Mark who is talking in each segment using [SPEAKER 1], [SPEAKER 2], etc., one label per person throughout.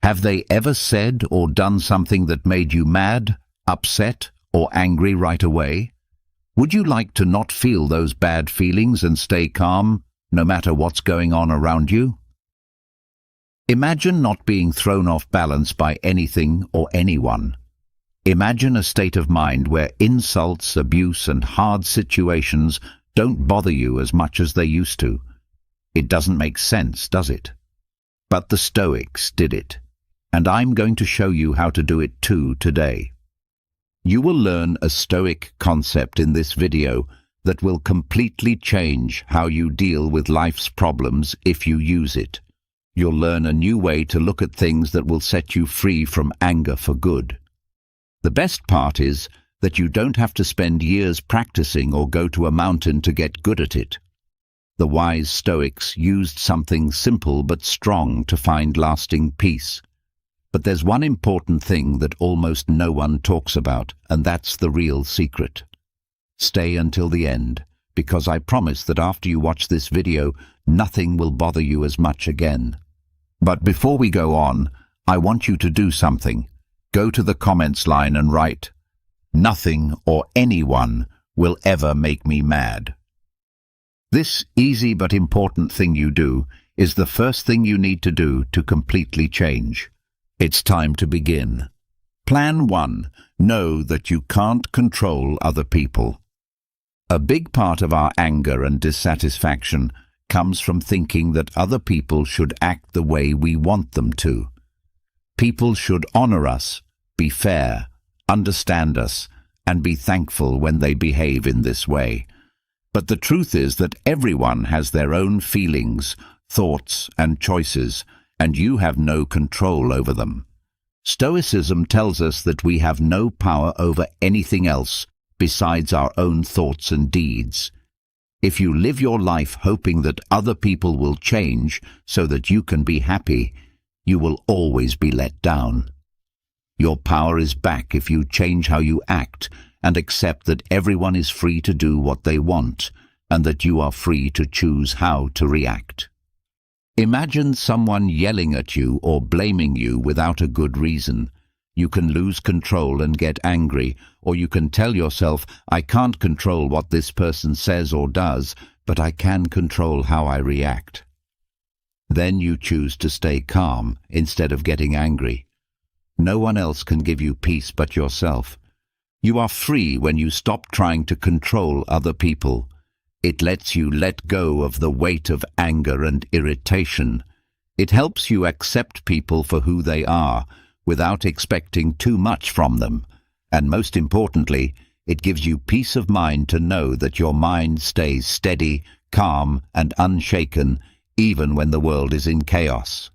[SPEAKER 1] Have they ever said or done something that made you mad, upset, or angry right away? Would you like to not feel those bad feelings and stay calm, no matter what's going on around you? Imagine not being thrown off balance by anything or anyone. Imagine a state of mind where insults, abuse, and hard situations don't bother you as much as they used to. It doesn't make sense, does it? But the Stoics did it, and I'm going to show you how to do it too today. You will learn a Stoic concept in this video that will completely change how you deal with life's problems if you use it. You'll learn a new way to look at things that will set you free from anger for good. The best part is that you don't have to spend years practicing or go to a mountain to get good at it. The wise Stoics used something simple but strong to find lasting peace. But there's one important thing that almost no one talks about, and that's the real secret. Stay until the end, because I promise that after you watch this video, nothing will bother you as much again. But before we go on, I want you to do something. Go to the comments line and write, "Nothing or anyone will ever make me mad." This easy but important thing you do is the first thing you need to do to completely change. It's time to begin. Plan 1. Know that you can't control other people. A big part of our anger and dissatisfaction comes from thinking that other people should act the way we want them to. People should honor us, be fair, understand us, and be thankful when they behave in this way. But the truth is that everyone has their own feelings, thoughts, and choices, and you have no control over them. Stoicism tells us that we have no power over anything else besides our own thoughts and deeds. If you live your life hoping that other people will change so that you can be happy, you will always be let down. Your power is back if you change how you act and accept that everyone is free to do what they want and that you are free to choose how to react. Imagine someone yelling at you or blaming you without a good reason. You can lose control and get angry, or you can tell yourself, "I can't control what this person says or does, but I can control how I react." Then you choose to stay calm instead of getting angry. No one else can give you peace but yourself. You are free when you stop trying to control other people. It lets you let go of the weight of anger and irritation. It helps you accept people for who they are, without expecting too much from them. And most importantly, it gives you peace of mind to know that your mind stays steady, calm, and unshaken, even when the world is in chaos.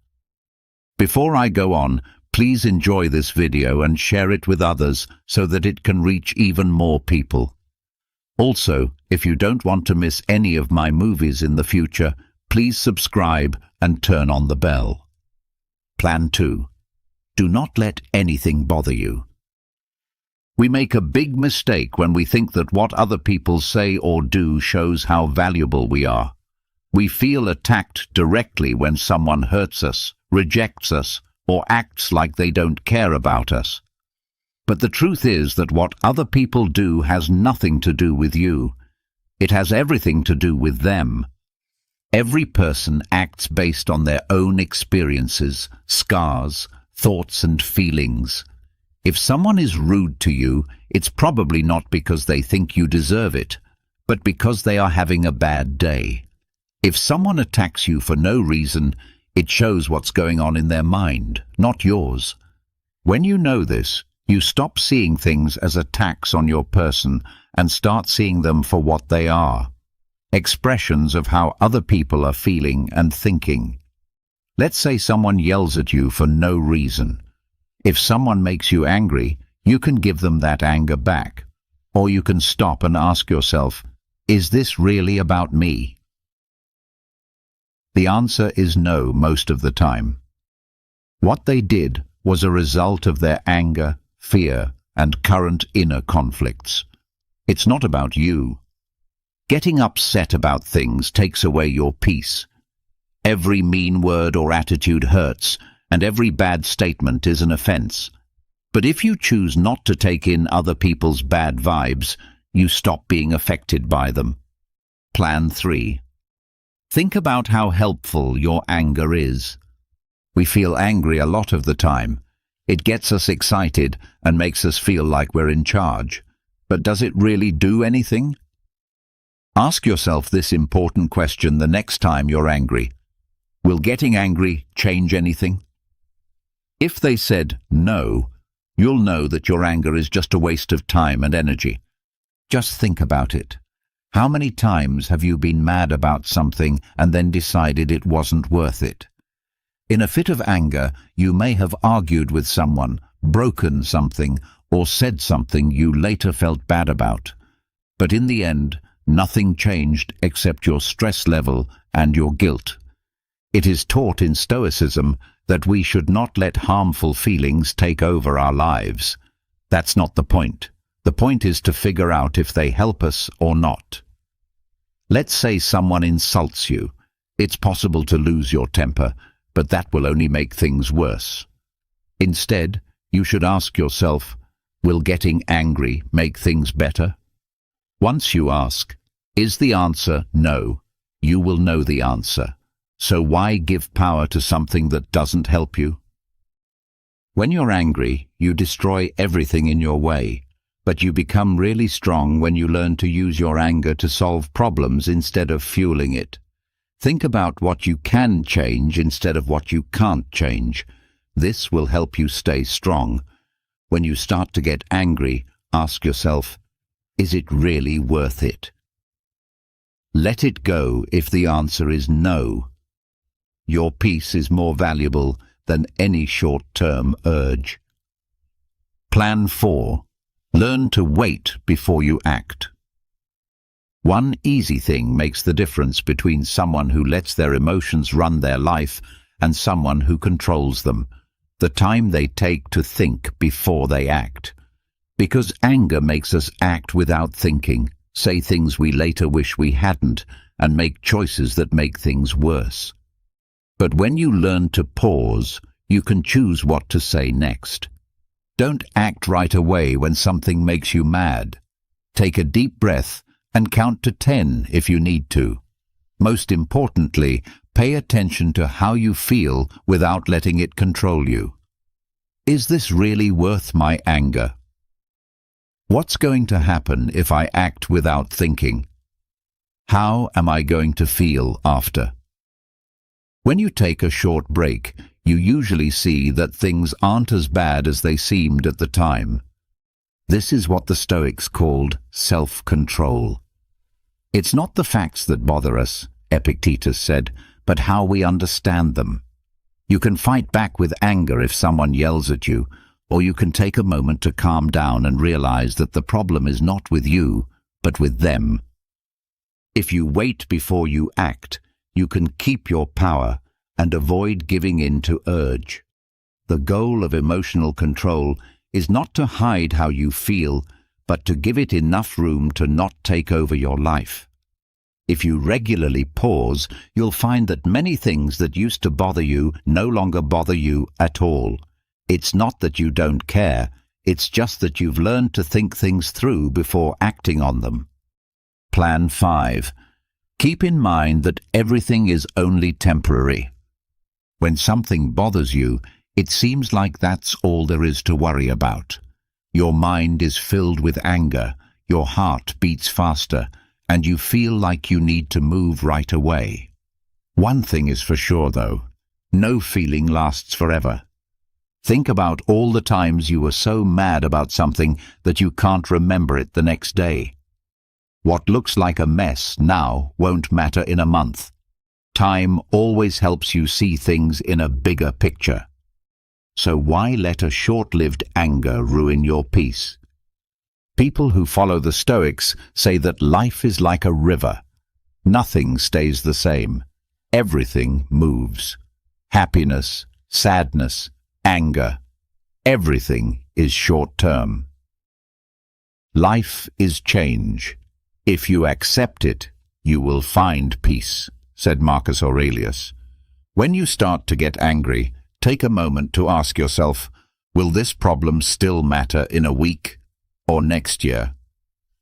[SPEAKER 1] Before I go on, please enjoy this video and share it with others so that it can reach even more people. Also, if you don't want to miss any of my movies in the future, please subscribe and turn on the bell. Plan 2. Do not let anything bother you. We make a big mistake when we think that what other people say or do shows how valuable we are. We feel attacked directly when someone hurts us, rejects us, or acts like they don't care about us. But the truth is that what other people do has nothing to do with you. It has everything to do with them. Every person acts based on their own experiences, scars, thoughts and feelings. If someone is rude to you, it's probably not because they think you deserve it, but because they are having a bad day. If someone attacks you for no reason, it shows what's going on in their mind, not yours. When you know this, you stop seeing things as attacks on your person and start seeing them for what they are, expressions of how other people are feeling and thinking. Let's say someone yells at you for no reason. If someone makes you angry, you can give them that anger back, or you can stop and ask yourself, is this really about me? The answer is no most of the time. What they did was a result of their anger, fear, and current inner conflicts. It's not about you. Getting upset about things takes away your peace. Every mean word or attitude hurts, and every bad statement is an offense. But if you choose not to take in other people's bad vibes, you stop being affected by them. Plan 3. Think about how helpful your anger is. We feel angry a lot of the time. It gets us excited and makes us feel like we're in charge. But does it really do anything? Ask yourself this important question the next time you're angry. Will getting angry change anything? If they said no, you'll know that your anger is just a waste of time and energy. Just think about it. How many times have you been mad about something and then decided it wasn't worth it? In a fit of anger, you may have argued with someone, broken something, or said something you later felt bad about. But in the end, nothing changed except your stress level and your guilt. It is taught in Stoicism that we should not let harmful feelings take over our lives. That's not the point. The point is to figure out if they help us or not. Let's say someone insults you. It's possible to lose your temper, but that will only make things worse. Instead, you should ask yourself, will getting angry make things better? Once you ask, is the answer no? You will know the answer. So why give power to something that doesn't help you? When you're angry, you destroy everything in your way, but you become really strong when you learn to use your anger to solve problems instead of fueling it. Think about what you can change instead of what you can't change. This will help you stay strong. When you start to get angry, ask yourself, is it really worth it? Let it go if the answer is no. Your peace is more valuable than any short-term urge. Plan 4. Learn to wait before you act. One easy thing makes the difference between someone who lets their emotions run their life and someone who controls them: the time they take to think before they act. Because anger makes us act without thinking, say things we later wish we hadn't, and make choices that make things worse. But when you learn to pause, you can choose what to say next. Don't act right away when something makes you mad. Take a deep breath and count to 10 if you need to. Most importantly, pay attention to how you feel without letting it control you. Is this really worth my anger? What's going to happen if I act without thinking? How am I going to feel after? When you take a short break, you usually see that things aren't as bad as they seemed at the time. This is what the Stoics called self-control. It's not the facts that bother us, Epictetus said, but how we understand them. You can fight back with anger if someone yells at you, or you can take a moment to calm down and realize that the problem is not with you, but with them. If you wait before you act, you can keep your power and avoid giving in to urge. The goal of emotional control is not to hide how you feel, but to give it enough room to not take over your life. If you regularly pause, you'll find that many things that used to bother you no longer bother you at all. It's not that you don't care, it's just that you've learned to think things through before acting on them. Plan 5. Keep in mind that everything is only temporary. When something bothers you, it seems like that's all there is to worry about. Your mind is filled with anger, your heart beats faster, and you feel like you need to move right away. One thing is for sure, though: no feeling lasts forever. Think about all the times you were so mad about something that you can't remember it the next day. What looks like a mess now won't matter in a month. Time always helps you see things in a bigger picture. So why let a short-lived anger ruin your peace? People who follow the Stoics say that life is like a river. Nothing stays the same. Everything moves. Happiness, sadness, anger. Everything is short-term. Life is change. If you accept it, you will find peace, said Marcus Aurelius. When you start to get angry, take a moment to ask yourself, will this problem still matter in a week or next year?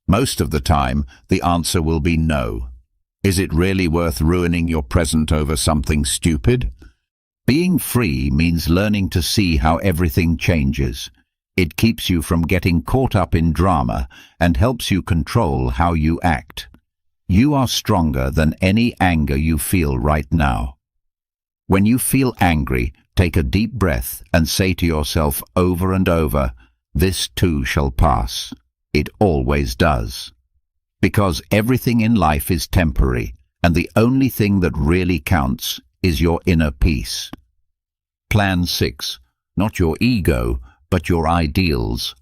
[SPEAKER 1] Most of the time, the answer will be no. Is it really worth ruining your present over something stupid? Being free means learning to see how everything changes. It keeps you from getting caught up in drama and helps you control how you act. You are stronger than any anger you feel right now. When you feel angry, take a deep breath and say to yourself over and over, "This too shall pass." It always does. Because everything in life is temporary, and the only thing that really counts is your inner peace. Plan 6. Not your ego, but your ideals.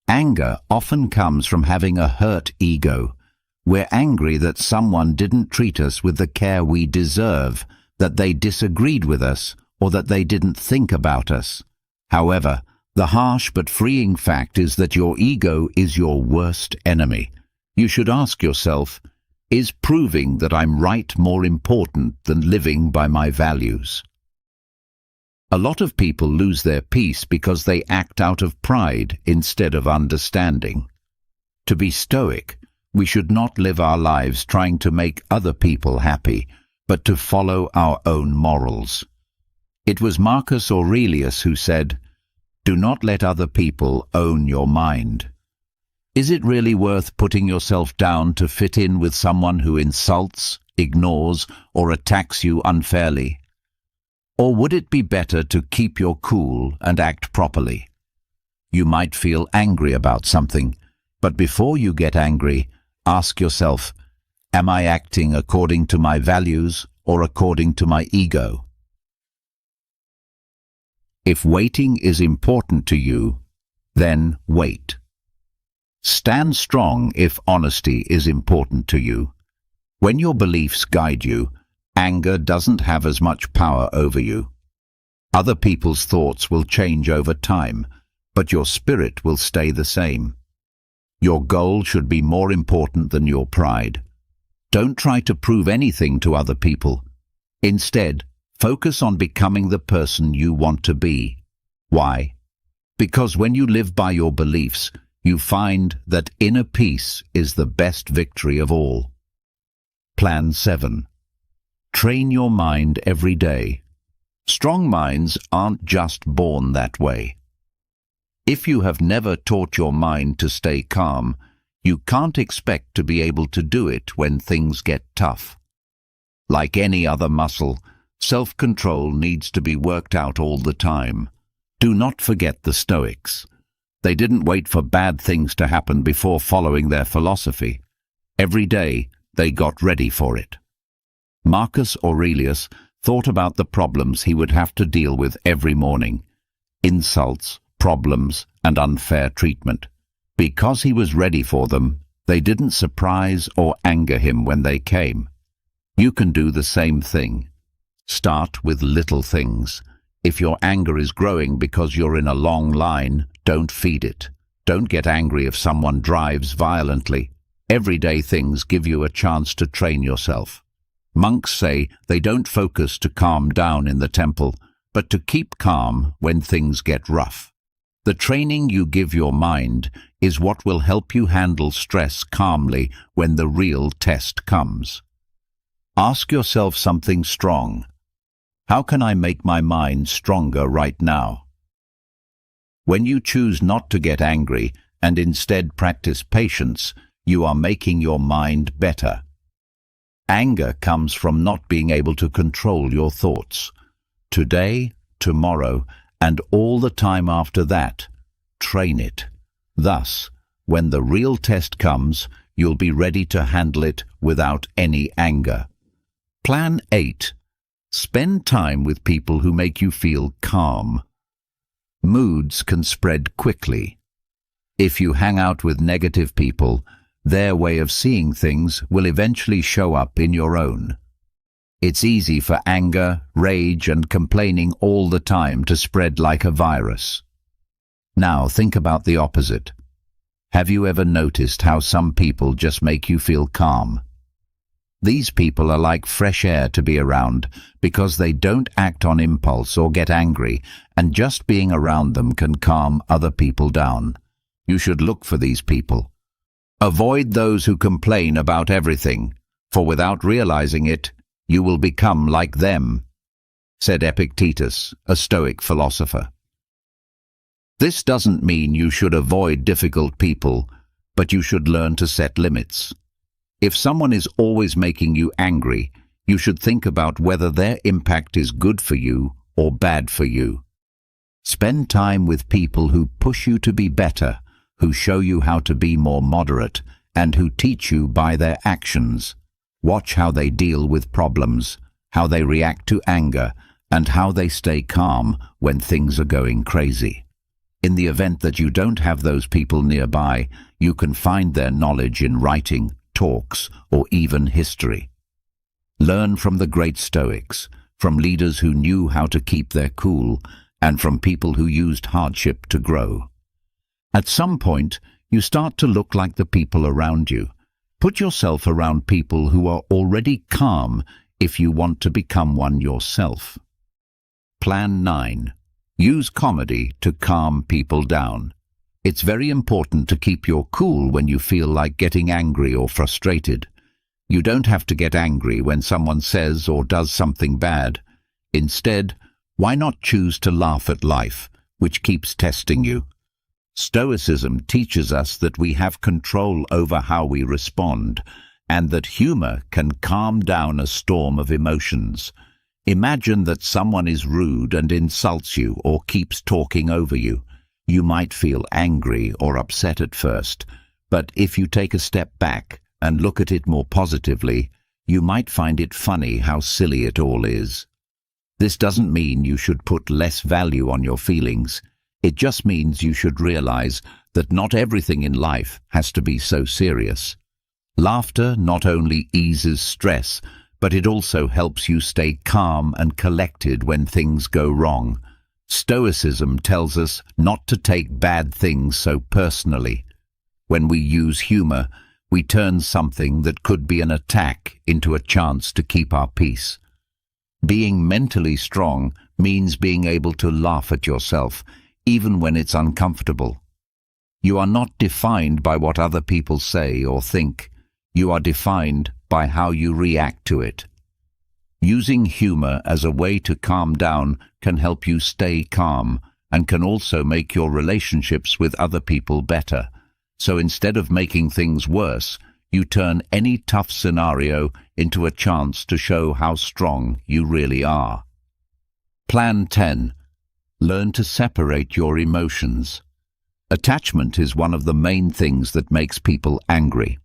[SPEAKER 1] Anger often comes from having a hurt ego. We're angry that someone didn't treat us with the care we deserve, that they disagreed with us, or that they didn't think about us. However, the harsh but freeing fact is that your ego is your worst enemy. You should ask yourself, is proving that I'm right more important than living by my values? A lot of people lose their peace because they act out of pride instead of understanding. To be stoic, we should not live our lives trying to make other people happy, but to follow our own morals. It was Marcus Aurelius who said, "Do not let other people own your mind." Is it really worth putting yourself down to fit in with someone who insults, ignores, or attacks you unfairly? Or would it be better to keep your cool and act properly? You might feel angry about something, but before you get angry, ask yourself, am I acting according to my values or according to my ego? If waiting is important to you, then wait. Stand strong if honesty is important to you. When your beliefs guide you, anger doesn't have as much power over you. Other people's thoughts will change over time, but your spirit will stay the same. Your goal should be more important than your pride. Don't try to prove anything to other people. Instead, focus on becoming the person you want to be. Why? Because when you live by your beliefs, you find that inner peace is the best victory of all. Plan 7. Train your mind every day. Strong minds aren't just born that way. If you have never taught your mind to stay calm, you can't expect to be able to do it when things get tough. Like any other muscle, self-control needs to be worked out all the time. Do not forget the Stoics. They didn't wait for bad things to happen before following their philosophy. Every day, they got ready for it. Marcus Aurelius thought about the problems he would have to deal with every morning. Insults, problems, and unfair treatment. Because he was ready for them, they didn't surprise or anger him when they came. You can do the same thing. Start with little things. If your anger is growing because you're in a long line, don't feed it. Don't get angry if someone drives violently. Everyday things give you a chance to train yourself. Monks say they don't focus to calm down in the temple, but to keep calm when things get rough. The training you give your mind is what will help you handle stress calmly when the real test comes. Ask yourself something strong. How can I make my mind stronger right now? When you choose not to get angry and instead practice patience, you are making your mind better. Anger comes from not being able to control your thoughts. Today, tomorrow, and all the time after that, train it. Thus, when the real test comes, you'll be ready to handle it without any anger. Plan 8. Spend time with people who make you feel calm. Moods can spread quickly. If you hang out with negative people, their way of seeing things will eventually show up in your own. It's easy for anger, rage, and complaining all the time to spread like a virus. Now think about the opposite. Have you ever noticed how some people just make you feel calm? These people are like fresh air to be around because they don't act on impulse or get angry, and just being around them can calm other people down. You should look for these people. Avoid those who complain about everything, for without realizing it, you will become like them, said Epictetus, a Stoic philosopher. This doesn't mean you should avoid difficult people, but you should learn to set limits. If someone is always making you angry, you should think about whether their impact is good for you or bad for you. Spend time with people who push you to be better, who show you how to be more moderate, and who teach you by their actions. Watch how they deal with problems, how they react to anger, and how they stay calm when things are going crazy. In the event that you don't have those people nearby, you can find their knowledge in writing, talks, or even history. Learn from the great Stoics, from leaders who knew how to keep their cool, and from people who used hardship to grow. At some point, you start to look like the people around you. Put yourself around people who are already calm if you want to become one yourself. Plan 9. Use comedy to calm people down. It's very important to keep your cool when you feel like getting angry or frustrated. You don't have to get angry when someone says or does something bad. Instead, why not choose to laugh at life, which keeps testing you? Stoicism teaches us that we have control over how we respond, and that humor can calm down a storm of emotions. Imagine that someone is rude and insults you or keeps talking over you. You might feel angry or upset at first, but if you take a step back and look at it more positively, you might find it funny how silly it all is. This doesn't mean you should put less value on your feelings. It just means you should realize that not everything in life has to be so serious. Laughter not only eases stress, but it also helps you stay calm and collected when things go wrong. Stoicism tells us not to take bad things so personally. When we use humor, we turn something that could be an attack into a chance to keep our peace. Being mentally strong means being able to laugh at yourself, even when it's uncomfortable. You are not defined by what other people say or think. You are defined by how you react to it. Using humor as a way to calm down can help you stay calm and can also make your relationships with other people better. So instead of making things worse, you turn any tough scenario into a chance to show how strong you really are. Plan 10. Learn to separate your emotions. Attachment is one of the main things that makes people angry.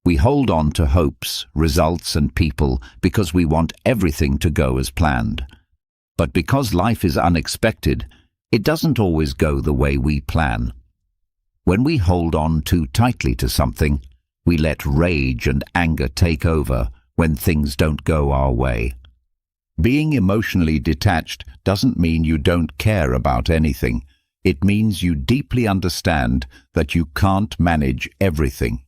[SPEAKER 1] We hold on to hopes, results, and people because we want everything to go as planned. But because life is unexpected, it doesn't always go the way we plan. When we hold on too tightly to something, we let rage and anger take over when things don't go our way. Being emotionally detached doesn't mean you don't care about anything. It means you deeply understand that you can't manage everything.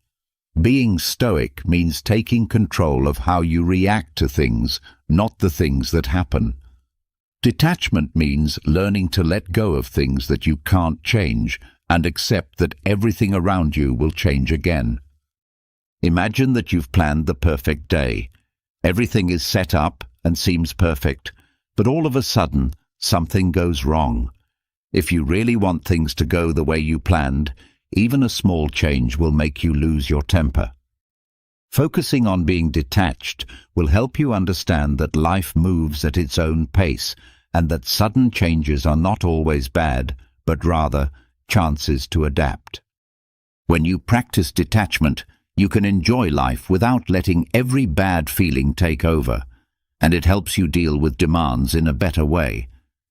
[SPEAKER 1] Being stoic means taking control of how you react to things, not the things that happen. Detachment means learning to let go of things that you can't change and accept that everything around you will change again. Imagine that you've planned the perfect day. Everything is set up and seems perfect, but all of a sudden, something goes wrong. If you really want things to go the way you planned, even a small change will make you lose your temper. Focusing on being detached will help you understand that life moves at its own pace and that sudden changes are not always bad, but rather chances to adapt. When you practice detachment, you can enjoy life without letting every bad feeling take over, and it helps you deal with demands in a better way.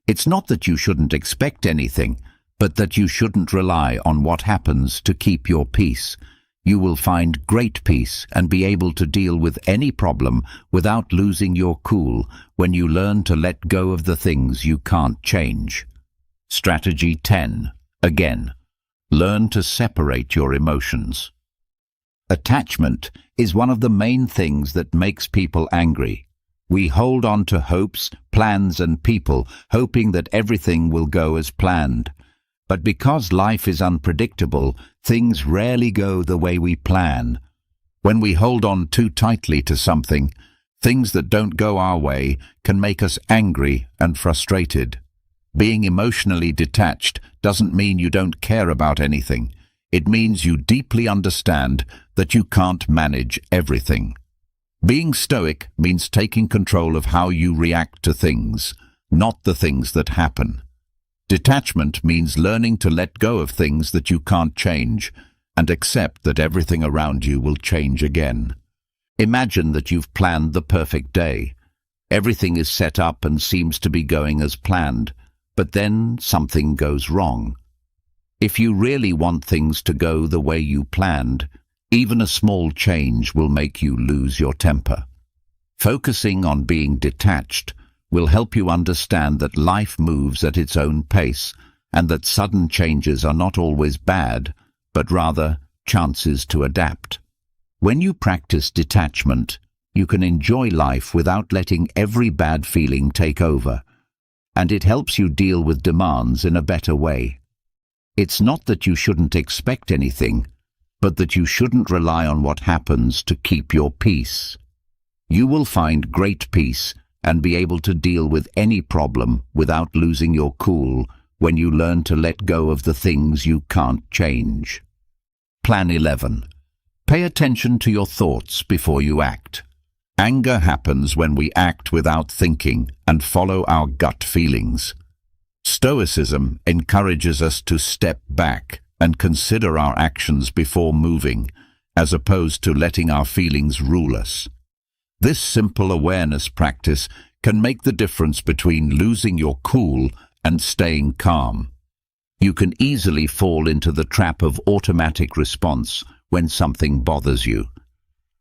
[SPEAKER 1] It's not that you shouldn't expect anything, but that you shouldn't rely on what happens to keep your peace. You will find great peace and be able to deal with any problem without losing your cool when you learn to let go of the things you can't change. Strategy 10. Again, learn to separate your emotions. Attachment is one of the main things that makes people angry. We hold on to hopes, plans, and people, hoping that everything will go as planned. But because life is unpredictable, things rarely go the way we plan. When we hold on too tightly to something, things that don't go our way can make us angry and frustrated. Being emotionally detached doesn't mean you don't care about anything. It means you deeply understand that you can't manage everything. Being stoic means taking control of how you react to things, not the things that happen. Detachment means learning to let go of things that you can't change and accept that everything around you will change again. Imagine that you've planned the perfect day. Everything is set up and seems to be going as planned, but then something goes wrong. If you really want things to go the way you planned, even a small change will make you lose your temper. Focusing on being detached will help you understand that life moves at its own pace and that sudden changes are not always bad, but rather chances to adapt. When you practice detachment, you can enjoy life without letting every bad feeling take over, and it helps you deal with demands in a better way. It's not that you shouldn't expect anything, but that you shouldn't rely on what happens to keep your peace. You will find great peace and be able to deal with any problem without losing your cool when you learn to let go of the things you can't change. Plan 11. Pay attention to your thoughts before you act. Anger happens when we act without thinking and follow our gut feelings. Stoicism encourages us to step back and consider our actions before moving, as opposed to letting our feelings rule us. This simple awareness practice can make the difference between losing your cool and staying calm. You can easily fall into the trap of automatic response when something bothers you.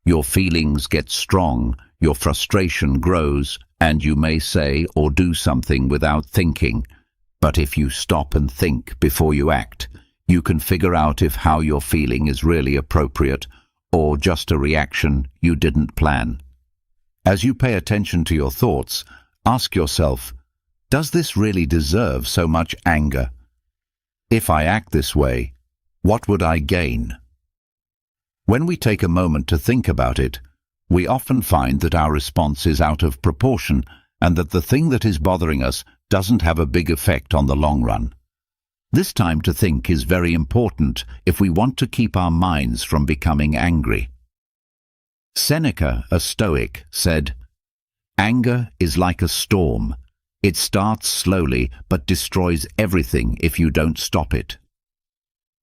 [SPEAKER 1] Your feelings get strong, your frustration grows, and you may say or do something without thinking. But if you stop and think before you act, you can figure out if how you're feeling is really appropriate or just a reaction you didn't plan. As you pay attention to your thoughts, ask yourself, does this really deserve so much anger? If I act this way, what would I gain? When we take a moment to think about it, we often find that our response is out of proportion and that the thing that is bothering us doesn't have a big effect on the long run. This time to think is very important if we want to keep our minds from becoming angry. Seneca, a Stoic, said, "Anger is like a storm. It starts slowly but destroys everything if you don't stop it."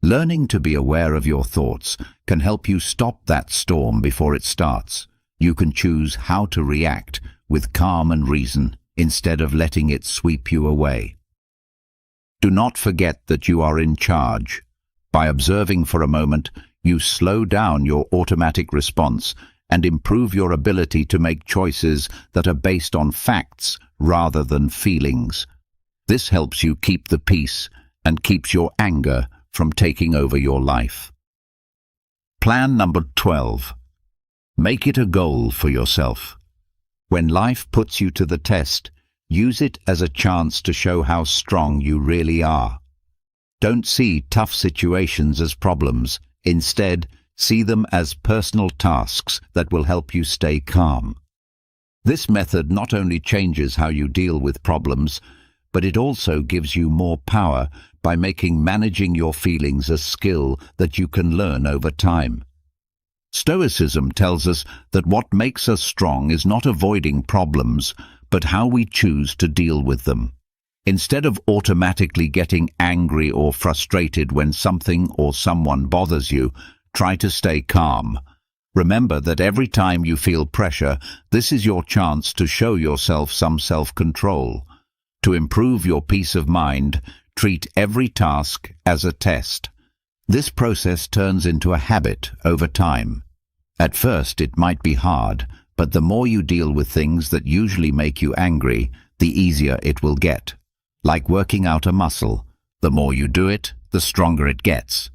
[SPEAKER 1] Learning to be aware of your thoughts can help you stop that storm before it starts. You can choose how to react with calm and reason instead of letting it sweep you away. Do not forget that you are in charge. By observing for a moment, you slow down your automatic response and improve your ability to make choices that are based on facts rather than feelings. This helps you keep the peace and keeps your anger from taking over your life. Plan number 12. Make it a goal for yourself. When life puts you to the test, use it as a chance to show how strong you really are. Don't see tough situations as problems. Instead, see them as personal tasks that will help you stay calm. This method not only changes how you deal with problems, but it also gives you more power by making managing your feelings a skill that you can learn over time. Stoicism tells us that what makes us strong is not avoiding problems, but how we choose to deal with them. Instead of automatically getting angry or frustrated when something or someone bothers you, try to stay calm. Remember that every time you feel pressure, this is your chance to show yourself some self-control. To improve your peace of mind, treat every task as a test. This process turns into a habit over time. At first, it might be hard, but the more you deal with things that usually make you angry, the easier it will get. Like working out a muscle, the more you do it, the stronger it gets.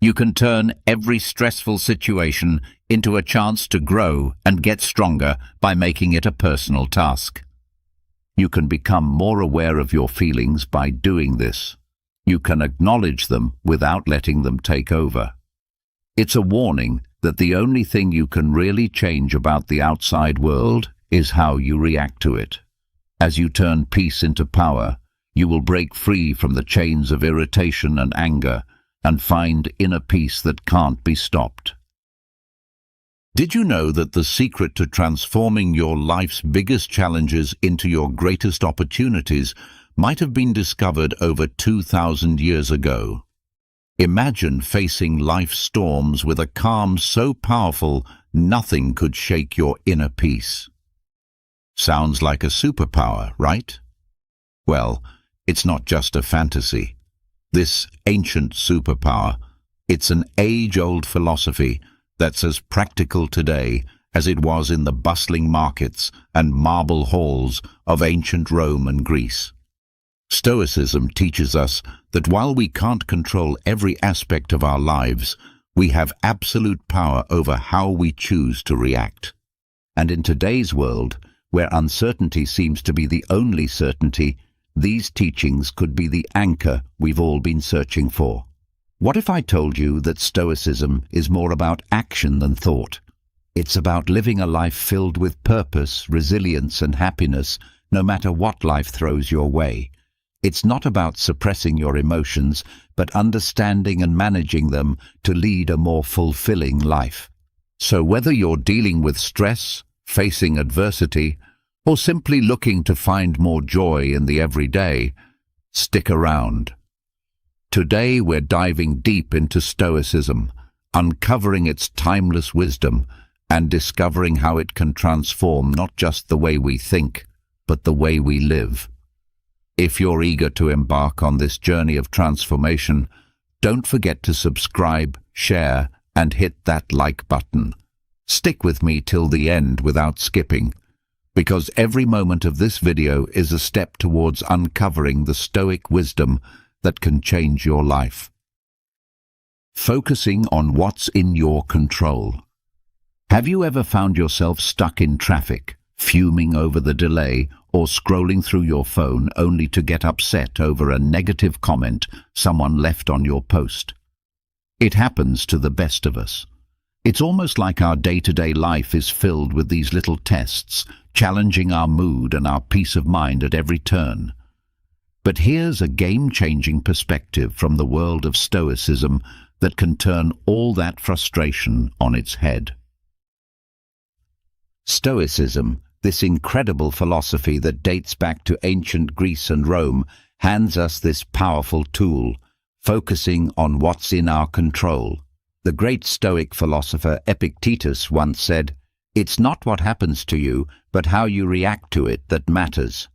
[SPEAKER 1] You can turn every stressful situation into a chance to grow and get stronger by making it a personal task. You can become more aware of your feelings by doing this. You can acknowledge them without letting them take over. It's a warning that the only thing you can really change about the outside world is how you react to it. As you turn peace into power, you will break free from the chains of irritation and anger and find inner peace that can't be stopped. Did you know that the secret to transforming your life's biggest challenges into your greatest opportunities might have been discovered over 2,000 years ago? Imagine facing life's storms with a calm so powerful nothing could shake your inner peace. Sounds like a superpower, right? Well, it's not just a fantasy. This ancient superpower, it's an age-old philosophy that's as practical today as it was in the bustling markets and marble halls of ancient Rome and Greece. Stoicism teaches us that while we can't control every aspect of our lives, we have absolute power over how we choose to react. And in today's world, where uncertainty seems to be the only certainty, these teachings could be the anchor we've all been searching for. What if I told you that Stoicism is more about action than thought? It's about living a life filled with purpose, resilience, and happiness, no matter what life throws your way. It's not about suppressing your emotions, but understanding and managing them to lead a more fulfilling life. So whether you're dealing with stress, facing adversity, or simply looking to find more joy in the everyday, stick around. Today we're diving deep into Stoicism, uncovering its timeless wisdom and discovering how it can transform not just the way we think, but the way we live. If you're eager to embark on this journey of transformation, don't forget to subscribe, share, and hit that like button. Stick with me till the end without skipping, because every moment of this video is a step towards uncovering the Stoic wisdom that can change your life. Focusing on what's in your control. Have you ever found yourself stuck in traffic, fuming over the delay, or scrolling through your phone only to get upset over a negative comment someone left on your post? It happens to the best of us. It's almost like our day-to-day life is filled with these little tests, challenging our mood and our peace of mind at every turn. But here's a game-changing perspective from the world of Stoicism that can turn all that frustration on its head. Stoicism, this incredible philosophy that dates back to ancient Greece and Rome, hands us this powerful tool, focusing on what's in our control. The great Stoic philosopher Epictetus once said, "It's not what happens to you, but how you react to it that matters."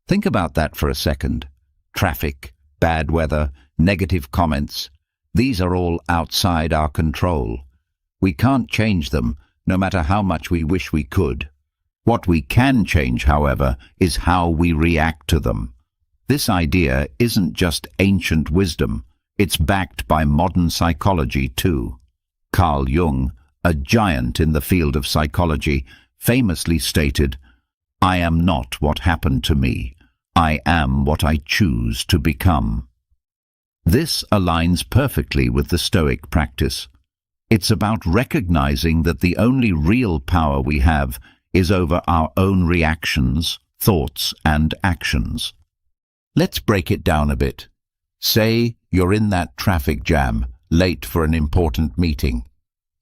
[SPEAKER 1] Think about that for a second. Traffic, bad weather, negative comments, these are all outside our control. We can't change them, no matter how much we wish we could. What we can change, however, is how we react to them. This idea isn't just ancient wisdom, it's backed by modern psychology too. Carl Jung, a giant in the field of psychology, famously stated, "I am not what happened to me. I am what I choose to become." This aligns perfectly with the Stoic practice. It's about recognizing that the only real power we have is over our own reactions, thoughts, and actions. Let's break it down a bit. Say you're in that traffic jam, late for an important meeting.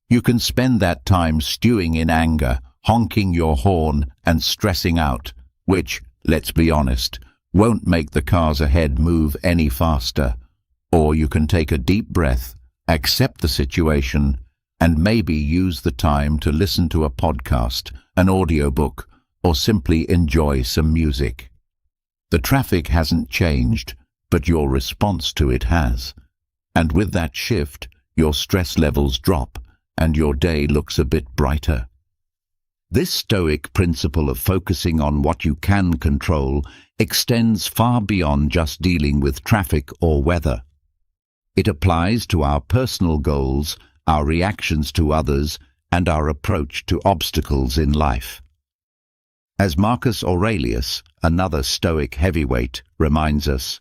[SPEAKER 1] You can spend that time stewing in anger, honking your horn, and stressing out, which, let's be honest, won't make the cars ahead move any faster. Or you can take a deep breath, accept the situation, and maybe use the time to listen to a podcast, an audiobook, or simply enjoy some music. The traffic hasn't changed, but your response to it has. And with that shift, your stress levels drop, and your day looks a bit brighter. This Stoic principle of focusing on what you can control extends far beyond just dealing with traffic or weather. It applies to our personal goals, our reactions to others, and our approach to obstacles in life. As Marcus Aurelius, another Stoic heavyweight, reminds us,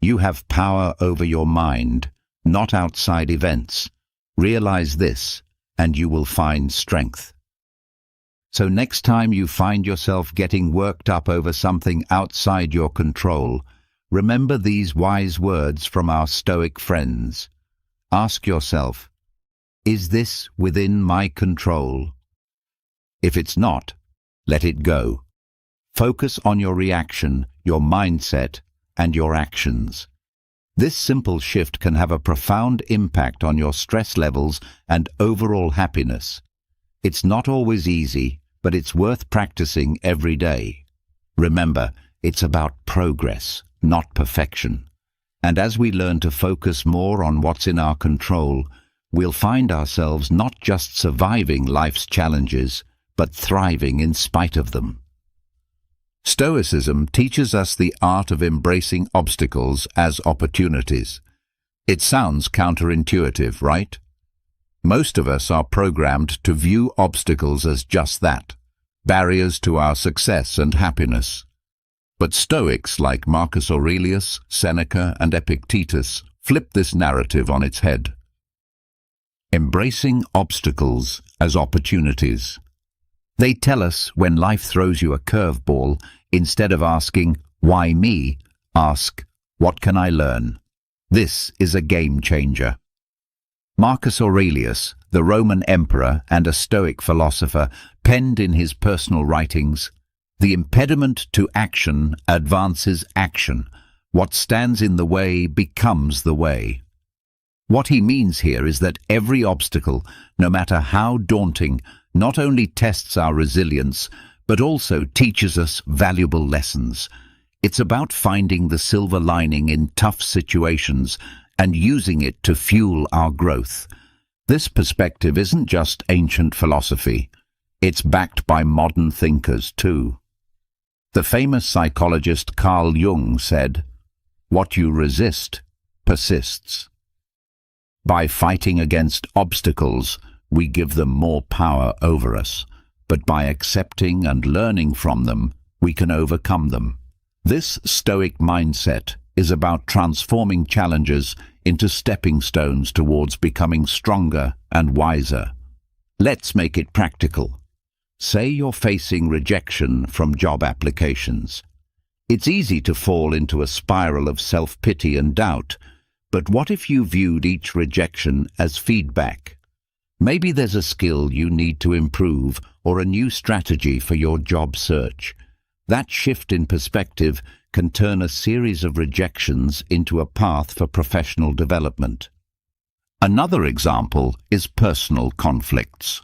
[SPEAKER 1] you have power over your mind, not outside events. Realize this, and you will find strength. So next time you find yourself getting worked up over something outside your control, remember these wise words from our Stoic friends. Ask yourself, is this within my control? If it's not, let it go. Focus on your reaction, your mindset, and your actions. This simple shift can have a profound impact on your stress levels and overall happiness. It's not always easy, but it's worth practicing every day. Remember, it's about progress, not perfection. And as we learn to focus more on what's in our control, we'll find ourselves not just surviving life's challenges, but thriving in spite of them. Stoicism teaches us the art of embracing obstacles as opportunities. It sounds counterintuitive, right? Most of us are programmed to view obstacles as just that, barriers to our success and happiness. But Stoics like Marcus Aurelius, Seneca, and Epictetus flip this narrative on its head. Embracing obstacles as opportunities. They tell us when life throws you a curveball, instead of asking, why me? Ask, what can I learn? This is a game changer. Marcus Aurelius, the Roman emperor and a Stoic philosopher, penned in his personal writings, the impediment to action advances action. What stands in the way becomes the way. What he means here is that every obstacle, no matter how daunting, not only tests our resilience, but also teaches us valuable lessons. It's about finding the silver lining in tough situations and using it to fuel our growth. This perspective isn't just ancient philosophy. It's backed by modern thinkers too. The famous psychologist Carl Jung said, "What you resist persists." By fighting against obstacles, we give them more power over us. But by accepting and learning from them, we can overcome them. This Stoic mindset is about transforming challenges into stepping stones towards becoming stronger and wiser. Let's make it practical. Say you're facing rejection from job applications. It's easy to fall into a spiral of self-pity and doubt, but what if you viewed each rejection as feedback? Maybe there's a skill you need to improve or a new strategy for your job search. That shift in perspective can turn a series of rejections into a path for professional development. Another example is personal conflicts.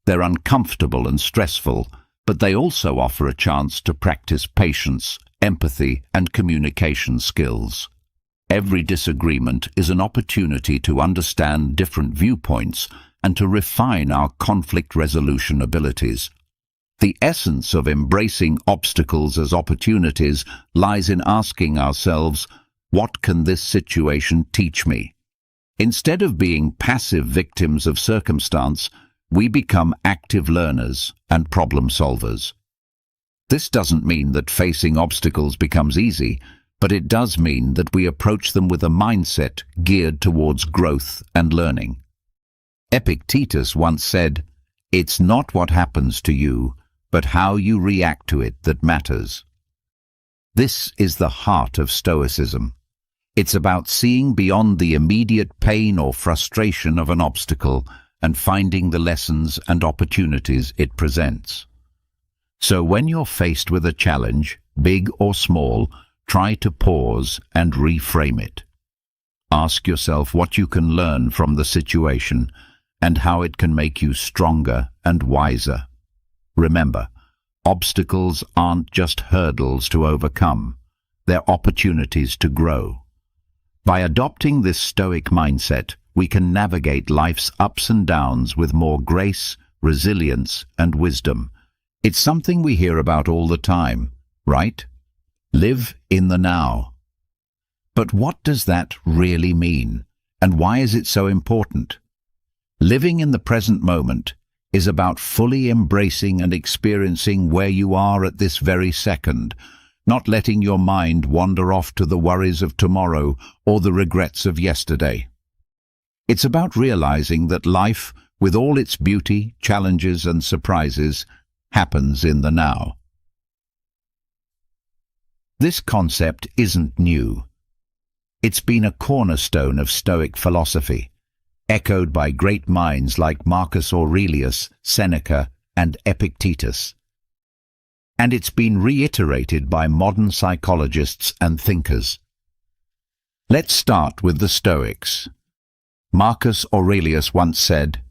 [SPEAKER 1] They're uncomfortable and stressful, but they also offer a chance to practice patience, empathy, and communication skills. Every disagreement is an opportunity to understand different viewpoints and to refine our conflict resolution abilities. The essence of embracing obstacles as opportunities lies in asking ourselves, what can this situation teach me? Instead of being passive victims of circumstance, we become active learners and problem solvers. This doesn't mean that facing obstacles becomes easy, but it does mean that we approach them with a mindset geared towards growth and learning. Epictetus once said, "It's not what happens to you, but how you react to it that matters." This is the heart of Stoicism. It's about seeing beyond the immediate pain or frustration of an obstacle and finding the lessons and opportunities it presents. So when you're faced with a challenge, big or small, try to pause and reframe it. Ask yourself what you can learn from the situation and how it can make you stronger and wiser. Remember, obstacles aren't just hurdles to overcome, they're opportunities to grow. By adopting this Stoic mindset, we can navigate life's ups and downs with more grace, resilience, and wisdom. It's something we hear about all the time, right? Live in the now. But what does that really mean? And why is it so important? Living in the present moment is about fully embracing and experiencing where you are at this very second, not letting your mind wander off to the worries of tomorrow or the regrets of yesterday. It's about realizing that life, with all its beauty, challenges and surprises, happens in the now. This concept isn't new. It's been a cornerstone of Stoic philosophy, echoed by great minds like Marcus Aurelius, Seneca, and Epictetus. And it's been reiterated by modern psychologists and thinkers. Let's start with the Stoics. Marcus Aurelius once said,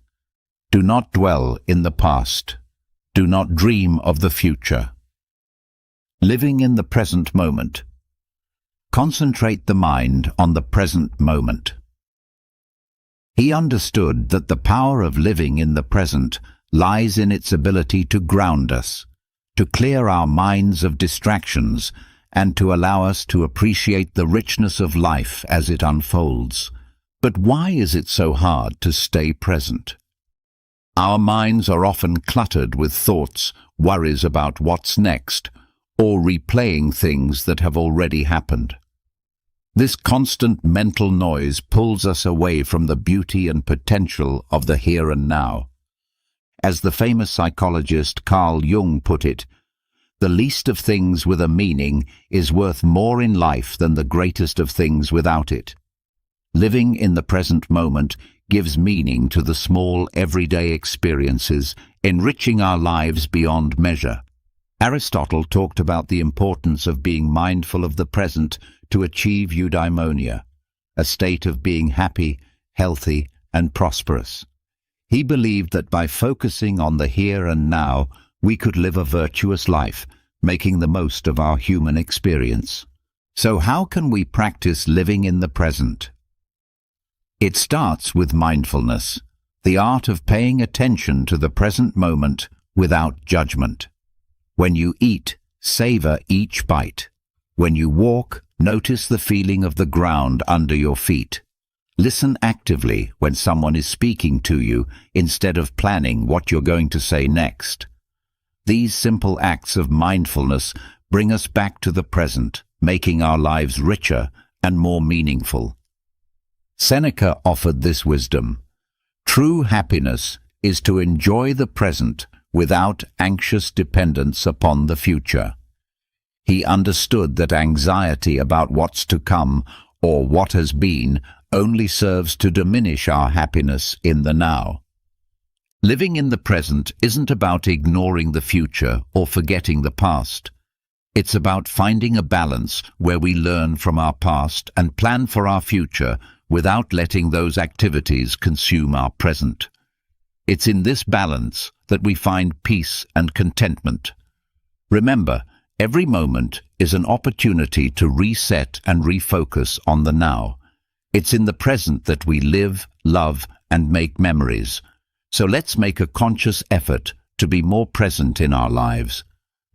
[SPEAKER 1] "Do not dwell in the past. Do not dream of the future." Living in the present moment. Concentrate the mind on the present moment. He understood that the power of living in the present lies in its ability to ground us, to clear our minds of distractions, and to allow us to appreciate the richness of life as it unfolds. But why is it so hard to stay present? Our minds are often cluttered with thoughts, worries about what's next, or replaying things that have already happened. This constant mental noise pulls us away from the beauty and potential of the here and now. As the famous psychologist Carl Jung put it, the least of things with a meaning is worth more in life than the greatest of things without it. Living in the present moment gives meaning to the small everyday experiences, enriching our lives beyond measure. Aristotle talked about the importance of being mindful of the present to achieve eudaimonia, a state of being happy, healthy, and prosperous. He believed that by focusing on the here and now, we could live a virtuous life, making the most of our human experience. So how can we practice living in the present? It starts with mindfulness, the art of paying attention to the present moment without judgment. When you eat, savor each bite. When you walk, notice the feeling of the ground under your feet. Listen actively when someone is speaking to you instead of planning what you're going to say next. These simple acts of mindfulness bring us back to the present, making our lives richer and more meaningful. Seneca offered this wisdom. True happiness is to enjoy the present without anxious dependence upon the future. He understood that anxiety about what's to come or what has been only serves to diminish our happiness in the now. Living in the present isn't about ignoring the future or forgetting the past. It's about finding a balance where we learn from our past and plan for our future without letting those activities consume our present. It's in this balance that we find peace and contentment. Remember, every moment is an opportunity to reset and refocus on the now. It's in the present that we live, love, and make memories. So let's make a conscious effort to be more present in our lives.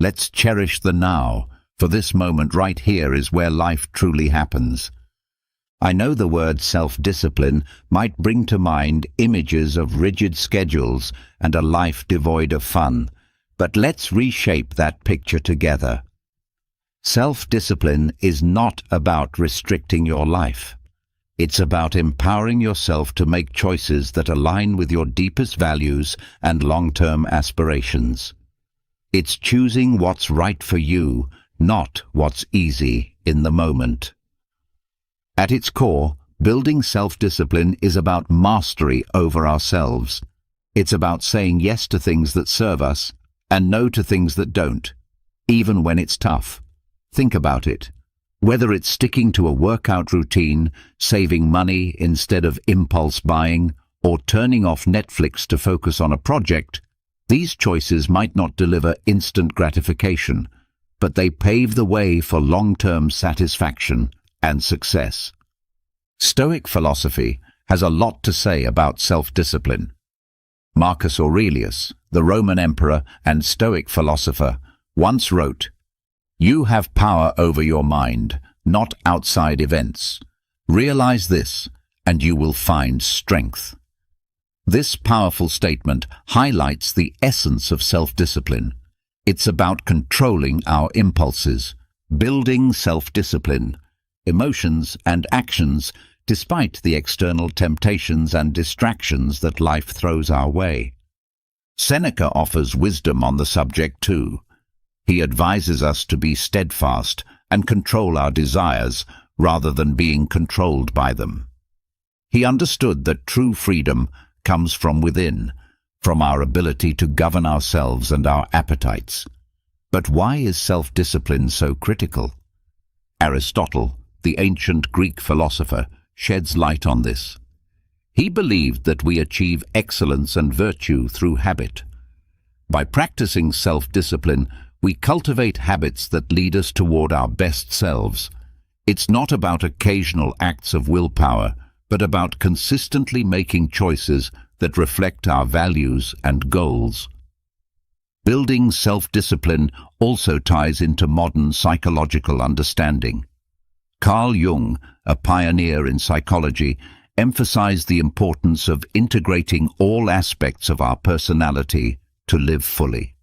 [SPEAKER 1] Let's cherish the now, for this moment right here is where life truly happens. I know the word self-discipline might bring to mind images of rigid schedules and a life devoid of fun, but let's reshape that picture together. Self-discipline is not about restricting your life. It's about empowering yourself to make choices that align with your deepest values and long-term aspirations. It's choosing what's right for you, not what's easy in the moment. At its core, building self-discipline is about mastery over ourselves. It's about saying yes to things that serve us and no to things that don't, even when it's tough. Think about it. Whether it's sticking to a workout routine, saving money instead of impulse buying, or turning off Netflix to focus on a project, these choices might not deliver instant gratification, but they pave the way for long-term satisfaction and success. Stoic philosophy has a lot to say about self-discipline. Marcus Aurelius, the Roman emperor and Stoic philosopher, once wrote, "You have power over your mind, not outside events. Realize this, and you will find strength. This powerful statement highlights the essence of self-discipline. It's about controlling our impulses, building self-discipline, emotions and actions despite the external temptations and distractions that life throws our way. Seneca offers wisdom on the subject too. He advises us to be steadfast and control our desires rather than being controlled by them. He understood that true freedom comes from within, from our ability to govern ourselves and our appetites. But why is self-discipline so critical? Aristotle, the ancient Greek philosopher, sheds light on this. He believed that we achieve excellence and virtue through habit. By practicing self-discipline, we cultivate habits that lead us toward our best selves. It's not about occasional acts of willpower, but about consistently making choices that reflect our values and goals. Building self-discipline also ties into modern psychological understanding. Carl Jung, a pioneer in psychology, emphasized the importance of integrating all aspects of our personality to live fully.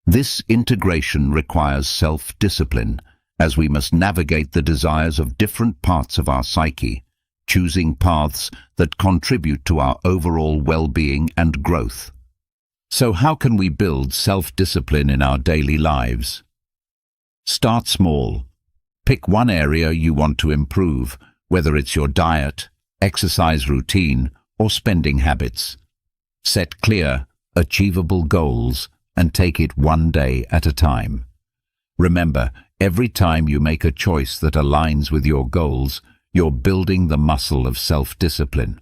[SPEAKER 1] This integration requires self-discipline, as we must navigate the desires of different parts of our psyche, choosing paths that contribute to our overall well-being and growth. So how can we build self-discipline in our daily lives? Start small. Pick one area you want to improve, whether it's your diet, exercise routine, or spending habits. Set clear, achievable goals and take it one day at a time. Remember, every time you make a choice that aligns with your goals, you're building the muscle of self-discipline.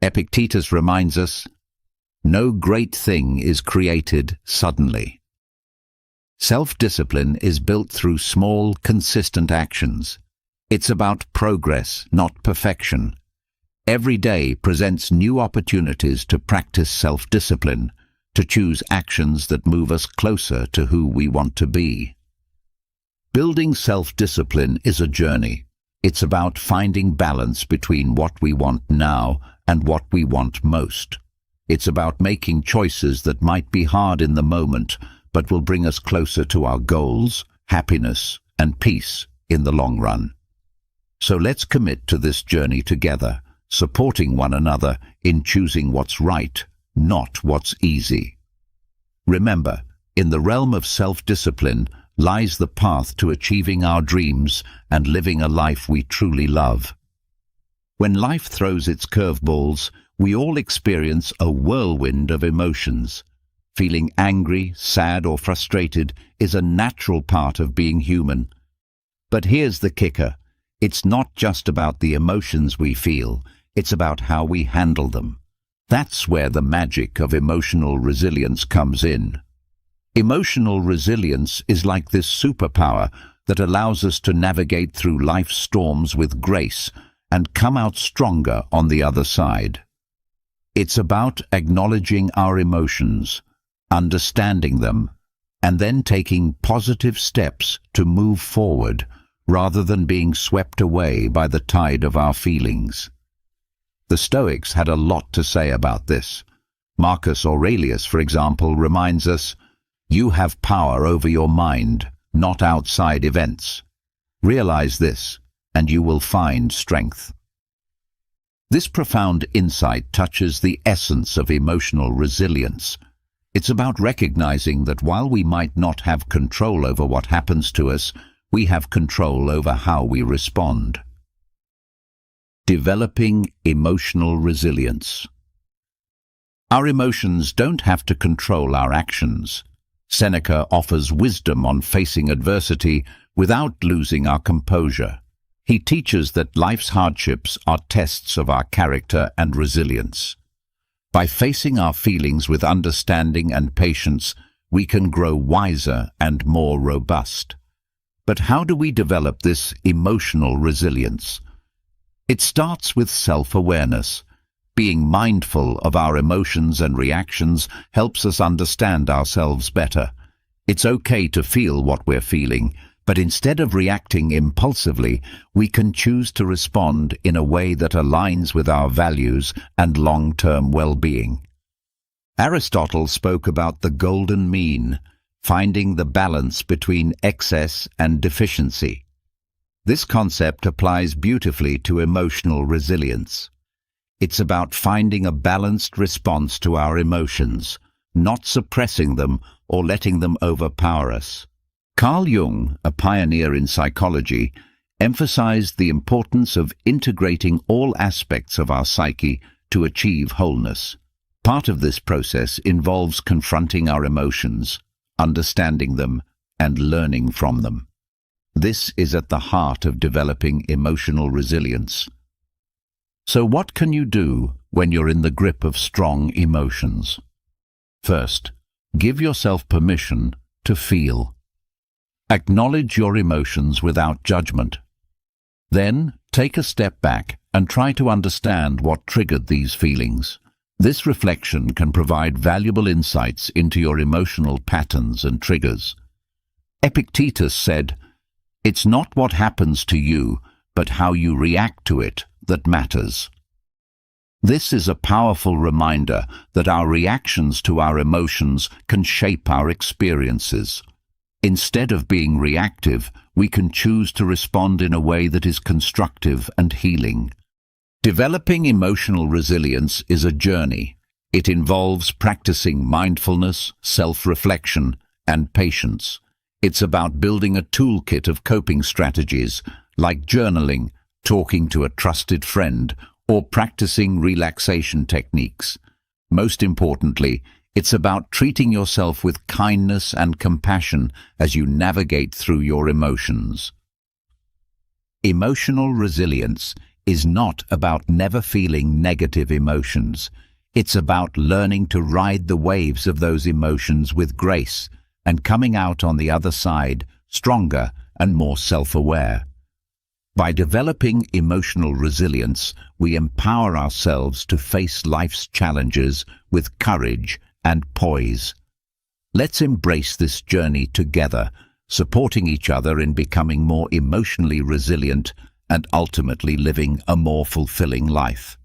[SPEAKER 1] Epictetus reminds us, "No great thing is created suddenly." Self-discipline is built through small, consistent actions. It's about progress, not perfection. Every day presents new opportunities to practice self-discipline, to choose actions that move us closer to who we want to be. Building self-discipline is a journey. It's about finding balance between what we want now and what we want most. It's about making choices that might be hard in the moment, but will bring us closer to our goals, happiness, and peace in the long run. So let's commit to this journey together, supporting one another in choosing what's right, not what's easy. Remember, in the realm of self-discipline lies the path to achieving our dreams and living a life we truly love. When life throws its curveballs, we all experience a whirlwind of emotions. Feeling angry, sad, or frustrated is a natural part of being human. But here's the kicker. It's not just about the emotions we feel, it's about how we handle them. That's where the magic of emotional resilience comes in. Emotional resilience is like this superpower that allows us to navigate through life's storms with grace and come out stronger on the other side. It's about acknowledging our emotions, understanding them, and then taking positive steps to move forward rather than being swept away by the tide of our feelings. The Stoics had a lot to say about this. Marcus Aurelius, for example, reminds us, "You have power over your mind, not outside events. Realize this, and you will find strength." This profound insight touches the essence of emotional resilience. It's about recognizing that while we might not have control over what happens to us, we have control over how we respond. Developing emotional resilience. Our emotions don't have to control our actions. Seneca offers wisdom on facing adversity without losing our composure. He teaches that life's hardships are tests of our character and resilience. By facing our feelings with understanding and patience, we can grow wiser and more robust. But how do we develop this emotional resilience? It starts with self-awareness. Being mindful of our emotions and reactions helps us understand ourselves better. It's okay to feel what we're feeling, But instead of reacting impulsively, we can choose to respond in a way that aligns with our values and long-term well-being. Aristotle spoke about the golden mean, finding the balance between excess and deficiency. This concept applies beautifully to emotional resilience. It's about finding a balanced response to our emotions, not suppressing them or letting them overpower us. Carl Jung, a pioneer in psychology, emphasized the importance of integrating all aspects of our psyche to achieve wholeness. Part of this process involves confronting our emotions, understanding them, and learning from them. This is at the heart of developing emotional resilience. So what can you do when you're in the grip of strong emotions? First, give yourself permission to feel. Acknowledge your emotions without judgment. Then, take a step back and try to understand what triggered these feelings. This reflection can provide valuable insights into your emotional patterns and triggers. Epictetus said, "It's not what happens to you, but how you react to it that matters." This is a powerful reminder that our reactions to our emotions can shape our experiences. Instead of being reactive, we can choose to respond in a way that is constructive and healing. Developing emotional resilience is a journey. It involves practicing mindfulness, self-reflection, and patience. It's about building a toolkit of coping strategies like journaling, talking to a trusted friend, or practicing relaxation techniques. Most importantly, it's about treating yourself with kindness and compassion as you navigate through your emotions. Emotional resilience is not about never feeling negative emotions. It's about learning to ride the waves of those emotions with grace and coming out on the other side stronger and more self-aware. By developing emotional resilience, we empower ourselves to face life's challenges with courage and poise. Let's embrace this journey together, supporting each other in becoming more emotionally resilient and ultimately living a more fulfilling life.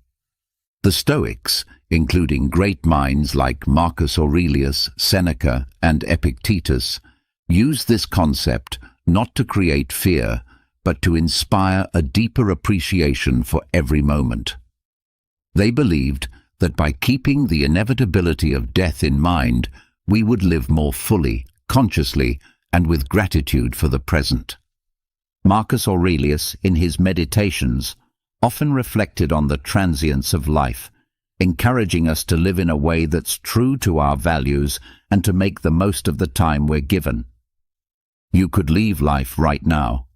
[SPEAKER 1] The Stoics, including great minds like Marcus Aurelius, Seneca, and Epictetus, used this concept not to create fear, but to inspire a deeper appreciation for every moment. They believed that by keeping the inevitability of death in mind, we would live more fully, consciously, and with gratitude for the present. Marcus Aurelius, in his Meditations, often reflected on the transience of life, encouraging us to live in a way that's true to our values and to make the most of the time we're given. You could leave life right now.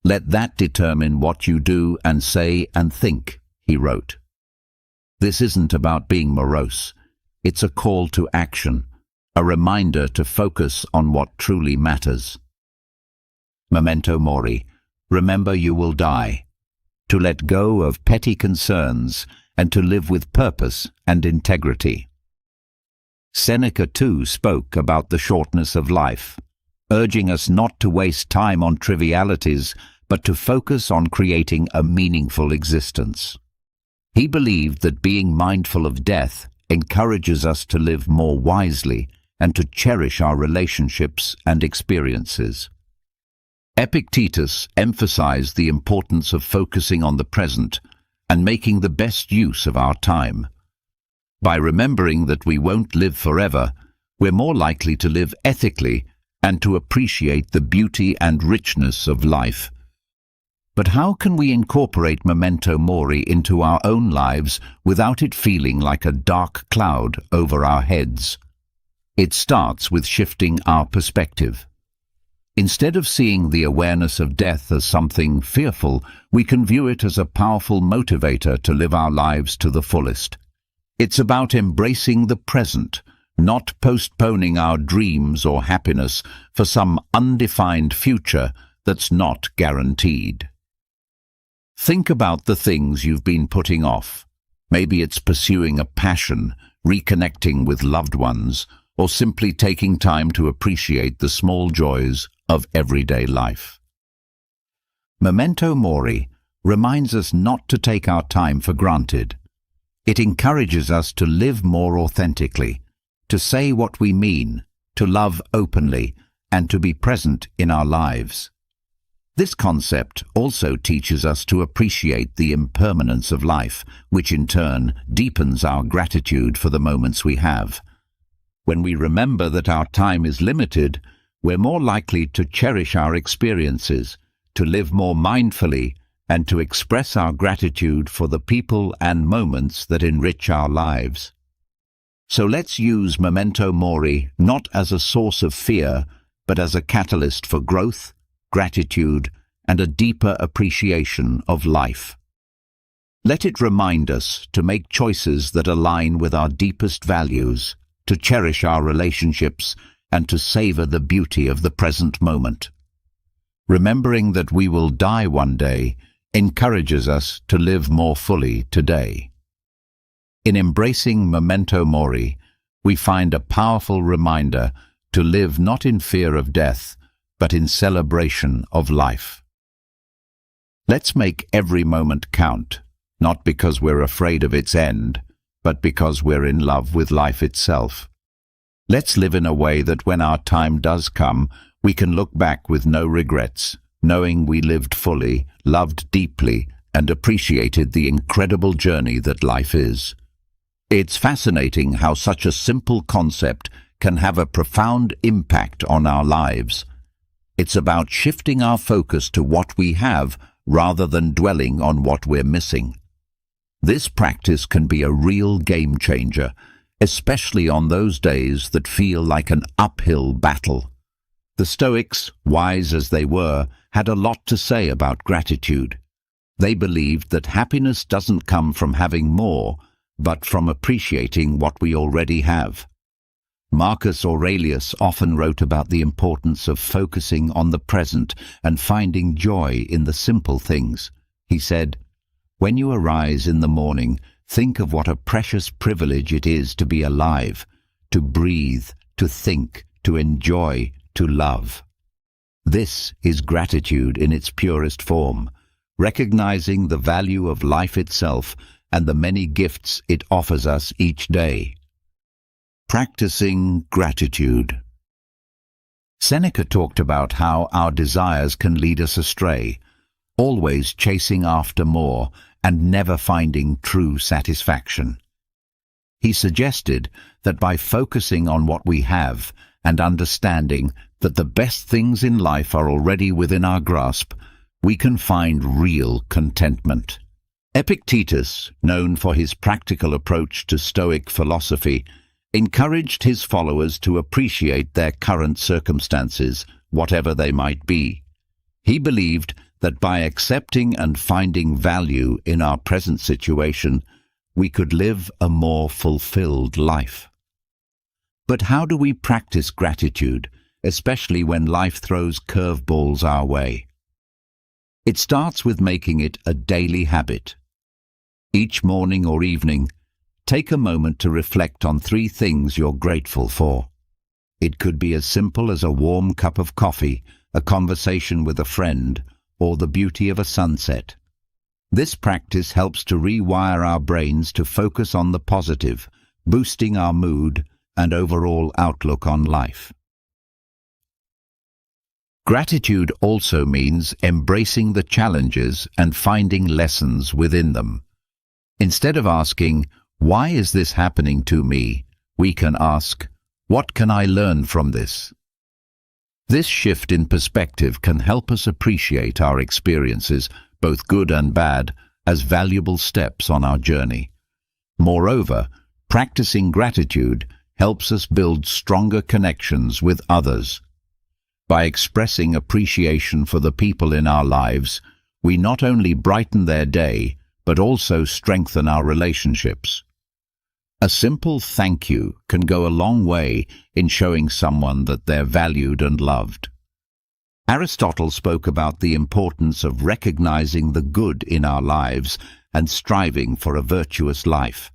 [SPEAKER 1] Let that determine what you do and say and think, he wrote. This isn't about being morose. It's a call to action, a reminder to focus on what truly matters. Memento mori, remember you will die. To let go of petty concerns and to live with purpose and integrity. Seneca too spoke about the shortness of life, urging us not to waste time on trivialities, but to focus on creating a meaningful existence. He believed that being mindful of death encourages us to live more wisely and to cherish our relationships and experiences. Epictetus emphasized the importance of focusing on the present and making the best use of our time. By remembering that we won't live forever, we're more likely to live ethically and to appreciate the beauty and richness of life. But how can we incorporate memento mori into our own lives without it feeling like a dark cloud over our heads? It starts with shifting our perspective. Instead of seeing the awareness of death as something fearful, we can view it as a powerful motivator to live our lives to the fullest. It's about embracing the present, not postponing our dreams or happiness for some undefined future that's not guaranteed. Think about the things you've been putting off. Maybe it's pursuing a passion, reconnecting with loved ones, or simply taking time to appreciate the small joys of everyday life. Memento mori reminds us not to take our time for granted. It encourages us to live more authentically, to say what we mean, to love openly, and to be present in our lives. This concept also teaches us to appreciate the impermanence of life, which in turn deepens our gratitude for the moments we have. When we remember that our time is limited, we're more likely to cherish our experiences, to live more mindfully, and to express our gratitude for the people and moments that enrich our lives. So let's use memento mori not as a source of fear, but as a catalyst for growth, gratitude, and a deeper appreciation of life. Let it remind us to make choices that align with our deepest values, to cherish our relationships, and to savor the beauty of the present moment. Remembering that we will die one day encourages us to live more fully today. In embracing memento mori, we find a powerful reminder to live not in fear of death, but in celebration of life. Let's make every moment count, not because we're afraid of its end, but because we're in love with life itself. Let's live in a way that when our time does come, we can look back with no regrets, knowing we lived fully, loved deeply, and appreciated the incredible journey that life is. It's fascinating how such a simple concept can have a profound impact on our lives. It's about shifting our focus to what we have rather than dwelling on what we're missing. This practice can be a real game changer, especially on those days that feel like an uphill battle. The Stoics, wise as they were, had a lot to say about gratitude. They believed that happiness doesn't come from having more, but from appreciating what we already have. Marcus Aurelius often wrote about the importance of focusing on the present and finding joy in the simple things. He said, "When you arise in the morning, think of what a precious privilege it is to be alive, to breathe, to think, to enjoy, to love." This is gratitude in its purest form, recognizing the value of life itself and the many gifts it offers us each day. Practicing gratitude. Seneca talked about how our desires can lead us astray, always chasing after more and never finding true satisfaction. He suggested that by focusing on what we have and understanding that the best things in life are already within our grasp, we can find real contentment. Epictetus, known for his practical approach to Stoic philosophy, encouraged his followers to appreciate their current circumstances, whatever they might be. He believed that by accepting and finding value in our present situation, we could live a more fulfilled life. But how do we practice gratitude, especially when life throws curveballs our way? It starts with making it a daily habit. Each morning or evening, take a moment to reflect on 3 things you're grateful for. It could be as simple as a warm cup of coffee, a conversation with a friend, or the beauty of a sunset. This practice helps to rewire our brains to focus on the positive, boosting our mood and overall outlook on life. Gratitude also means embracing the challenges and finding lessons within them. Instead of asking, "Why is this happening to me?" we can ask, "What can I learn from this?" This shift in perspective can help us appreciate our experiences, both good and bad, as valuable steps on our journey. Moreover, practicing gratitude helps us build stronger connections with others. By expressing appreciation for the people in our lives, we not only brighten their day, but also strengthen our relationships. A simple thank you can go a long way in showing someone that they're valued and loved. Aristotle spoke about the importance of recognizing the good in our lives and striving for a virtuous life.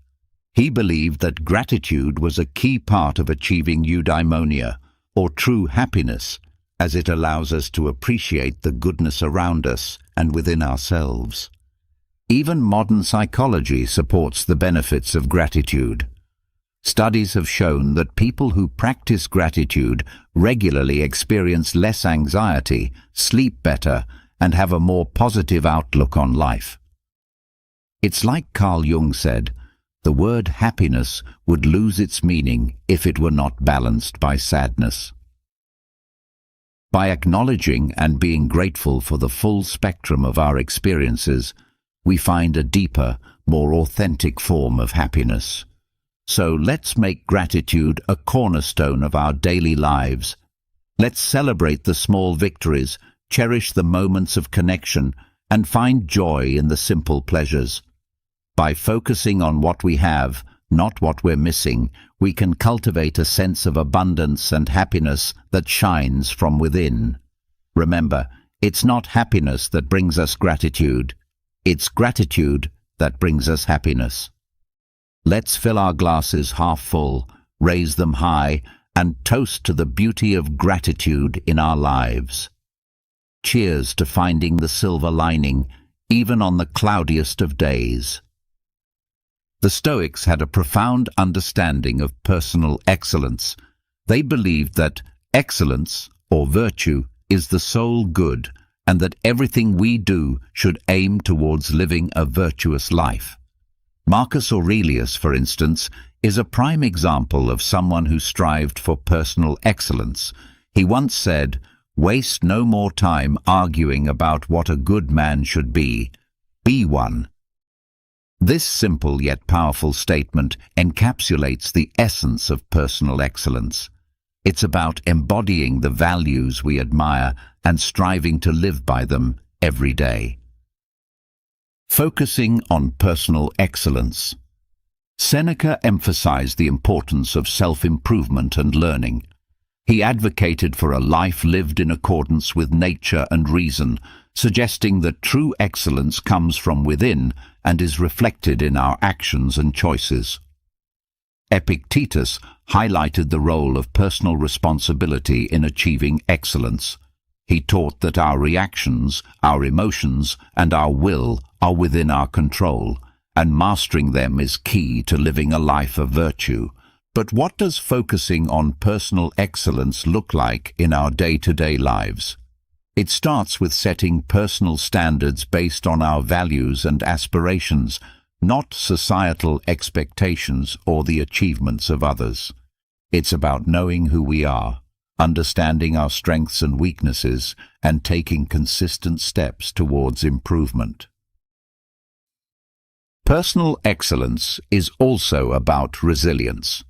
[SPEAKER 1] He believed that gratitude was a key part of achieving eudaimonia, or true happiness, as it allows us to appreciate the goodness around us and within ourselves. Even modern psychology supports the benefits of gratitude. Studies have shown that people who practice gratitude regularly experience less anxiety, sleep better, and have a more positive outlook on life. It's like Carl Jung said, the word happiness would lose its meaning if it were not balanced by sadness. By acknowledging and being grateful for the full spectrum of our experiences, we find a deeper, more authentic form of happiness. So let's make gratitude a cornerstone of our daily lives. Let's celebrate the small victories, cherish the moments of connection, and find joy in the simple pleasures. By focusing on what we have, not what we're missing, we can cultivate a sense of abundance and happiness that shines from within. Remember, it's not happiness that brings us gratitude. It's gratitude that brings us happiness. Let's fill our glasses half full, raise them high, and toast to the beauty of gratitude in our lives. Cheers to finding the silver lining, even on the cloudiest of days. The Stoics had a profound understanding of personal excellence. They believed that excellence, or virtue, is the sole good, and that everything we do should aim towards living a virtuous life. Marcus Aurelius, for instance, is a prime example of someone who strived for personal excellence. He once said, "Waste no more time arguing about what a good man should be. Be one." This simple yet powerful statement encapsulates the essence of personal excellence. It's about embodying the values we admire and striving to live by them every day. Focusing on personal excellence. Seneca emphasized the importance of self-improvement and learning. He advocated for a life lived in accordance with nature and reason, suggesting that true excellence comes from within and is reflected in our actions and choices. Epictetus highlighted the role of personal responsibility in achieving excellence. He taught that our reactions, our emotions, and our will are within our control, and mastering them is key to living a life of virtue. But what does focusing on personal excellence look like in our day-to-day lives? It starts with setting personal standards based on our values and aspirations, not societal expectations or the achievements of others. It's about knowing who we are, understanding our strengths and weaknesses, and taking consistent steps towards improvement. Personal excellence is also about resilience.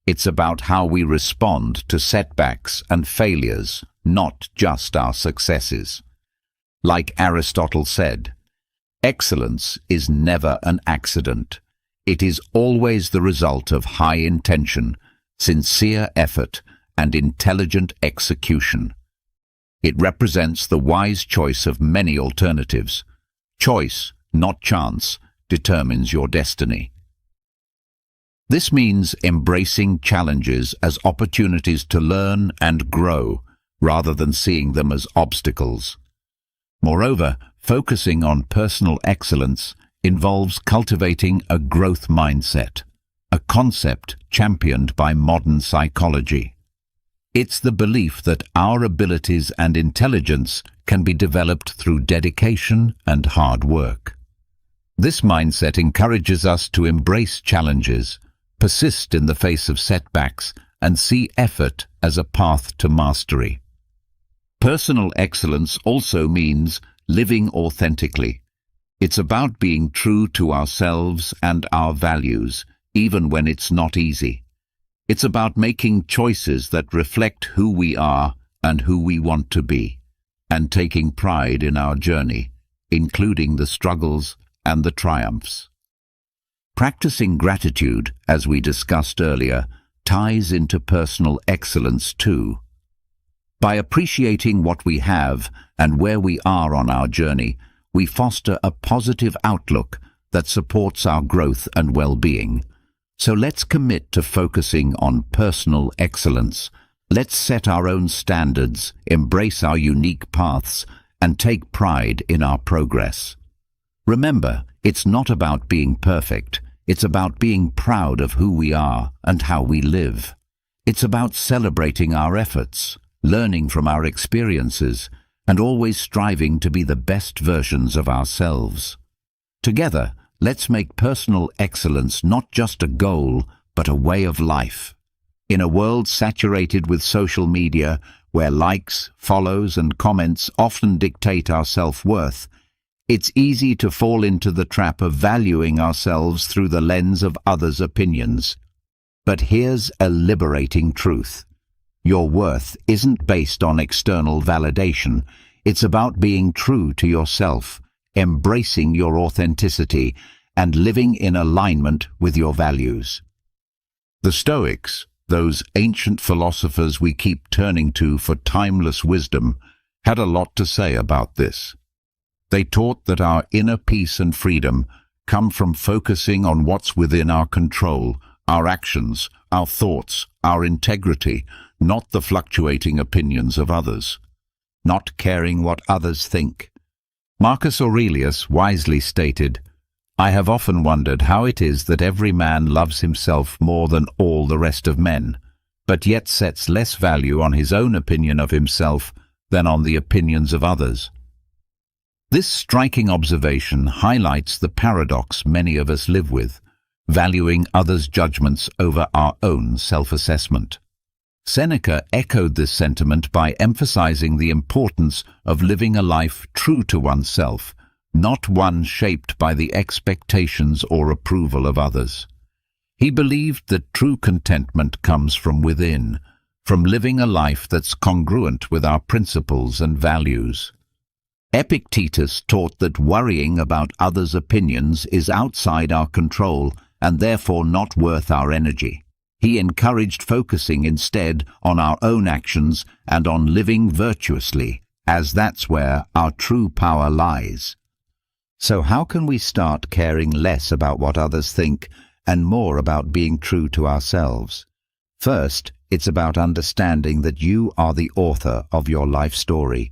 [SPEAKER 1] It's about how we respond to setbacks and failures, not just our successes. Like Aristotle said, excellence is never an accident. It is always the result of high intention, sincere effort, and intelligent execution. It represents the wise choice of many alternatives. Choice, not chance, determines your destiny. This means embracing challenges as opportunities to learn and grow, rather than seeing them as obstacles. Moreover, focusing on personal excellence involves cultivating a growth mindset, a concept championed by modern psychology. It's the belief that our abilities and intelligence can be developed through dedication and hard work. This mindset encourages us to embrace challenges, persist in the face of setbacks, and see effort as a path to mastery. Personal excellence also means living authentically. It's about being true to ourselves and our values, even when it's not easy. It's about making choices that reflect who we are and who we want to be, and taking pride in our journey, including the struggles and the triumphs. Practicing gratitude, as we discussed earlier, ties into personal excellence too. By appreciating what we have and where we are on our journey, we foster a positive outlook that supports our growth and well-being. So let's commit to focusing on personal excellence, Let's set our own standards, embrace our unique paths, and take pride in our progress. Remember, it's not about being perfect. It's about being proud of who we are and how we live. It's about celebrating our efforts, learning from our experiences, and always striving to be the best versions of ourselves. Together, let's make personal excellence not just a goal, but a way of life. In a world saturated with social media, where likes, follows, and comments often dictate our self-worth, it's easy to fall into the trap of valuing ourselves through the lens of others' opinions. But here's a liberating truth. Your worth isn't based on external validation. It's about being true to yourself, embracing your authenticity, and living in alignment with your values. The Stoics, those ancient philosophers we keep turning to for timeless wisdom, had a lot to say about this. They taught that our inner peace and freedom come from focusing on what's within our control, our actions, our thoughts, our integrity, not the fluctuating opinions of others, not caring what others think. Marcus Aurelius wisely stated, "I have often wondered how it is that every man loves himself more than all the rest of men, but yet sets less value on his own opinion of himself than on the opinions of others." This striking observation highlights the paradox many of us live with, valuing others' judgments over our own self-assessment. Seneca echoed this sentiment by emphasizing the importance of living a life true to oneself, not one shaped by the expectations or approval of others. He believed that true contentment comes from within, from living a life that's congruent with our principles and values. Epictetus taught that worrying about others' opinions is outside our control and therefore not worth our energy. He encouraged focusing instead on our own actions and on living virtuously, as that's where our true power lies. So how can we start caring less about what others think and more about being true to ourselves? First, it's about understanding that you are the author of your life story.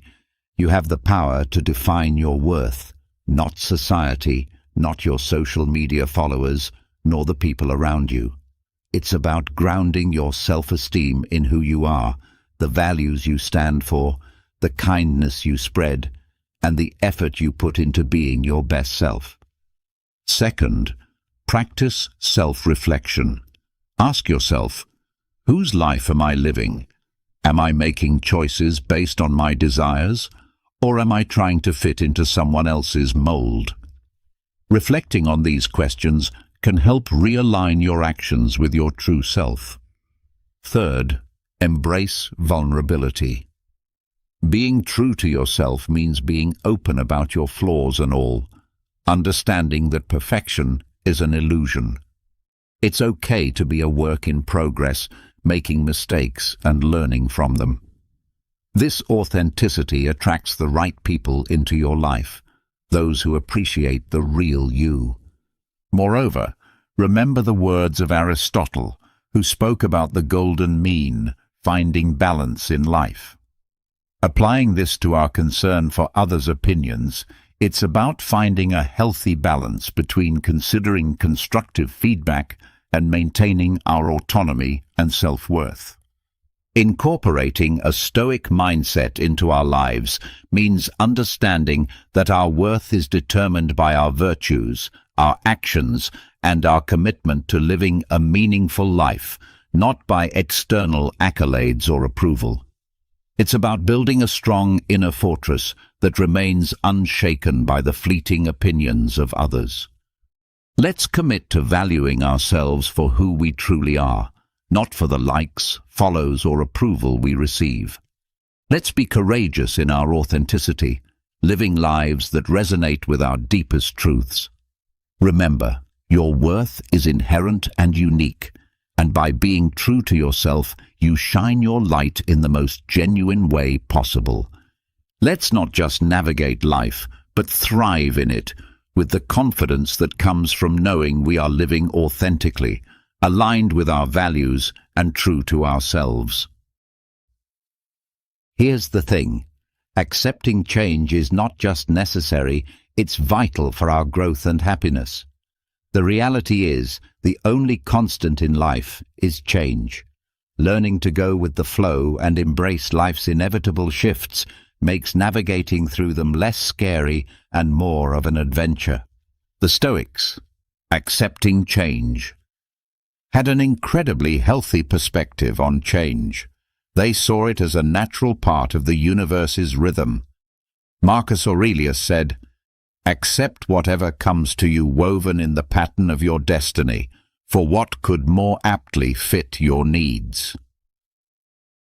[SPEAKER 1] You have the power to define your worth, not society, not your social media followers, nor the people around you. It's about grounding your self-esteem in who you are, the values you stand for, the kindness you spread, and the effort you put into being your best self. Second, practice self-reflection. Ask yourself, whose life am I living? Am I making choices based on my desires, or am I trying to fit into someone else's mold? Reflecting on these questions can help realign your actions with your true self. Third, embrace vulnerability. Being true to yourself means being open about your flaws and all, understanding that perfection is an illusion. It's okay to be a work in progress, making mistakes and learning from them. This authenticity attracts the right people into your life, those who appreciate the real you. Moreover, remember the words of Aristotle, who spoke about the golden mean, finding balance in life. Applying this to our concern for others' opinions, it's about finding a healthy balance between considering constructive feedback and maintaining our autonomy and self-worth. Incorporating a Stoic mindset into our lives means understanding that our worth is determined by our virtues, our actions, and our commitment to living a meaningful life, not by external accolades or approval. It's about building a strong inner fortress that remains unshaken by the fleeting opinions of others. Let's commit to valuing ourselves for who we truly are, not for the likes, follows, or approval we receive. Let's be courageous in our authenticity, living lives that resonate with our deepest truths. Remember, your worth is inherent and unique, and by being true to yourself, you shine your light in the most genuine way possible. Let's not just navigate life, but thrive in it, with the confidence that comes from knowing we are living authentically, aligned with our values and true to ourselves. Here's the thing. Accepting change is not just necessary, it's vital for our growth and happiness. The reality is, the only constant in life is change. Learning to go with the flow and embrace life's inevitable shifts makes navigating through them less scary and more of an adventure. The Stoics, accepting change, had an incredibly healthy perspective on change. They saw it as a natural part of the universe's rhythm. Marcus Aurelius said, "Accept whatever comes to you woven in the pattern of your destiny, for what could more aptly fit your needs?"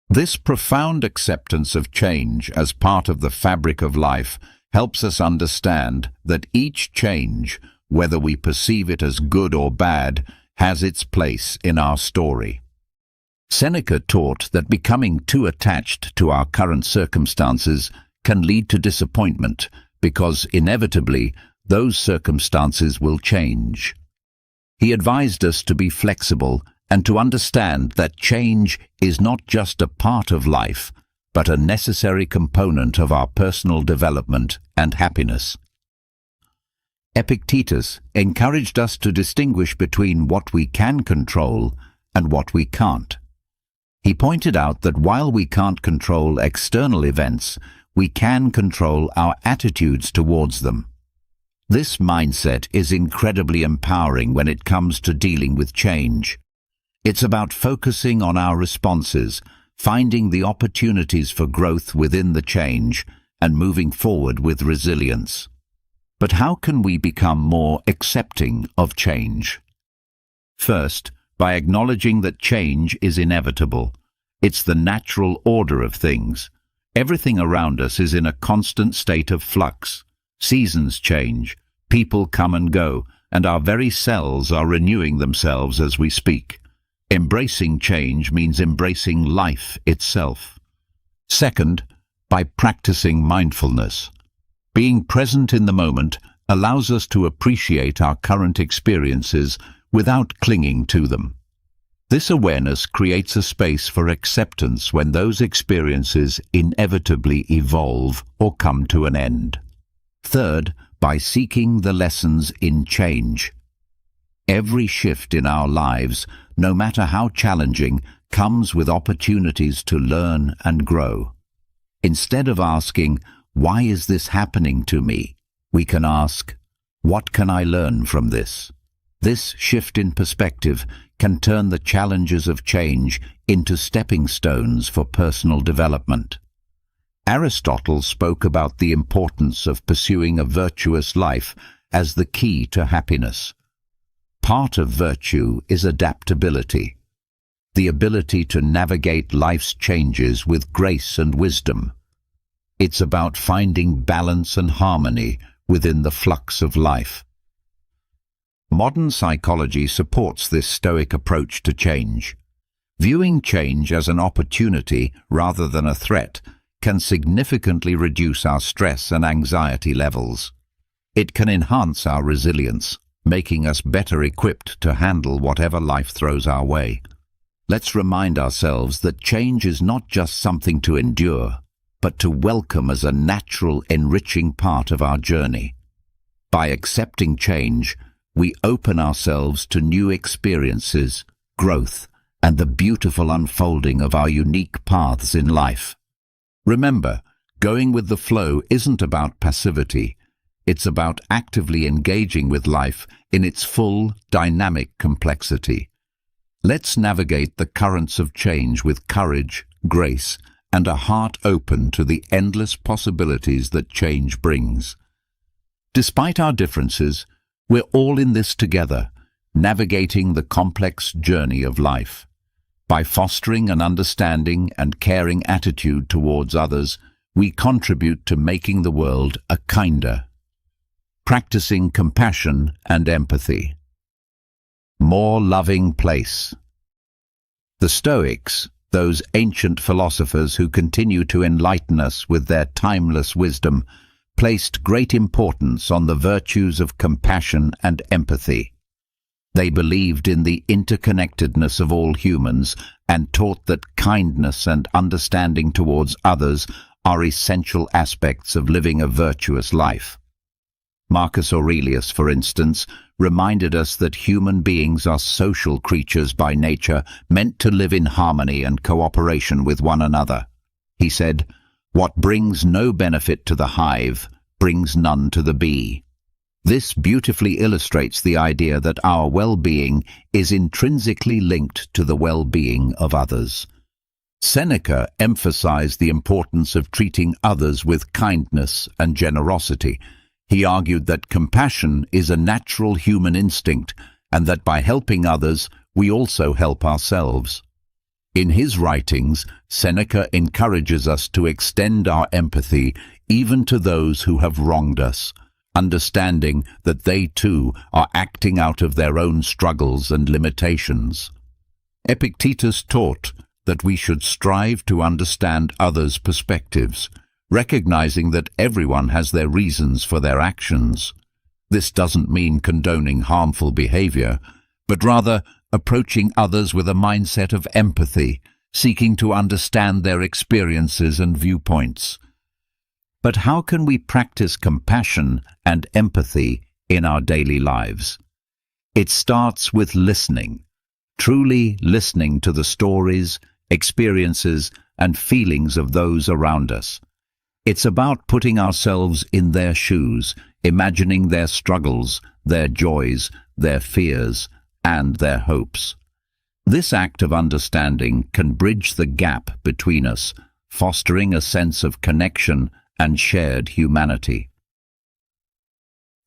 [SPEAKER 1] This profound acceptance of change as part of the fabric of life helps us understand that each change, whether we perceive it as good or bad, has its place in our story. Seneca taught that becoming too attached to our current circumstances can lead to disappointment, because inevitably those circumstances will change. He advised us to be flexible and to understand that change is not just a part of life, but a necessary component of our personal development and happiness. Epictetus encouraged us to distinguish between what we can control and what we can't. He pointed out that while we can't control external events, we can control our attitudes towards them. This mindset is incredibly empowering when it comes to dealing with change. It's about focusing on our responses, finding the opportunities for growth within the change, and moving forward with resilience. But how can we become more accepting of change? First, by acknowledging that change is inevitable. It's the natural order of things. Everything around us is in a constant state of flux. Seasons change, people come and go, and our very cells are renewing themselves as we speak. Embracing change means embracing life itself. Second, by practicing mindfulness. Being present in the moment allows us to appreciate our current experiences without clinging to them. This awareness creates a space for acceptance when those experiences inevitably evolve or come to an end. Third, by seeking the lessons in change. Every shift in our lives, no matter how challenging, comes with opportunities to learn and grow. Instead of asking, "Why is this happening to me?" we can ask, "What can I learn from this?" This shift in perspective can turn the challenges of change into stepping stones for personal development. Aristotle spoke about the importance of pursuing a virtuous life as the key to happiness. Part of virtue is adaptability, the ability to navigate life's changes with grace and wisdom. It's about finding balance and harmony within the flux of life. Modern psychology supports this Stoic approach to change. Viewing change as an opportunity rather than a threat can significantly reduce our stress and anxiety levels. It can enhance our resilience, making us better equipped to handle whatever life throws our way. Let's remind ourselves that change is not just something to endure, but to welcome as a natural, enriching part of our journey. By accepting change, we open ourselves to new experiences, growth, and the beautiful unfolding of our unique paths in life. Remember, going with the flow isn't about passivity. It's about actively engaging with life in its full, dynamic complexity. Let's navigate the currents of change with courage, grace, and a heart open to the endless possibilities that change brings. Despite our differences, we're all in this together, navigating the complex journey of life. By fostering an understanding and caring attitude towards others, we contribute to making the world a kinder. Practicing compassion and empathy. More loving place. The Stoics, those ancient philosophers who continue to enlighten us with their timeless wisdom, placed great importance on the virtues of compassion and empathy. They believed in the interconnectedness of all humans and taught that kindness and understanding towards others are essential aspects of living a virtuous life. Marcus Aurelius, for instance, reminded us that human beings are social creatures by nature, meant to live in harmony and cooperation with one another. He said, "What brings no benefit to the hive brings none to the bee." This beautifully illustrates the idea that our well-being is intrinsically linked to the well-being of others. Seneca emphasized the importance of treating others with kindness and generosity. He argued that compassion is a natural human instinct and that by helping others, we also help ourselves. In his writings, Seneca encourages us to extend our empathy even to those who have wronged us, understanding that they too are acting out of their own struggles and limitations. Epictetus taught that we should strive to understand others' perspectives, recognizing that everyone has their reasons for their actions. This doesn't mean condoning harmful behavior, but rather approaching others with a mindset of empathy, seeking to understand their experiences and viewpoints. But how can we practice compassion and empathy in our daily lives? It starts with listening, truly listening to the stories, experiences, and feelings of those around us. It's about putting ourselves in their shoes, imagining their struggles, their joys, their fears, and their hopes. This act of understanding can bridge the gap between us, fostering a sense of connection and shared humanity.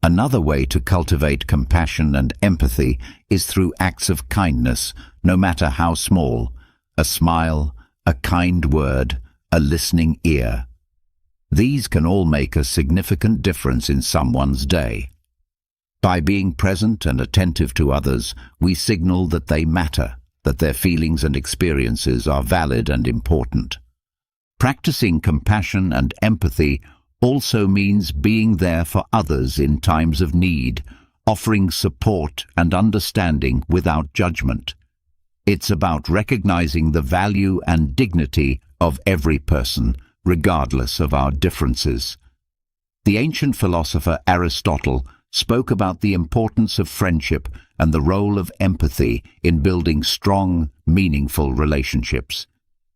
[SPEAKER 1] Another way to cultivate compassion and empathy is through acts of kindness, no matter how small. A smile, a kind word, a listening ear. These can all make a significant difference in someone's day. By being present and attentive to others, we signal that they matter, that their feelings and experiences are valid and important. Practicing compassion and empathy also means being there for others in times of need, offering support and understanding without judgment. It's about recognizing the value and dignity of every person, regardless of our differences. The ancient philosopher Aristotle spoke about the importance of friendship and the role of empathy in building strong, meaningful relationships.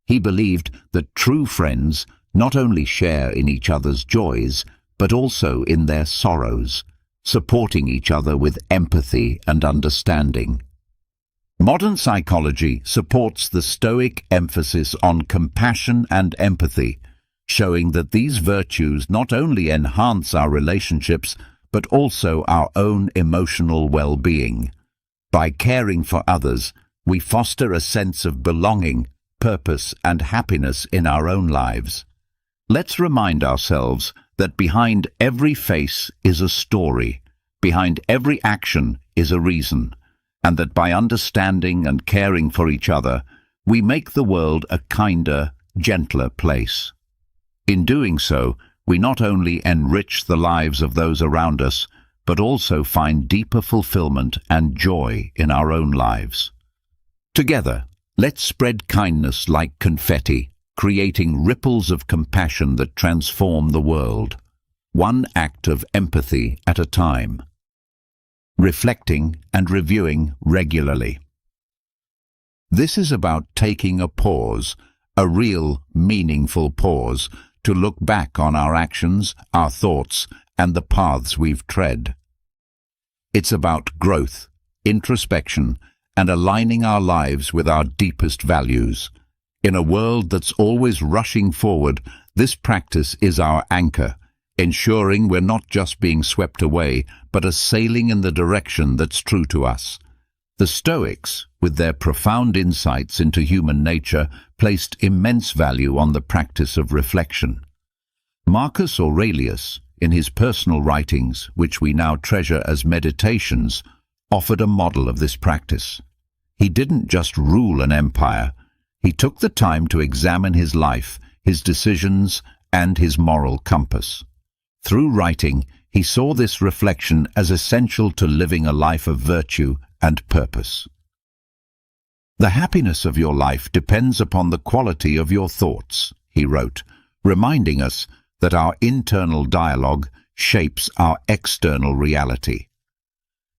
[SPEAKER 1] He believed that true friends not only share in each other's joys, but also in their sorrows, supporting each other with empathy and understanding. Modern psychology supports the Stoic emphasis on compassion and empathy, showing that these virtues not only enhance our relationships, but also our own emotional well-being. By caring for others, we foster a sense of belonging, purpose, and happiness in our own lives. Let's remind ourselves that behind every face is a story, behind every action is a reason, and that by understanding and caring for each other, we make the world a kinder, gentler place. In doing so, we not only enrich the lives of those around us, but also find deeper fulfillment and joy in our own lives. Together, let's spread kindness like confetti, creating ripples of compassion that transform the world, one act of empathy at a time. Reflecting and reviewing regularly. This is about taking a pause, a real, meaningful pause, to look back on our actions, our thoughts, and the paths we've tread. It's about growth, introspection, and aligning our lives with our deepest values. In a world that's always rushing forward, this practice is our anchor, ensuring we're not just being swept away, but are sailing in the direction that's true to us. The Stoics, with their profound insights into human nature, placed immense value on the practice of reflection. Marcus Aurelius, in his personal writings, which we now treasure as meditations, offered a model of this practice. He didn't just rule an empire. He took the time to examine his life, his decisions, and his moral compass. Through writing, he saw this reflection as essential to living a life of virtue and purpose. "The happiness of your life depends upon the quality of your thoughts," he wrote, reminding us that our internal dialogue shapes our external reality.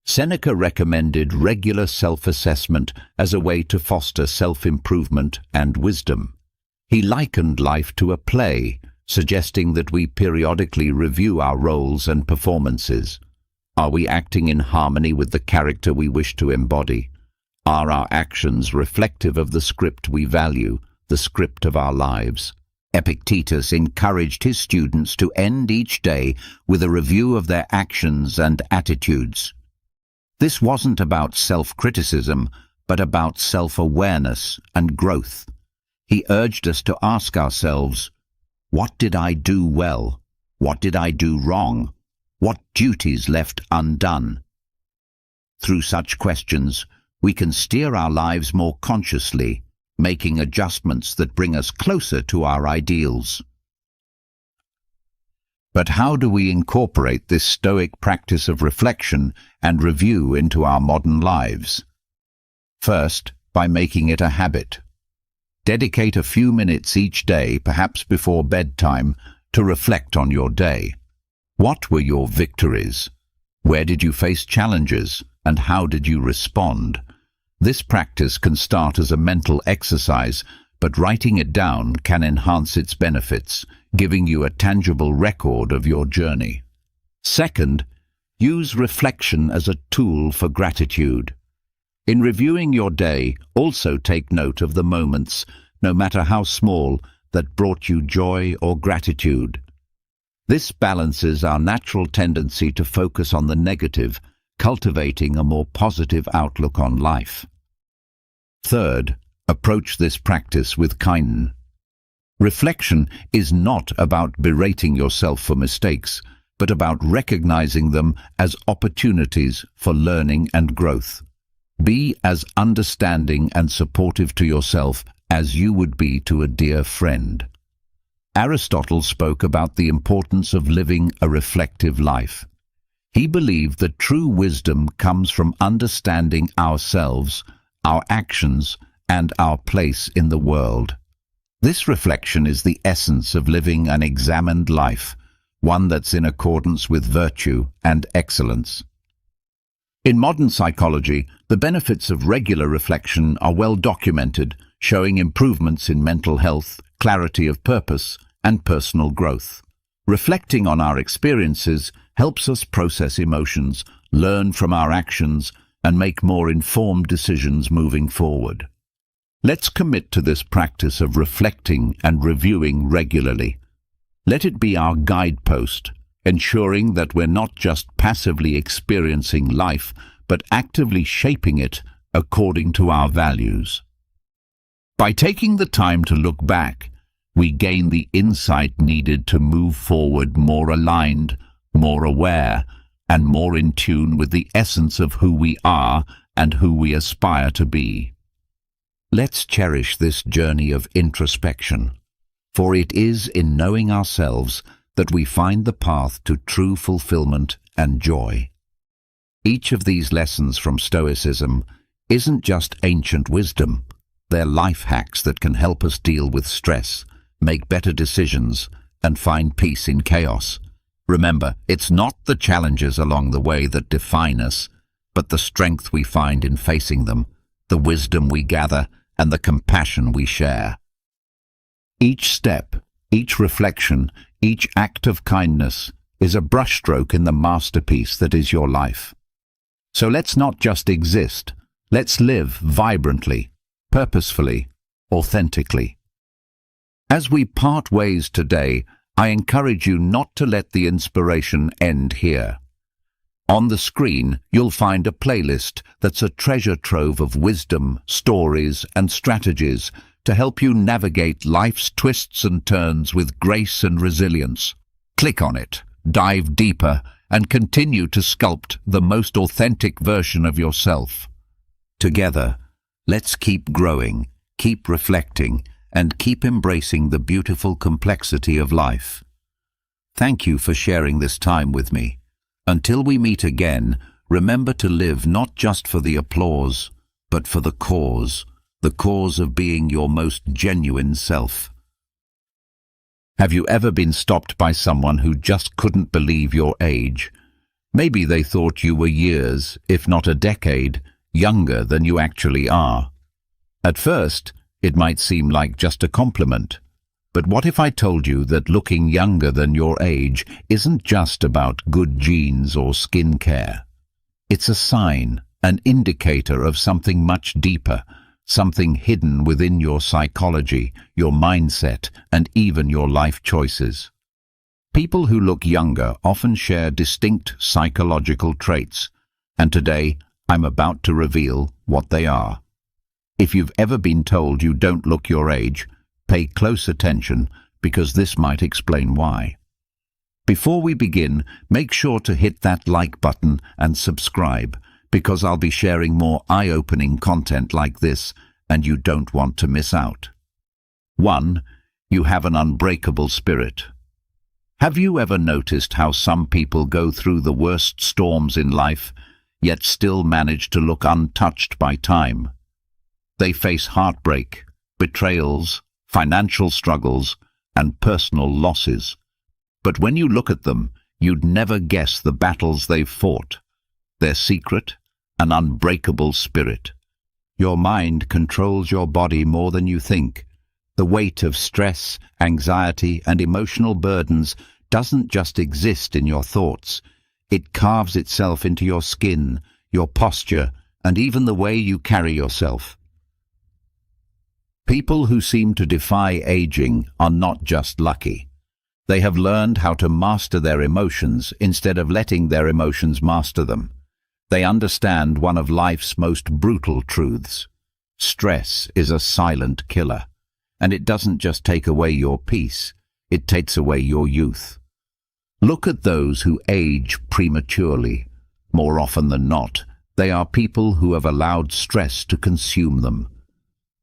[SPEAKER 1] Seneca recommended regular self-assessment as a way to foster self-improvement and wisdom. He likened life to a play, suggesting that we periodically review our roles and performances. Are we acting in harmony with the character we wish to embody? Are our actions reflective of the script we value, the script of our lives? Epictetus encouraged his students to end each day with a review of their actions and attitudes. This wasn't about self-criticism, but about self-awareness and growth. He urged us to ask ourselves, what did I do well? What did I do wrong? What duties left undone? Through such questions, we can steer our lives more consciously, making adjustments that bring us closer to our ideals. But how do we incorporate this Stoic practice of reflection and review into our modern lives? First, by making it a habit. Dedicate a few minutes each day, perhaps before bedtime, to reflect on your day. What were your victories? Where did you face challenges, and how did you respond? This practice can start as a mental exercise, but writing it down can enhance its benefits, giving you a tangible record of your journey. Second, use reflection as a tool for gratitude. In reviewing your day, also take note of the moments, no matter how small, that brought you joy or gratitude. This balances our natural tendency to focus on the negative, cultivating a more positive outlook on life. Third, approach this practice with kindness. Reflection is not about berating yourself for mistakes, but about recognizing them as opportunities for learning and growth. Be as understanding and supportive to yourself as you would be to a dear friend. Aristotle spoke about the importance of living a reflective life. He believed that true wisdom comes from understanding ourselves, our actions, and our place in the world. This reflection is the essence of living an examined life, one that's in accordance with virtue and excellence. In modern psychology, the benefits of regular reflection are well documented, showing improvements in mental health, clarity of purpose, and personal growth. Reflecting on our experiences helps us process emotions, learn from our actions, and make more informed decisions moving forward. Let's commit to this practice of reflecting and reviewing regularly. Let it be our guidepost, ensuring that we're not just passively experiencing life, but actively shaping it according to our values. By taking the time to look back, we gain the insight needed to move forward more aligned, more aware, and more in tune with the essence of who we are and who we aspire to be. Let's cherish this journey of introspection, for it is in knowing ourselves that we find the path to true fulfillment and joy. Each of these lessons from Stoicism isn't just ancient wisdom. They're life hacks that can help us deal with stress, make better decisions, and find peace in chaos. Remember, it's not the challenges along the way that define us, but the strength we find in facing them, the wisdom we gather, and the compassion we share. Each step, each reflection, each act of kindness is a brushstroke in the masterpiece that is your life. So let's not just exist, let's live vibrantly, purposefully, authentically. As we part ways today, I encourage you not to let the inspiration end here. On the screen, you'll find a playlist that's a treasure trove of wisdom, stories, and strategies to help you navigate life's twists and turns with grace and resilience. Click on it, dive deeper, and continue to sculpt the most authentic version of yourself. Together, let's keep growing, keep reflecting, and keep embracing the beautiful complexity of life. Thank you for sharing this time with me. Until we meet again, Remember to live not just for the applause, but for the cause of being your most genuine self. Have you ever been stopped by someone who just couldn't believe your age? Maybe they thought you were years, if not a decade, younger than you actually are. At first, it might seem like just a compliment. But what if I told you that looking younger than your age isn't just about good genes or skin care? It's a sign, an indicator of something much deeper, something hidden within your psychology, your mindset, and even your life choices. People who look younger often share distinct psychological traits, and today I'm about to reveal what they are. If you've ever been told you don't look your age, pay close attention, because this might explain why. Before we begin, make sure to hit that like button and subscribe, because I'll be sharing more eye-opening content like this, and you don't want to miss out. 1. You have an unbreakable spirit. Have you ever noticed how some people go through the worst storms in life, yet still manage to look untouched by time? They face heartbreak, betrayals, financial struggles, and personal losses. But when you look at them, you'd never guess the battles they've fought. Their secret, an unbreakable spirit. Your mind controls your body more than you think. The weight of stress, anxiety, and emotional burdens doesn't just exist in your thoughts. It carves itself into your skin, your posture, and even the way you carry yourself. People who seem to defy aging are not just lucky. They have learned how to master their emotions instead of letting their emotions master them. They understand one of life's most brutal truths. Stress is a silent killer, and it doesn't just take away your peace, it takes away your youth. Look at those who age prematurely. More often than not, they are people who have allowed stress to consume them.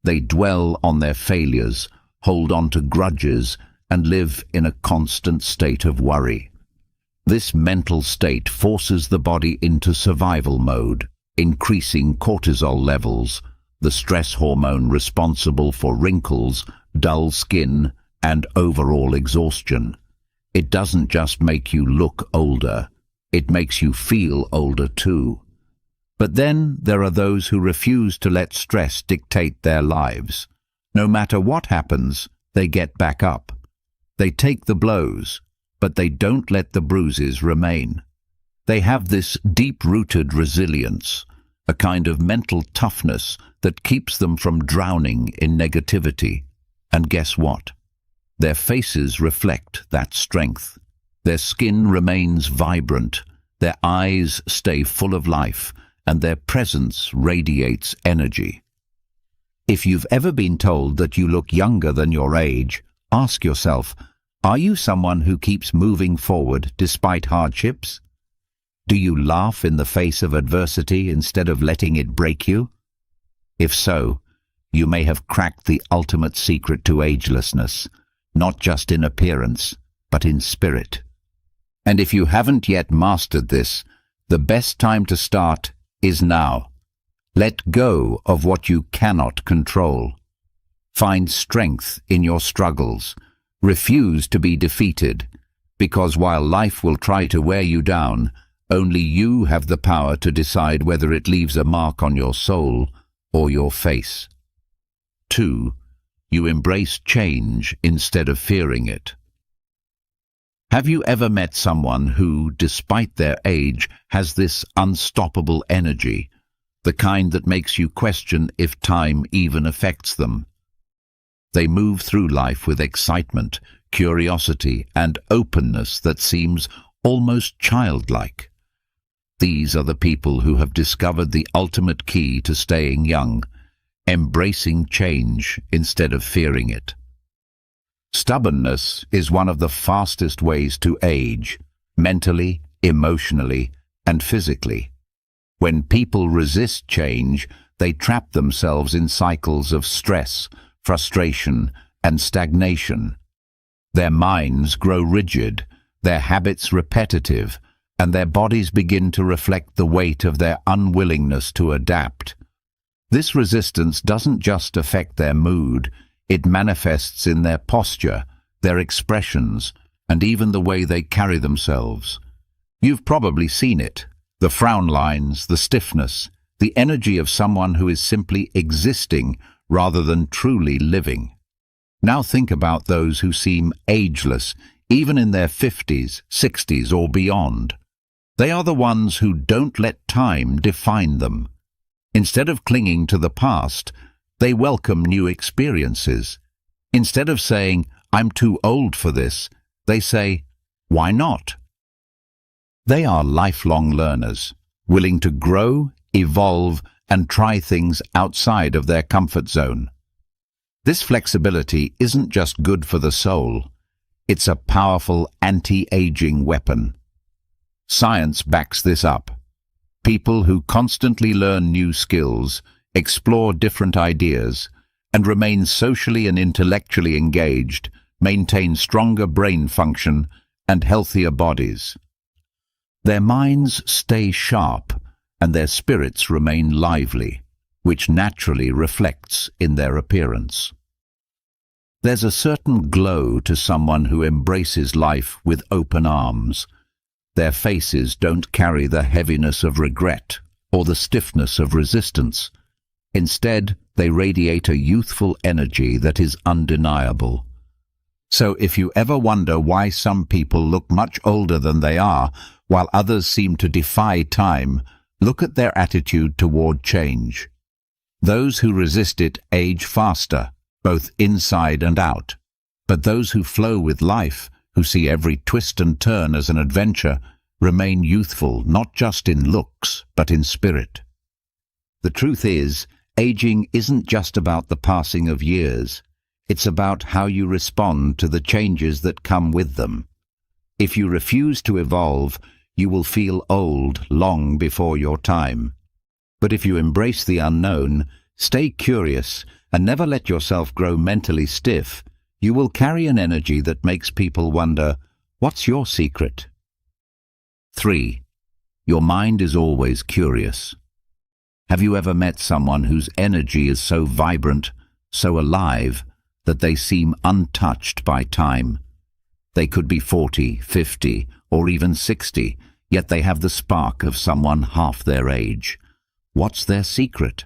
[SPEAKER 1] They dwell on their failures, hold on to grudges, and live in a constant state of worry. This mental state forces the body into survival mode, increasing cortisol levels, the stress hormone responsible for wrinkles, dull skin, and overall exhaustion. It doesn't just make you look older, it makes you feel older too. But then there are those who refuse to let stress dictate their lives. No matter what happens, they get back up. They take the blows, but they don't let the bruises remain. They have this deep-rooted resilience, a kind of mental toughness that keeps them from drowning in negativity. And guess what? Their faces reflect that strength. Their skin remains vibrant, their eyes stay full of life, and their presence radiates energy. If you've ever been told that you look younger than your age, ask yourself, are you someone who keeps moving forward despite hardships? Do you laugh in the face of adversity instead of letting it break you? If so, you may have cracked the ultimate secret to agelessness, not just in appearance, but in spirit. And if you haven't yet mastered this, the best time to start is now. Let go of what you cannot control. Find strength in your struggles. Refuse to be defeated, because while life will try to wear you down, only you have the power to decide whether it leaves a mark on your soul or your face. 2. You embrace change instead of fearing it. Have you ever met someone who, despite their age, has this unstoppable energy, the kind that makes you question if time even affects them? They move through life with excitement, curiosity, and openness that seems almost childlike. These are the people who have discovered the ultimate key to staying young, embracing change instead of fearing it. Stubbornness is one of the fastest ways to age, mentally, emotionally, and physically. When people resist change, they trap themselves in cycles of stress, frustration, and stagnation. Their minds grow rigid, their habits repetitive, and their bodies begin to reflect the weight of their unwillingness to adapt. This resistance doesn't just affect their mood, it manifests in their posture, their expressions, and even the way they carry themselves. You've probably seen it. The frown lines, the stiffness, the energy of someone who is simply existing rather than truly living. Now think about those who seem ageless, even in their 50s, 60s, or beyond. They are the ones who don't let time define them. Instead of clinging to the past, they welcome new experiences. Instead of saying, "I'm too old for this," they say, "Why not?" They are lifelong learners, willing to grow, evolve, and try things outside of their comfort zone. This flexibility isn't just good for the soul, it's a powerful anti-aging weapon. Science backs this up. People who constantly learn new skills, explore different ideas, and remain socially and intellectually engaged maintain stronger brain function and healthier bodies. Their minds stay sharp and their spirits remain lively, which naturally reflects in their appearance. There's a certain glow to someone who embraces life with open arms. Their faces don't carry the heaviness of regret or the stiffness of resistance. Instead, they radiate a youthful energy that is undeniable. So if you ever wonder why some people look much older than they are, while others seem to defy time, look at their attitude toward change. Those who resist it age faster, both inside and out. But those who flow with life, who see every twist and turn as an adventure, remain youthful not just in looks, but in spirit. The truth is, aging isn't just about the passing of years. It's about how you respond to the changes that come with them. If you refuse to evolve, you will feel old long before your time. But if you embrace the unknown, stay curious, and never let yourself grow mentally stiff, you will carry an energy that makes people wonder, what's your secret? 3. Your mind is always curious. Have you ever met someone whose energy is so vibrant, so alive, that they seem untouched by time? They could be 40, 50, or even 60, yet they have the spark of someone half their age. What's their secret?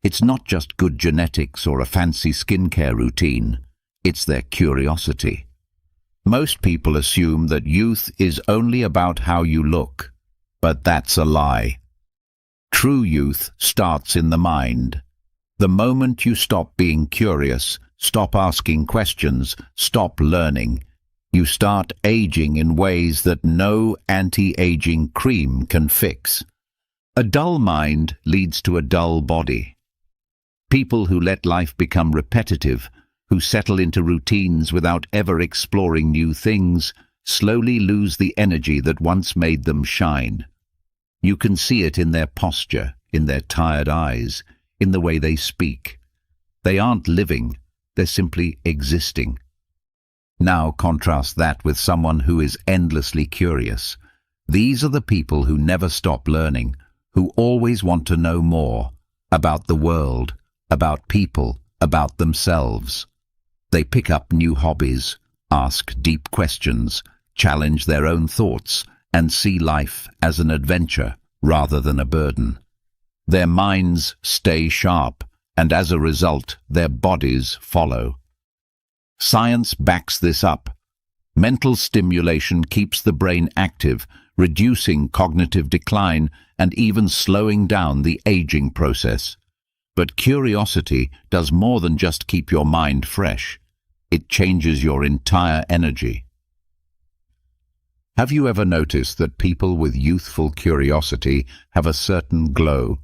[SPEAKER 1] It's not just good genetics or a fancy skincare routine. It's their curiosity. Most people assume that youth is only about how you look, but that's a lie. True youth starts in the mind. The moment you stop being curious, stop asking questions, stop learning, you start aging in ways that no anti-aging cream can fix. A dull mind leads to a dull body. People who let life become repetitive, who settle into routines without ever exploring new things, slowly lose the energy that once made them shine. You can see it in their posture, in their tired eyes, in the way they speak. They aren't living, they're simply existing. Now contrast that with someone who is endlessly curious. These are the people who never stop learning, who always want to know more about the world, about people, about themselves. They pick up new hobbies, ask deep questions, challenge their own thoughts, and see life as an adventure rather than a burden. Their minds stay sharp, and as a result, their bodies follow. Science backs this up. Mental stimulation keeps the brain active, reducing cognitive decline and even slowing down the aging process. But curiosity does more than just keep your mind fresh. It changes your entire energy. Have you ever noticed that people with youthful curiosity have a certain glow?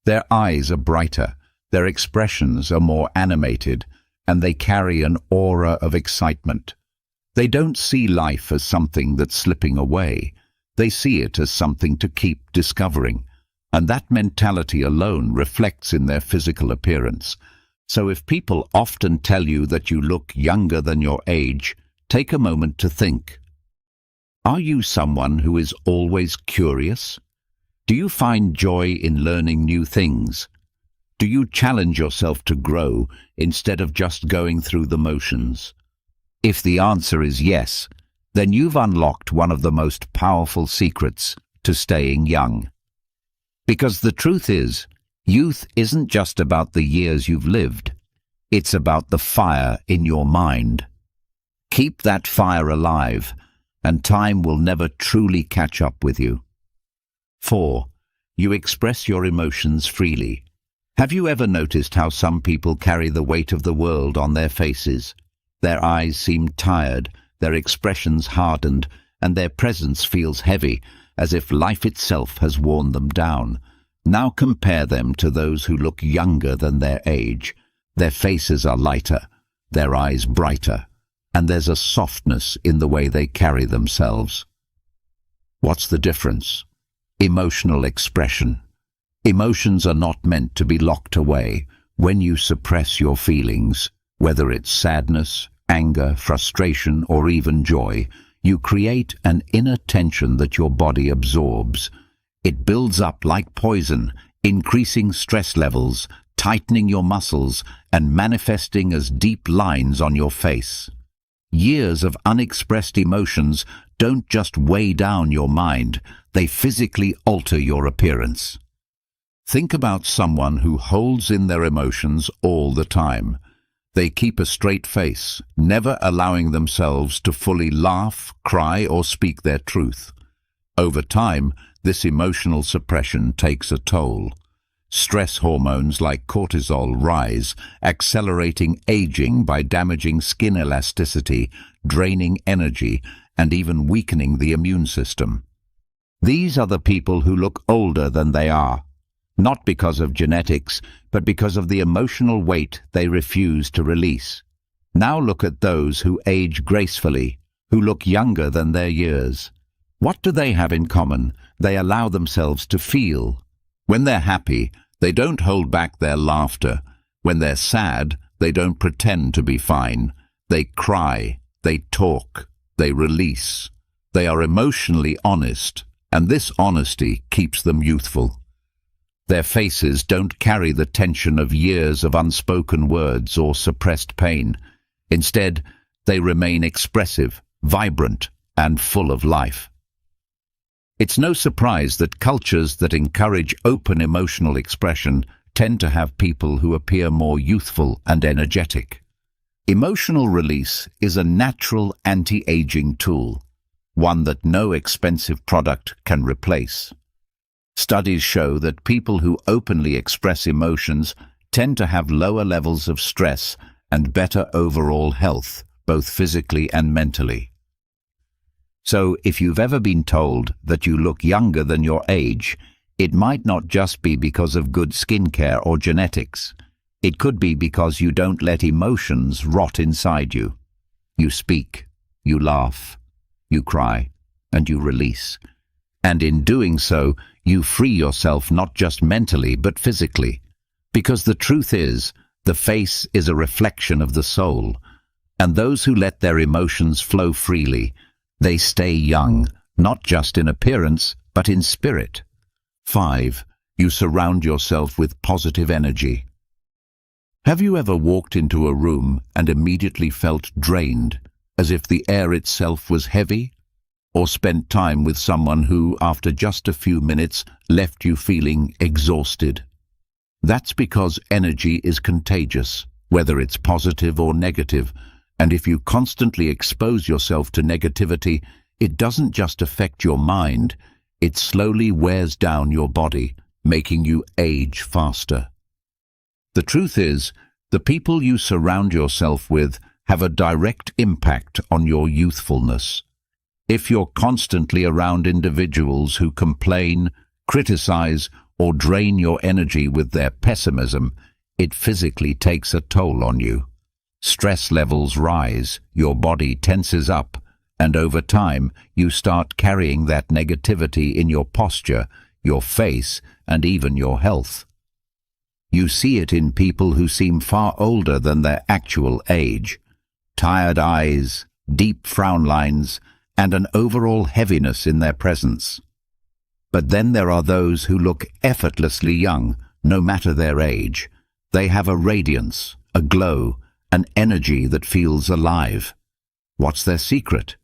[SPEAKER 1] Their eyes are brighter, their expressions are more animated, and they carry an aura of excitement. They don't see life as something that's slipping away. They see it as something to keep discovering. And that mentality alone reflects in their physical appearance. So if people often tell you that you look younger than your age, take a moment to think. Are you someone who is always curious? Do you find joy in learning new things? Do you challenge yourself to grow instead of just going through the motions? If the answer is yes, then you've unlocked one of the most powerful secrets to staying young. Because the truth is, youth isn't just about the years you've lived. It's about the fire in your mind. Keep that fire alive, and time will never truly catch up with you. 4. You express your emotions freely. Have you ever noticed how some people carry the weight of the world on their faces? Their eyes seem tired, their expressions hardened, and their presence feels heavy, as if life itself has worn them down. Now compare them to those who look younger than their age. Their faces are lighter, their eyes brighter, and there's a softness in the way they carry themselves. What's the difference? Emotional expression. Emotions are not meant to be locked away. When you suppress your feelings, whether it's sadness, anger, frustration, or even joy, you create an inner tension that your body absorbs. It builds up like poison, increasing stress levels, tightening your muscles, and manifesting as deep lines on your face. Years of unexpressed emotions don't just weigh down your mind, they physically alter your appearance. Think about someone who holds in their emotions all the time. They keep a straight face, never allowing themselves to fully laugh, cry, or speak their truth. Over time, this emotional suppression takes a toll. Stress hormones like cortisol rise, accelerating aging by damaging skin elasticity, draining energy, and even weakening the immune system. These are the people who look older than they are, not because of genetics, but because of the emotional weight they refuse to release. Now look at those who age gracefully, who look younger than their years. What do they have in common? They allow themselves to feel. When they're happy, they don't hold back their laughter. When they're sad, they don't pretend to be fine. They cry, they talk, they release. They are emotionally honest, and this honesty keeps them youthful. Their faces don't carry the tension of years of unspoken words or suppressed pain. Instead, they remain expressive, vibrant, and full of life. It's no surprise that cultures that encourage open emotional expression tend to have people who appear more youthful and energetic. Emotional release is a natural anti-aging tool, one that no expensive product can replace. Studies show that people who openly express emotions tend to have lower levels of stress and better overall health, both physically and mentally. So, if you've ever been told that you look younger than your age, it might not just be because of good skincare or genetics. It could be because you don't let emotions rot inside you. You speak, you laugh, you cry, and you release. And in doing so, you free yourself not just mentally but physically. Because the truth is, the face is a reflection of the soul, and those who let their emotions flow freely, they stay young, not just in appearance, but in spirit. 5. You surround yourself with positive energy. Have you ever walked into a room and immediately felt drained, as if the air itself was heavy? Or spent time with someone who, after just a few minutes, left you feeling exhausted? That's because energy is contagious, whether it's positive or negative, and if you constantly expose yourself to negativity, it doesn't just affect your mind, it slowly wears down your body, making you age faster. The truth is, the people you surround yourself with have a direct impact on your youthfulness. If you're constantly around individuals who complain, criticize, or drain your energy with their pessimism, it physically takes a toll on you. Stress levels rise, your body tenses up, and over time you start carrying that negativity in your posture, your face, and even your health. You see it in people who seem far older than their actual age. Tired eyes, deep frown lines, and an overall heaviness in their presence. But then there are those who look effortlessly young, no matter their age. They have a radiance, a glow, an energy that feels alive. What's their secret?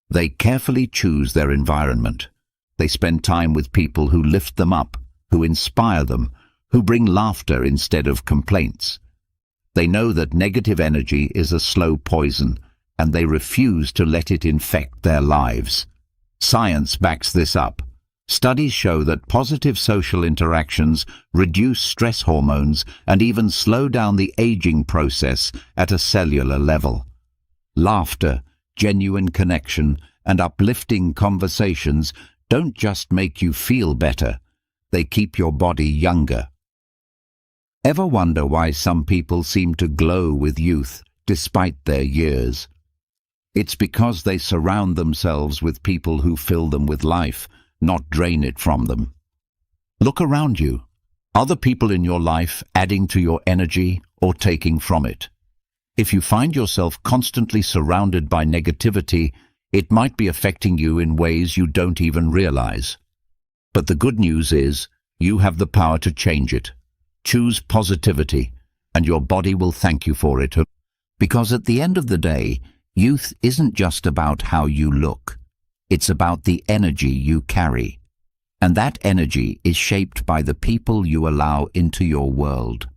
[SPEAKER 1] They carefully choose their environment. They spend time with people who lift them up, who inspire them, who bring laughter instead of complaints. They know that negative energy is a slow poison, and they refuse to let it infect their lives. Science backs this up. Studies show that positive social interactions reduce stress hormones and even slow down the aging process at a cellular level. Laughter, genuine connection, and uplifting conversations don't just make you feel better, they keep your body younger. Ever wonder why some people seem to glow with youth despite their years? It's because they surround themselves with people who fill them with life, not drain it from them. Look around you. Are the people in your life adding to your energy or taking from it? If you find yourself constantly surrounded by negativity, it might be affecting you in ways you don't even realize. But the good news is, you have the power to change it. Choose positivity, and your body will thank you for it. Because at the end of the day, youth isn't just about how you look. It's about the energy you carry. And that energy is shaped by the people you allow into your world.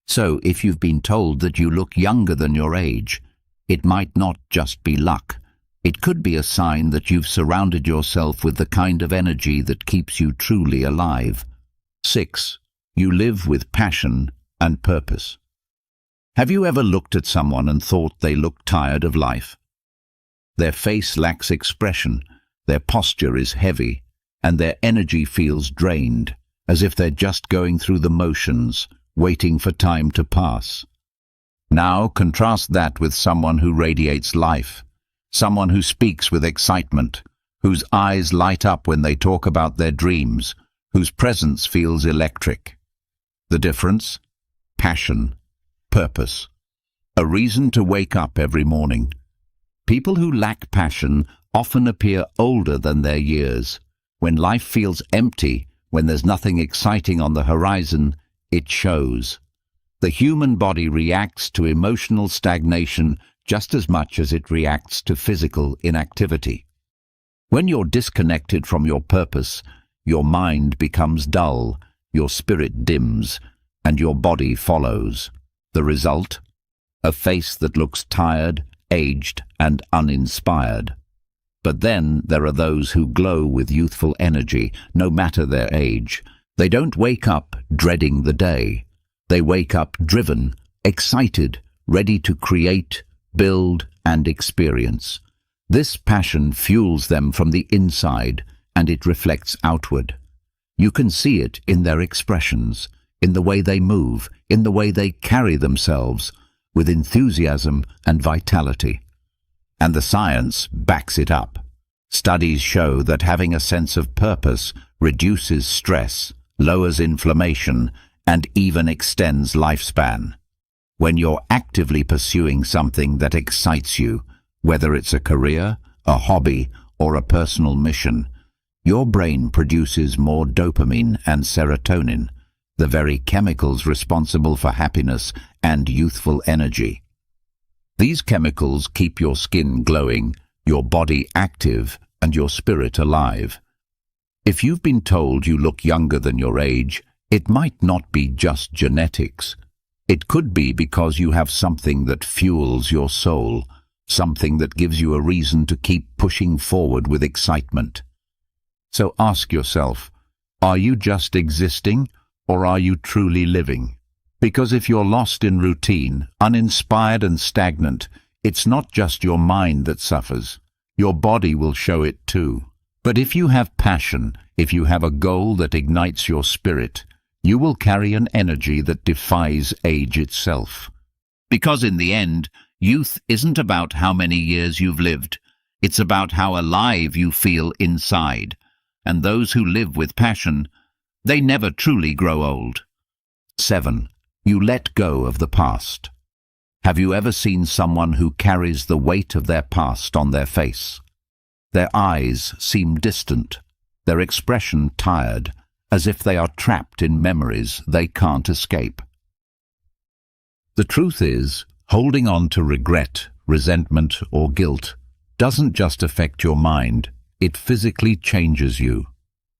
[SPEAKER 1] So if you've been told that you look younger than your age, it might not just be luck. It could be a sign that you've surrounded yourself with the kind of energy that keeps you truly alive. 6. You live with passion and purpose. Have you ever looked at someone and thought they looked tired of life? Their face lacks expression, their posture is heavy, and their energy feels drained, as if they're just going through the motions, waiting for time to pass. Now contrast that with someone who radiates life, someone who speaks with excitement, whose eyes light up when they talk about their dreams, whose presence feels electric. The difference? Passion, purpose, a reason to wake up every morning. People who lack passion often appear older than their years. When life feels empty, when there's nothing exciting on the horizon, it shows. The human body reacts to emotional stagnation just as much as it reacts to physical inactivity. When you're disconnected from your purpose, your mind becomes dull, your spirit dims, and your body follows. The result? A face that looks tired, aged, and uninspired. But then there are those who glow with youthful energy, no matter their age. They don't wake up dreading the day. They wake up driven, excited, ready to create, build, and experience. This passion fuels them from the inside, and it reflects outward. You can see it in their expressions, in the way they move, in the way they carry themselves, with enthusiasm and vitality. And the science backs it up. Studies show that having a sense of purpose reduces stress, lowers inflammation, and even extends lifespan. When you're actively pursuing something that excites you, whether it's a career, a hobby, or a personal mission, your brain produces more dopamine and serotonin, the very chemicals responsible for happiness and youthful energy. These chemicals keep your skin glowing, your body active, and your spirit alive. If you've been told you look younger than your age, it might not be just genetics. It could be because you have something that fuels your soul, something that gives you a reason to keep pushing forward with excitement. So ask yourself, are you just existing, or are you truly living? Because if you're lost in routine, uninspired and stagnant, it's not just your mind that suffers. Your body will show it too. But if you have passion, if you have a goal that ignites your spirit, you will carry an energy that defies age itself. Because in the end, youth isn't about how many years you've lived. It's about how alive you feel inside. And those who live with passion, they never truly grow old. 7. You let go of the past. Have you ever seen someone who carries the weight of their past on their face? Their eyes seem distant, their expression tired, as if they are trapped in memories they can't escape. The truth is, holding on to regret, resentment, or guilt doesn't just affect your mind, it physically changes you.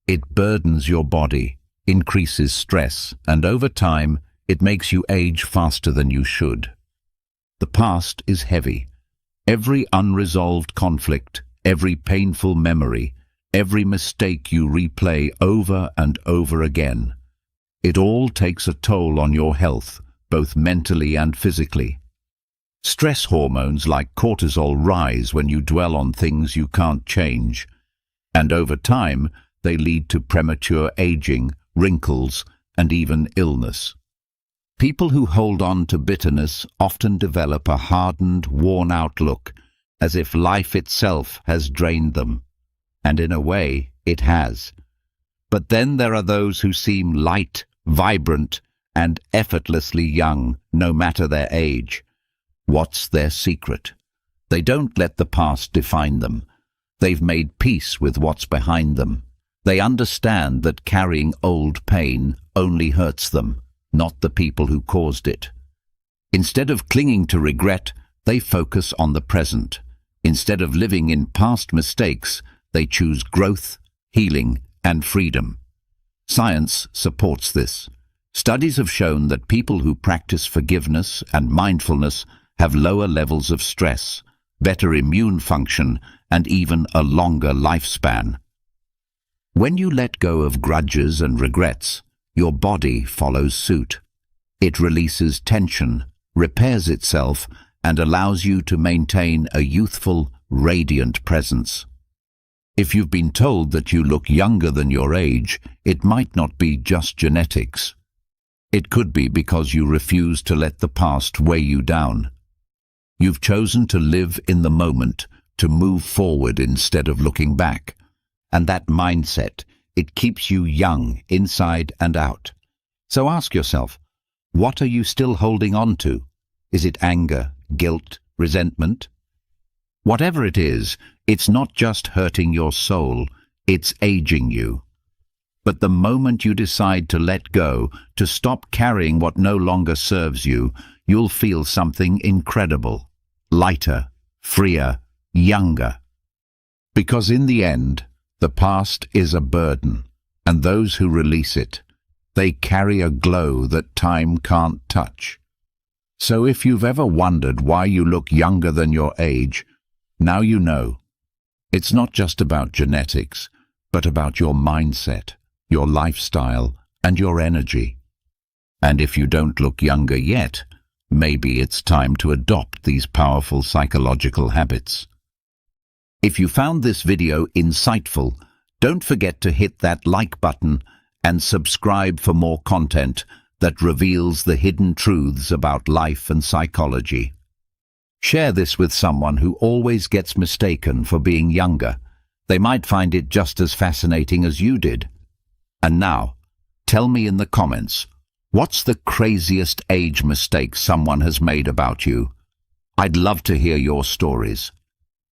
[SPEAKER 1] It burdens your body, increases stress, and over time, it makes you age faster than you should. The past is heavy. Every unresolved conflict, every painful memory, every mistake you replay over and over again. It all takes a toll on your health, both mentally and physically. Stress hormones like cortisol rise when you dwell on things you can't change, and over time, they lead to premature aging, wrinkles, and even illness. People who hold on to bitterness often develop a hardened, worn-out look, as if life itself has drained them. And in a way, it has. But then there are those who seem light, vibrant, and effortlessly young, no matter their age. What's their secret? They don't let the past define them. They've made peace with what's behind them. They understand that carrying old pain only hurts them, not the people who caused it. Instead of clinging to regret, they focus on the present. Instead of living in past mistakes, they choose growth, healing, and freedom. Science supports this. Studies have shown that people who practice forgiveness and mindfulness have lower levels of stress, better immune function, and even a longer lifespan. When you let go of grudges and regrets, your body follows suit. It releases tension, repairs itself, and allows you to maintain a youthful, radiant presence. If you've been told that you look younger than your age, it might not be just genetics. It could be because you refuse to let the past weigh you down. You've chosen to live in the moment, to move forward instead of looking back. And that mindset, it keeps you young inside and out. So ask yourself, what are you still holding on to? Is it anger, guilt, resentment? Whatever it is, it's not just hurting your soul, it's aging you. But the moment you decide to let go, to stop carrying what no longer serves you, you'll feel something incredible, lighter, freer, younger. Because in the end, the past is a burden, and those who release it, they carry a glow that time can't touch. So if you've ever wondered why you look younger than your age, now you know. It's not just about genetics, but about your mindset, your lifestyle, and your energy. And if you don't look younger yet, maybe it's time to adopt these powerful psychological habits. If you found this video insightful, don't forget to hit that like button and subscribe for more content that reveals the hidden truths about life and psychology. Share this with someone who always gets mistaken for being younger. They might find it just as fascinating as you did. And now, tell me in the comments, what's the craziest age mistake someone has made about you? I'd love to hear your stories.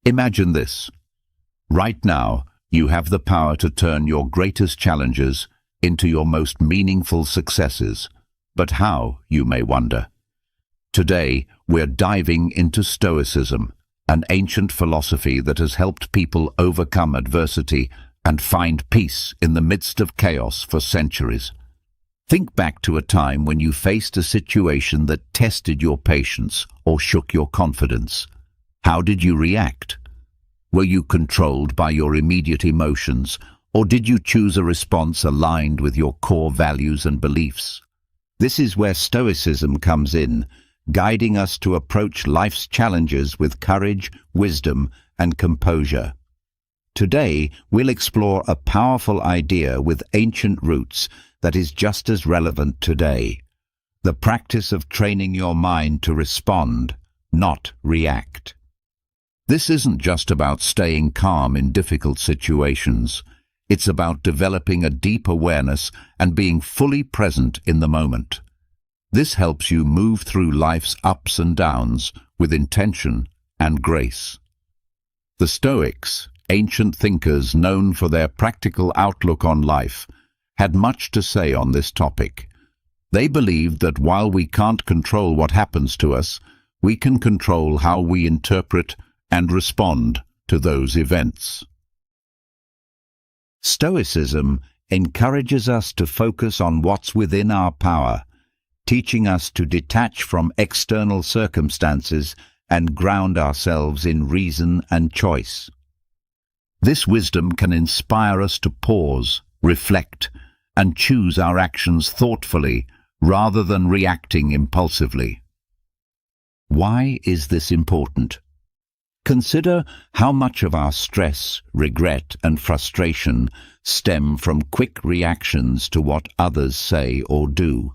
[SPEAKER 1] Imagine this. Right now, you have the power to turn your greatest challenges into your most meaningful successes. But how, you may wonder? Today, we're diving into Stoicism, an ancient philosophy that has helped people overcome adversity and find peace in the midst of chaos for centuries. Think back to a time when you faced a situation that tested your patience or shook your confidence. How did you react? Were you controlled by your immediate emotions, or did you choose a response aligned with your core values and beliefs? This is where Stoicism comes in, guiding us to approach life's challenges with courage, wisdom, and composure. Today, we'll explore a powerful idea with ancient roots that is just as relevant today: the practice of training your mind to respond, not react. This isn't just about staying calm in difficult situations. It's about developing a deep awareness and being fully present in the moment. This helps you move through life's ups and downs with intention and grace. The Stoics, ancient thinkers known for their practical outlook on life, had much to say on this topic. They believed that while we can't control what happens to us, we can control how we interpret and respond to those events. Stoicism encourages us to focus on what's within our power, teaching us to detach from external circumstances and ground ourselves in reason and choice. This wisdom can inspire us to pause, reflect, and choose our actions thoughtfully rather than reacting impulsively. Why is this important? Consider how much of our stress, regret, and frustration stem from quick reactions to what others say or do.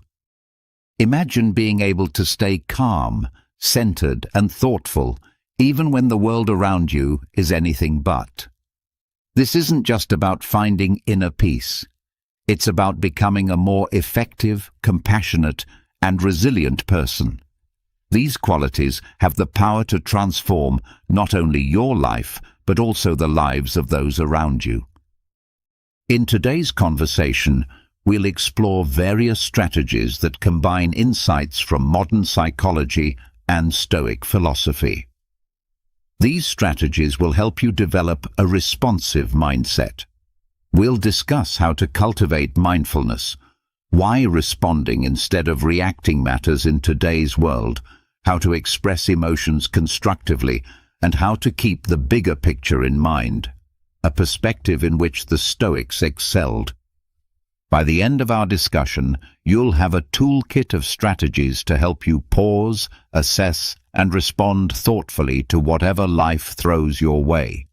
[SPEAKER 1] Imagine being able to stay calm, centered, and thoughtful, even when the world around you is anything but. This isn't just about finding inner peace. It's about becoming a more effective, compassionate, and resilient person. These qualities have the power to transform not only your life, but also the lives of those around you. In today's conversation, we'll explore various strategies that combine insights from modern psychology and Stoic philosophy. These strategies will help you develop a responsive mindset. We'll discuss how to cultivate mindfulness, why responding instead of reacting matters in today's world, how to express emotions constructively, and how to keep the bigger picture in mind, a perspective in which the Stoics excelled. By the end of our discussion, you'll have a toolkit of strategies to help you pause, assess, and respond thoughtfully to whatever life throws your way.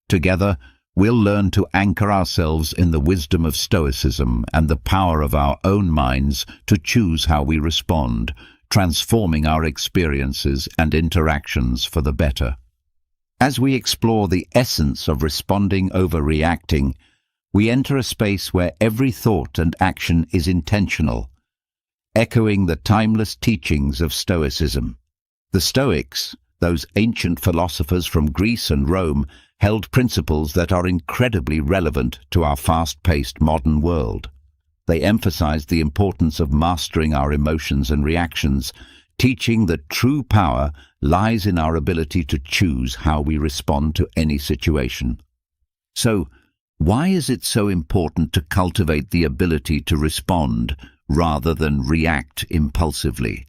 [SPEAKER 1] Together, we'll learn to anchor ourselves in the wisdom of Stoicism and the power of our own minds to choose how we respond, transforming our experiences and interactions for the better. As we explore the essence of responding over reacting, we enter a space where every thought and action is intentional, echoing the timeless teachings of Stoicism. The Stoics, those ancient philosophers from Greece and Rome, held principles that are incredibly relevant to our fast-paced modern world. They emphasized the importance of mastering our emotions and reactions, teaching that true power lies in our ability to choose how we respond to any situation. So, why is it so important to cultivate the ability to respond rather than react impulsively?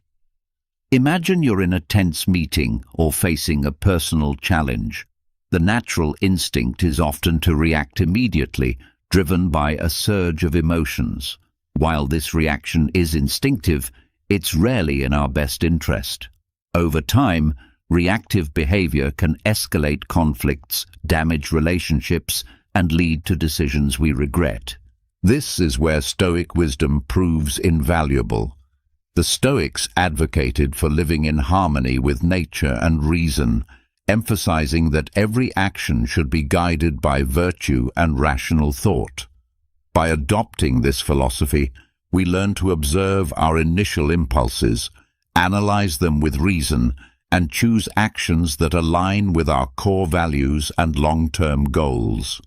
[SPEAKER 1] Imagine you're in a tense meeting or facing a personal challenge. The natural instinct is often to react immediately, driven by a surge of emotions. While this reaction is instinctive, it's rarely in our best interest. Over time, reactive behavior can escalate conflicts, damage relationships, and lead to decisions we regret. This is where Stoic wisdom proves invaluable. The Stoics advocated for living in harmony with nature and reason, emphasizing that every action should be guided by virtue and rational thought. By adopting this philosophy, we learn to observe our initial impulses, analyze them with reason, and choose actions that align with our core values and long-term goals.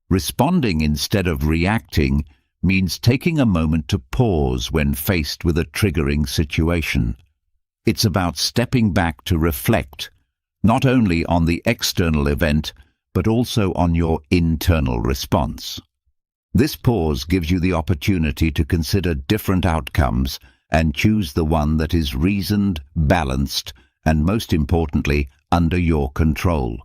[SPEAKER 1] Responding instead of reacting means taking a moment to pause when faced with a triggering situation. It's about stepping back to reflect, not only on the external event, but also on your internal response. This pause gives you the opportunity to consider different outcomes and choose the one that is reasoned, balanced, and most importantly, under your control.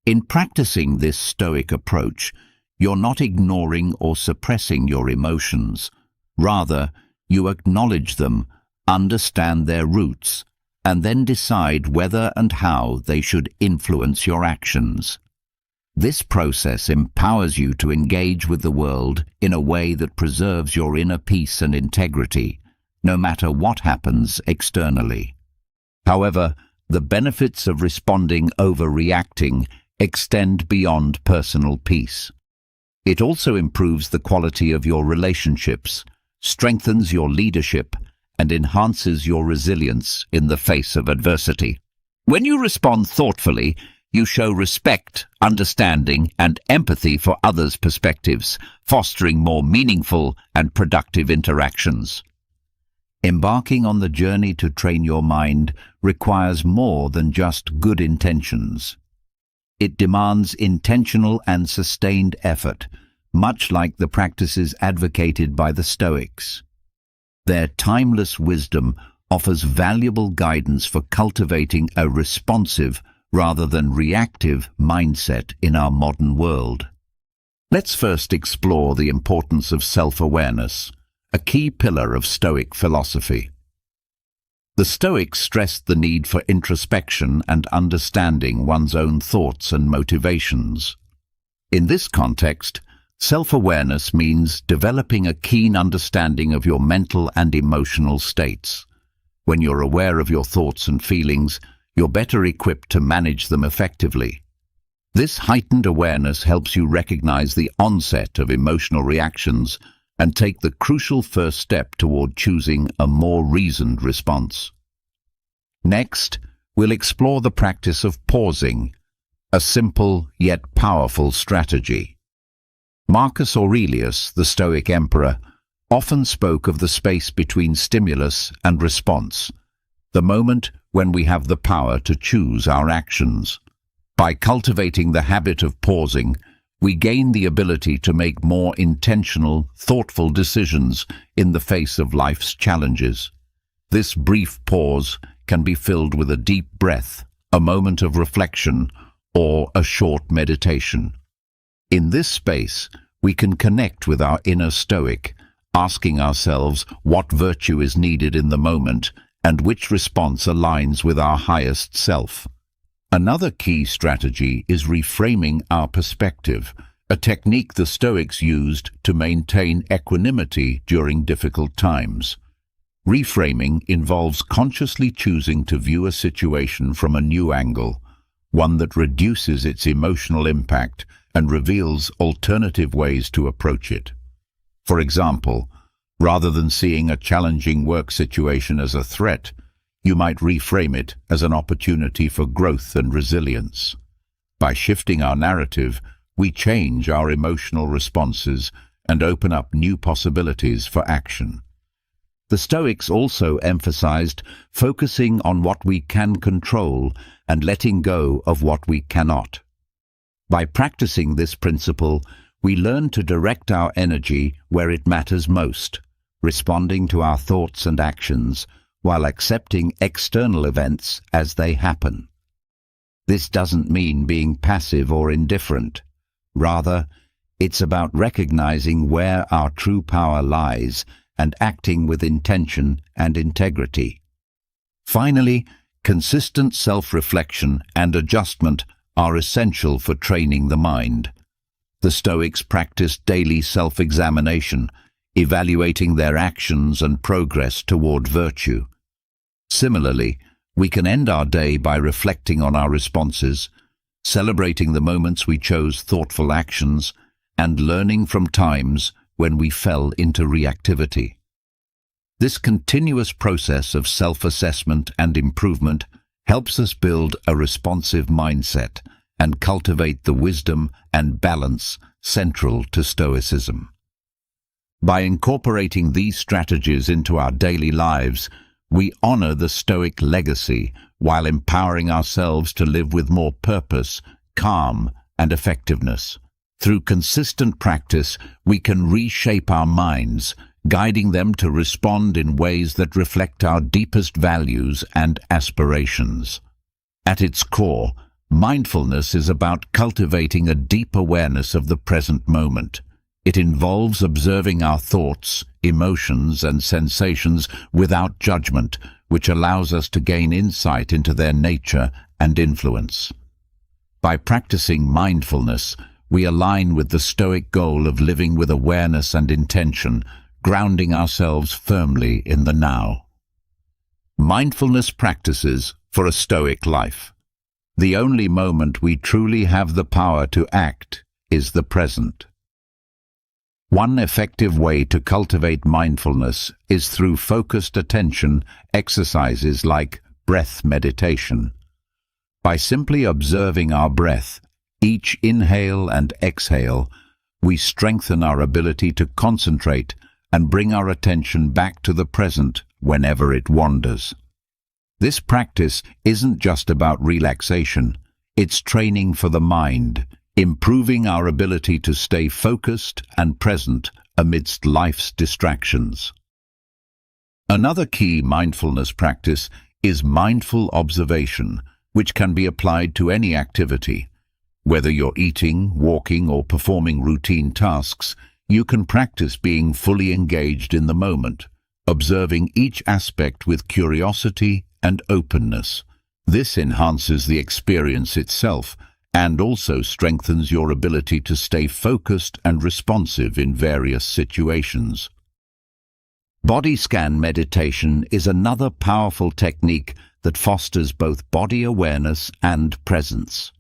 [SPEAKER 1] In practicing this Stoic approach, you're not ignoring or suppressing your emotions. Rather, you acknowledge them, understand their roots, and then decide whether and how they should influence your actions. This process empowers you to engage with the world in a way that preserves your inner peace and integrity, no matter what happens externally. However, the benefits of responding over reacting extend beyond personal peace. It also improves the quality of your relationships, strengthens your leadership, and enhances your resilience in the face of adversity. When you respond thoughtfully, you show respect, understanding, and empathy for others' perspectives, fostering more meaningful and productive interactions. Embarking on the journey to train your mind requires more than just good intentions. It demands intentional and sustained effort, much like the practices advocated by the Stoics. Their timeless wisdom offers valuable guidance for cultivating a responsive rather than reactive mindset in our modern world. Let's first explore the importance of self-awareness, a key pillar of Stoic philosophy. The Stoics stressed the need for introspection and understanding one's own thoughts and motivations. In this context, self-awareness means developing a keen understanding of your mental and emotional states. When you're aware of your thoughts and feelings, you're better equipped to manage them effectively. This heightened awareness helps you recognize the onset of emotional reactions and take the crucial first step toward choosing a more reasoned response. Next, we'll explore the practice of pausing, a simple yet powerful strategy. Marcus Aurelius, the Stoic emperor, often spoke of the space between stimulus and response, the moment when we have the power to choose our actions. By cultivating the habit of pausing, we gain the ability to make more intentional, thoughtful decisions in the face of life's challenges. This brief pause can be filled with a deep breath, a moment of reflection, or a short meditation. In this space, we can connect with our inner Stoic, asking ourselves what virtue is needed in the moment and which response aligns with our highest self. Another key strategy is reframing our perspective, a technique the Stoics used to maintain equanimity during difficult times. Reframing involves consciously choosing to view a situation from a new angle, one that reduces its emotional impact and reveals alternative ways to approach it. For example, rather than seeing a challenging work situation as a threat, you might reframe it as an opportunity for growth and resilience. By shifting our narrative, we change our emotional responses and open up new possibilities for action. The Stoics also emphasized focusing on what we can control and letting go of what we cannot. By practicing this principle, we learn to direct our energy where it matters most, responding to our thoughts and actions while accepting external events as they happen. This doesn't mean being passive or indifferent. Rather, it's about recognizing where our true power lies and acting with intention and integrity. Finally, consistent self-reflection and adjustment are essential for training the mind. The Stoics practiced daily self-examination, evaluating their actions and progress toward virtue. Similarly, we can end our day by reflecting on our responses, celebrating the moments we chose thoughtful actions, and learning from times when we fell into reactivity. This continuous process of self-assessment and improvement helps us build a responsive mindset and cultivate the wisdom and balance central to Stoicism. By incorporating these strategies into our daily lives, we honor the Stoic legacy while empowering ourselves to live with more purpose, calm, and effectiveness. Through consistent practice, we can reshape our minds, guiding them to respond in ways that reflect our deepest values and aspirations. At its core, mindfulness is about cultivating a deep awareness of the present moment. It involves observing our thoughts, emotions, and sensations without judgment, which allows us to gain insight into their nature and influence. By practicing mindfulness, we align with the Stoic goal of living with awareness and intention, grounding ourselves firmly in the now. Mindfulness practices for a Stoic life. The only moment we truly have the power to act is the present. One effective way to cultivate mindfulness is through focused attention exercises like breath meditation. By simply observing our breath, each inhale and exhale, we strengthen our ability to concentrate and bring our attention back to the present whenever it wanders. This practice isn't just about relaxation, it's training for the mind, improving our ability to stay focused and present amidst life's distractions. Another key mindfulness practice is mindful observation, which can be applied to any activity. Whether you're eating, walking, or performing routine tasks, you can practice being fully engaged in the moment, observing each aspect with curiosity and openness. This enhances the experience itself and also strengthens your ability to stay focused and responsive in various situations. Body scan meditation is another powerful technique that fosters both body awareness and presence.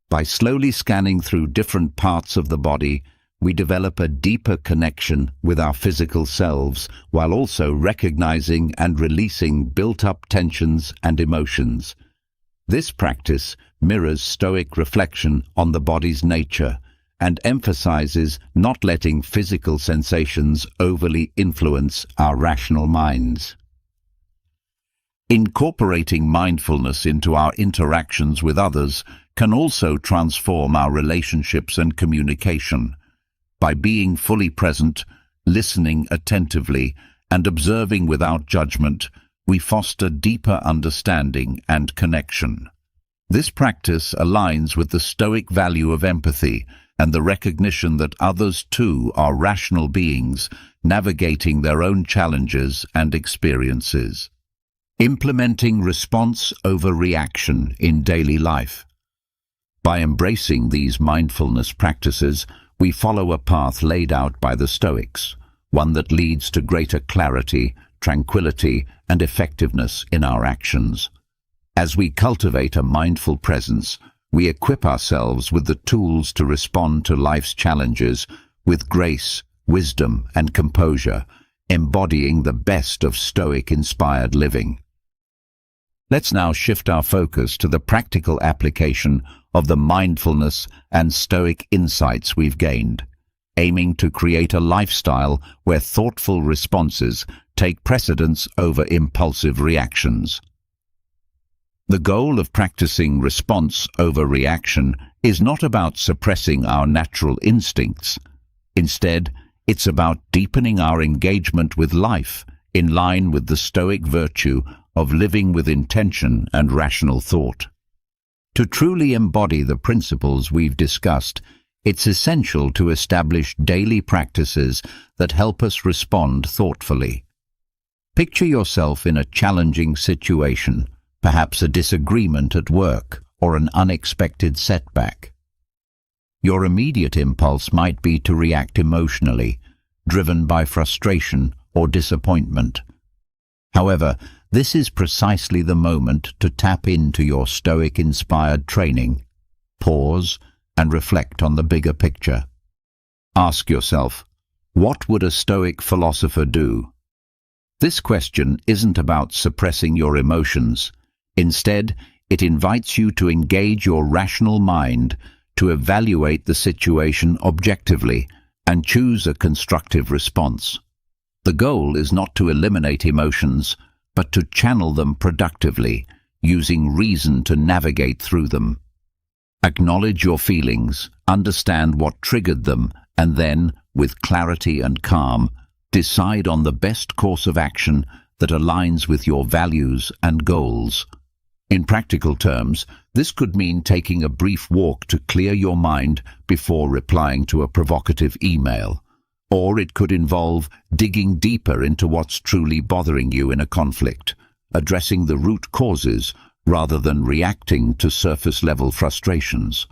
[SPEAKER 1] By slowly scanning through different parts of the body, we develop a deeper connection with our physical selves while also recognizing and releasing built-up tensions and emotions. This practice mirrors Stoic reflection on the body's nature and emphasizes not letting physical sensations overly influence our rational minds. Incorporating mindfulness into our interactions with others can also transform our relationships and communication. By being fully present, listening attentively, and observing without judgment, we foster deeper understanding and connection. This practice aligns with the Stoic value of empathy and the recognition that others too are rational beings navigating their own challenges and experiences. Implementing response over reaction in daily life. By embracing these mindfulness practices, we follow a path laid out by the Stoics, one that leads to greater clarity, tranquility, and effectiveness in our actions. As we cultivate a mindful presence, we equip ourselves with the tools to respond to life's challenges with grace, wisdom, and composure, embodying the best of Stoic-inspired living. Let's now shift our focus to the practical application of the mindfulness and Stoic insights we've gained, aiming to create a lifestyle where thoughtful responses take precedence over impulsive reactions. The goal of practicing response over reaction is not about suppressing our natural instincts. Instead, it's about deepening our engagement with life in line with the Stoic virtue of living with intention and rational thought. To truly embody the principles we've discussed, it's essential to establish daily practices that help us respond thoughtfully. Picture yourself in a challenging situation, perhaps a disagreement at work or an unexpected setback. Your immediate impulse might be to react emotionally, driven by frustration or disappointment. However, this is precisely the moment to tap into your Stoic-inspired training. Pause and reflect on the bigger picture. Ask yourself, what would a Stoic philosopher do? This question isn't about suppressing your emotions. Instead, it invites you to engage your rational mind to evaluate the situation objectively and choose a constructive response. The goal is not to eliminate emotions, but to channel them productively, using reason to navigate through them. Acknowledge your feelings, understand what triggered them, and then, with clarity and calm, decide on the best course of action that aligns with your values and goals. In practical terms, this could mean taking a brief walk to clear your mind before replying to a provocative email. Or it could involve digging deeper into what's truly bothering you in a conflict, addressing the root causes rather than reacting to surface-level frustrations.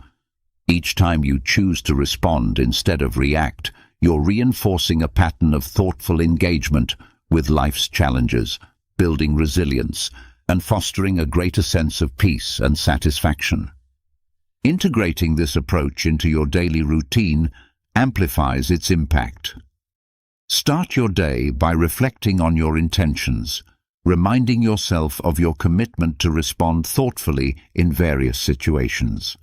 [SPEAKER 1] Each time you choose to respond instead of react, you're reinforcing a pattern of thoughtful engagement with life's challenges, building resilience, and fostering a greater sense of peace and satisfaction. Integrating this approach into your daily routine amplifies its impact. Start your day by reflecting on your intentions, reminding yourself of your commitment to respond thoughtfully in various situations.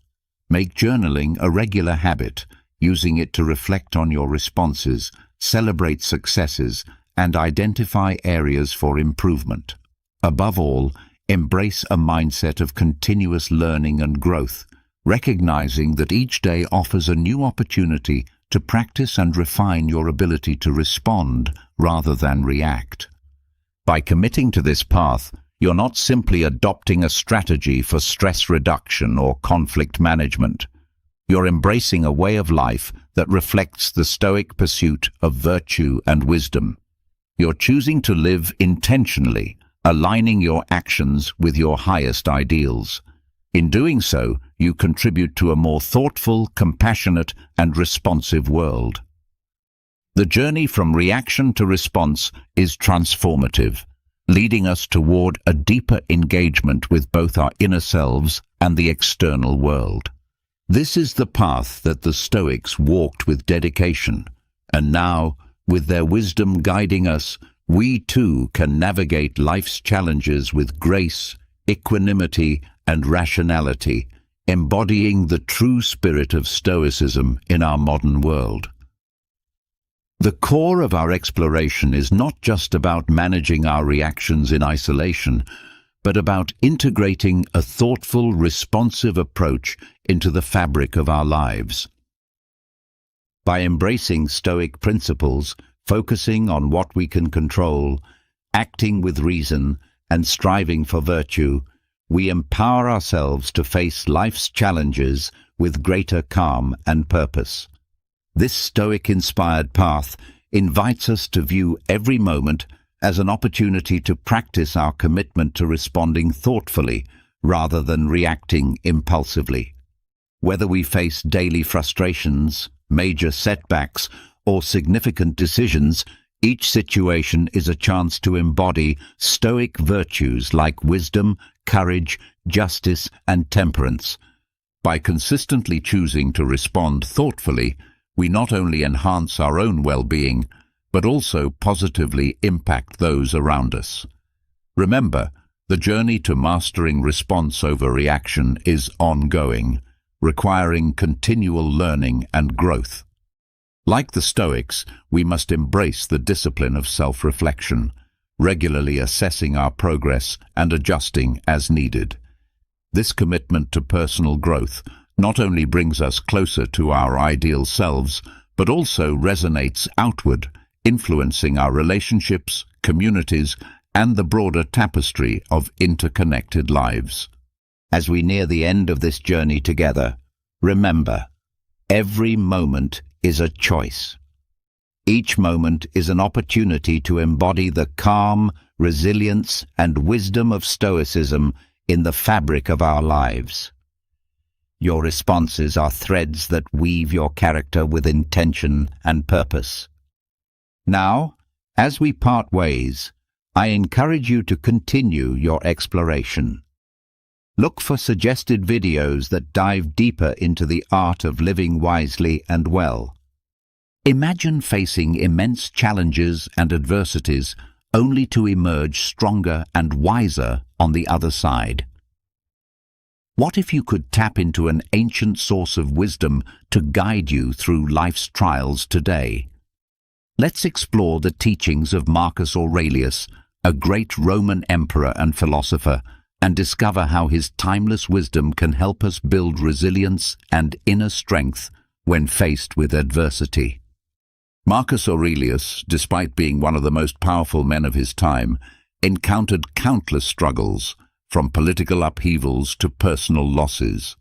[SPEAKER 1] Make journaling a regular habit, using it to reflect on your responses, celebrate successes, and identify areas for improvement. Above all, embrace a mindset of continuous learning and growth, recognizing that each day offers a new opportunity to practice and refine your ability to respond rather than react. By committing to this path, you're not simply adopting a strategy for stress reduction or conflict management. You're embracing a way of life that reflects the Stoic pursuit of virtue and wisdom. You're choosing to live intentionally, aligning your actions with your highest ideals. In doing so, you contribute to a more thoughtful, compassionate, and responsive world. The journey from reaction to response is transformative, leading us toward a deeper engagement with both our inner selves and the external world. This is the path that the Stoics walked with dedication, and now, with their wisdom guiding us, we too can navigate life's challenges with grace, equanimity, and rationality, embodying the true spirit of Stoicism in our modern world. The core of our exploration is not just about managing our reactions in isolation, but about integrating a thoughtful, responsive approach into the fabric of our lives. By embracing Stoic principles, focusing on what we can control, acting with reason, and striving for virtue, we empower ourselves to face life's challenges with greater calm and purpose. This Stoic-inspired path invites us to view every moment as an opportunity to practice our commitment to responding thoughtfully rather than reacting impulsively. Whether we face daily frustrations, major setbacks, or significant decisions, each situation is a chance to embody Stoic virtues like wisdom, courage, justice, and temperance. By consistently choosing to respond thoughtfully, we not only enhance our own well-being, but also positively impact those around us. Remember, the journey to mastering response over reaction is ongoing, requiring continual learning and growth. Like the Stoics, we must embrace the discipline of self-reflection, regularly assessing our progress and adjusting as needed. This commitment to personal growth not only brings us closer to our ideal selves, but also resonates outward, influencing our relationships, communities, and the broader tapestry of interconnected lives. As we near the end of this journey together, remember, every moment is a choice. Each moment is an opportunity to embody the calm, resilience, and wisdom of Stoicism in the fabric of our lives. Your responses are threads that weave your character with intention and purpose. Now, as we part ways, I encourage you to continue your exploration. Look for suggested videos that dive deeper into the art of living wisely and well. Imagine facing immense challenges and adversities only to emerge stronger and wiser on the other side. What if you could tap into an ancient source of wisdom to guide you through life's trials today? Let's explore the teachings of Marcus Aurelius, a great Roman emperor and philosopher, and discover how his timeless wisdom can help us build resilience and inner strength when faced with adversity. Marcus Aurelius, despite being one of the most powerful men of his time, encountered countless struggles, from political upheavals to personal losses.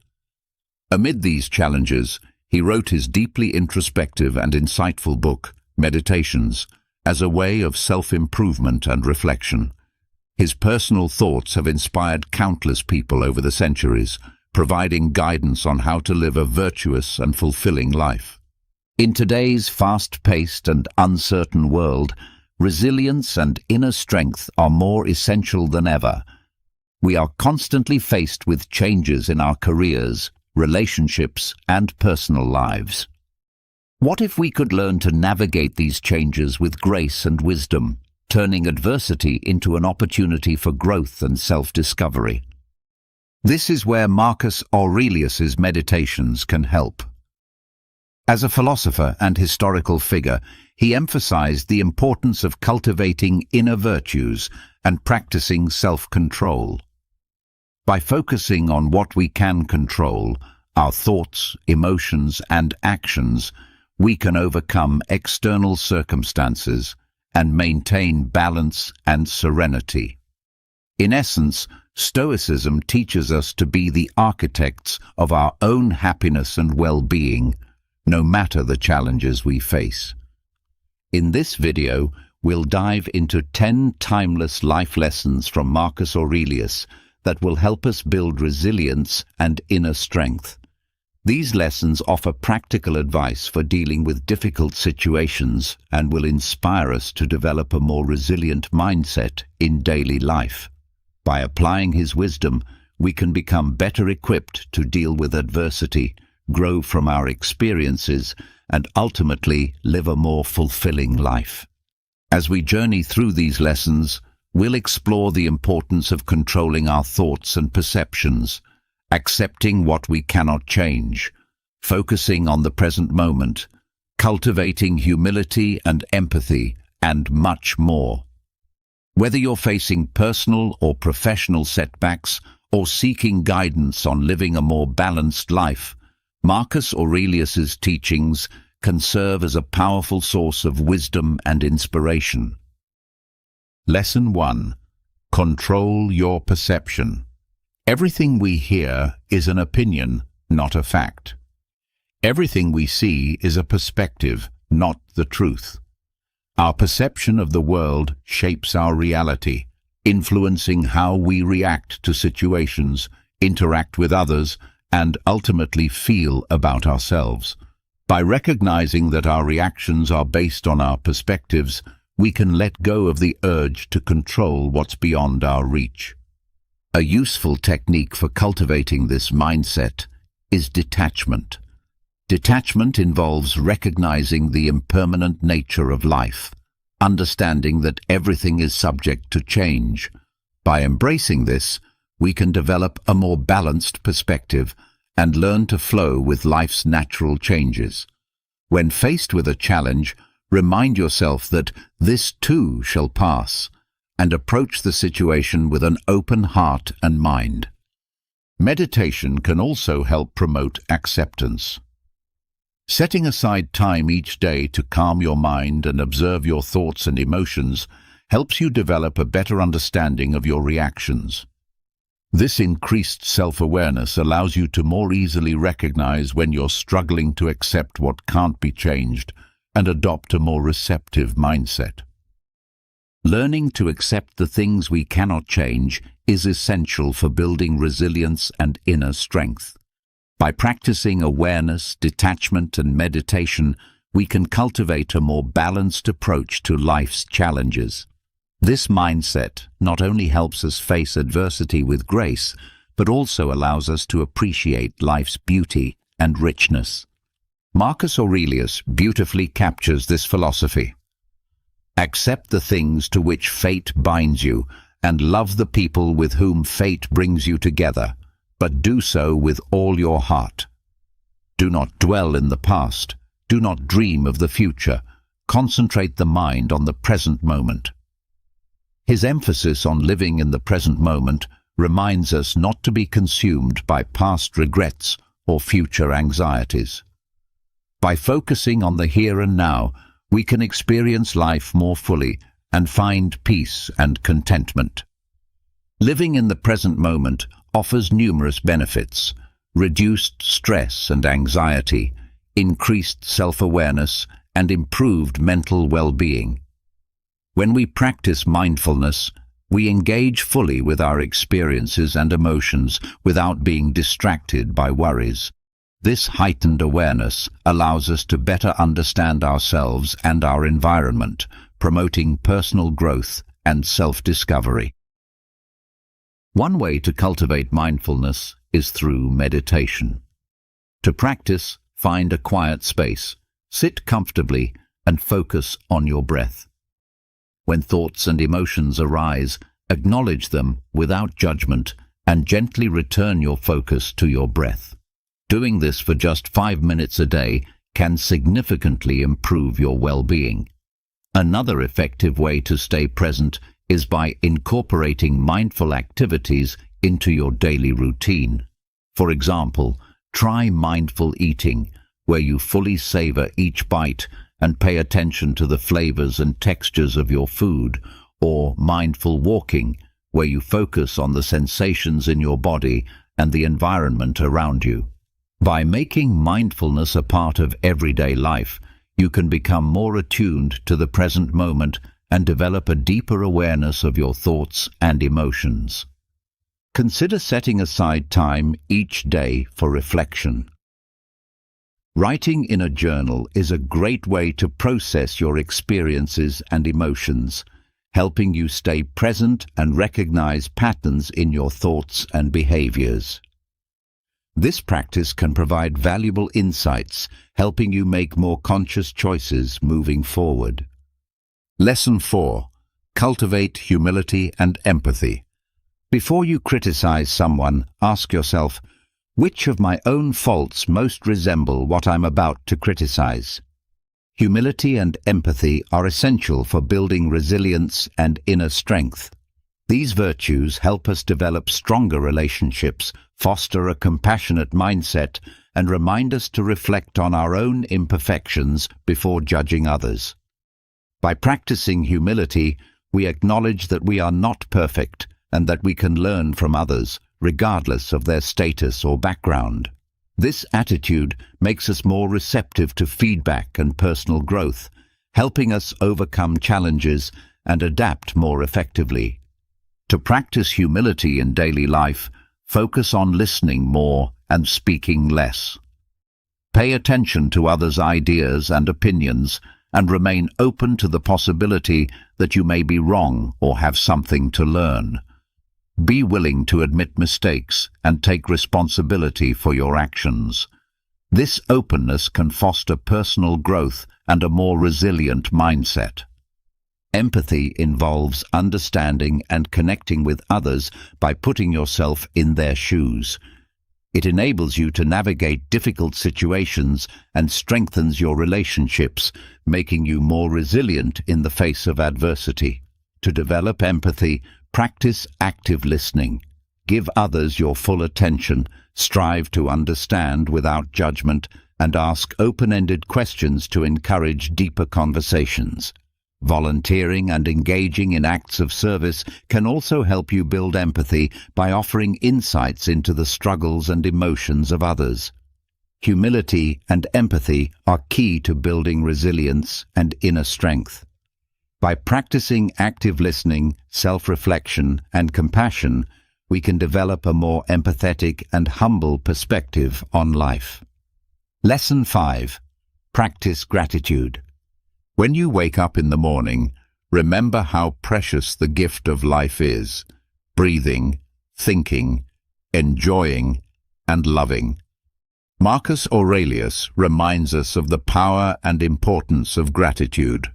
[SPEAKER 1] Amid these challenges, he wrote his deeply introspective and insightful book, Meditations, as a way of self-improvement and reflection. His personal thoughts have inspired countless people over the centuries, providing guidance on how to live a virtuous and fulfilling life. In today's fast-paced and uncertain world, resilience and inner strength are more essential than ever. We are constantly faced with changes in our careers, relationships, and personal lives. What if we could learn to navigate these changes with grace and wisdom, turning adversity into an opportunity for growth and self-discovery. This is where Marcus Aurelius's meditations can help. As a philosopher and historical figure, he emphasized the importance of cultivating inner virtues and practicing self-control. By focusing on what we can control, our thoughts, emotions, and actions, we can overcome external circumstances and maintain balance and serenity. In essence, Stoicism teaches us to be the architects of our own happiness and well-being, no matter the challenges we face. In this video, we'll dive into 10 timeless life lessons from Marcus Aurelius that will help us build resilience and inner strength. These lessons offer practical advice for dealing with difficult situations and will inspire us to develop a more resilient mindset in daily life. By applying his wisdom, we can become better equipped to deal with adversity, grow from our experiences, and ultimately live a more fulfilling life. As we journey through these lessons, we'll explore the importance of controlling our thoughts and perceptions, accepting what we cannot change, focusing on the present moment, cultivating humility and empathy, and much more. Whether you're facing personal or professional setbacks or seeking guidance on living a more balanced life, Marcus Aurelius's teachings can serve as a powerful source of wisdom and inspiration. Lesson 1. Control your perception. Everything we hear is an opinion, not a fact. Everything we see is a perspective, not the truth. Our perception of the world shapes our reality, influencing how we react to situations, interact with others, and ultimately feel about ourselves. By recognizing that our reactions are based on our perspectives, we can let go of the urge to control what's beyond our reach. A useful technique for cultivating this mindset is detachment. Detachment involves recognizing the impermanent nature of life, understanding that everything is subject to change. By embracing this, we can develop a more balanced perspective and learn to flow with life's natural changes. When faced with a challenge, remind yourself that this too shall pass, and approach the situation with an open heart and mind. Meditation can also help promote acceptance. Setting aside time each day to calm your mind and observe your thoughts and emotions helps you develop a better understanding of your reactions. This increased self-awareness allows you to more easily recognize when you're struggling to accept what can't be changed and adopt a more receptive mindset. Learning to accept the things we cannot change is essential for building resilience and inner strength. By practicing awareness, detachment, and meditation, we can cultivate a more balanced approach to life's challenges. This mindset not only helps us face adversity with grace, but also allows us to appreciate life's beauty and richness. Marcus Aurelius beautifully captures this philosophy. Accept the things to which fate binds you, and love the people with whom fate brings you together, but do so with all your heart. Do not dwell in the past. Do not dream of the future. Concentrate the mind on the present moment. His emphasis on living in the present moment reminds us not to be consumed by past regrets or future anxieties. By focusing on the here and now, we can experience life more fully and find peace and contentment. Living in the present moment offers numerous benefits: reduced stress and anxiety, increased self-awareness, and improved mental well-being. When we practice mindfulness, we engage fully with our experiences and emotions without being distracted by worries. This heightened awareness allows us to better understand ourselves and our environment, promoting personal growth and self-discovery. One way to cultivate mindfulness is through meditation. To practice, find a quiet space, sit comfortably, and focus on your breath. When thoughts and emotions arise, acknowledge them without judgment and gently return your focus to your breath. Doing this for just 5 minutes a day can significantly improve your well-being. Another effective way to stay present is by incorporating mindful activities into your daily routine. For example, try mindful eating, where you fully savor each bite and pay attention to the flavors and textures of your food, or mindful walking, where you focus on the sensations in your body and the environment around you. By making mindfulness a part of everyday life, you can become more attuned to the present moment and develop a deeper awareness of your thoughts and emotions. Consider setting aside time each day for reflection. Writing in a journal is a great way to process your experiences and emotions, helping you stay present and recognize patterns in your thoughts and behaviors. This practice can provide valuable insights, helping you make more conscious choices moving forward. Lesson 4. Cultivate humility and empathy. Before you criticize someone, ask yourself, which of my own faults most resemble what I'm about to criticize? Humility and empathy are essential for building resilience and inner strength. These virtues help us develop stronger relationships, foster a compassionate mindset, and remind us to reflect on our own imperfections before judging others. By practicing humility, we acknowledge that we are not perfect and that we can learn from others, regardless of their status or background. This attitude makes us more receptive to feedback and personal growth, helping us overcome challenges and adapt more effectively. To practice humility in daily life, focus on listening more and speaking less. Pay attention to others' ideas and opinions and remain open to the possibility that you may be wrong or have something to learn. Be willing to admit mistakes and take responsibility for your actions. This openness can foster personal growth and a more resilient mindset. Empathy involves understanding and connecting with others by putting yourself in their shoes. It enables you to navigate difficult situations and strengthens your relationships, making you more resilient in the face of adversity. To develop empathy, practice active listening. Give others your full attention, strive to understand without judgment, and ask open-ended questions to encourage deeper conversations. Volunteering and engaging in acts of service can also help you build empathy by offering insights into the struggles and emotions of others. Humility and empathy are key to building resilience and inner strength. By practicing active listening, self-reflection, and compassion, we can develop a more empathetic and humble perspective on life. Lesson 5. Practice gratitude. When you wake up in the morning, remember how precious the gift of life is: breathing, thinking, enjoying, and loving. Marcus Aurelius reminds us of the power and importance of gratitude.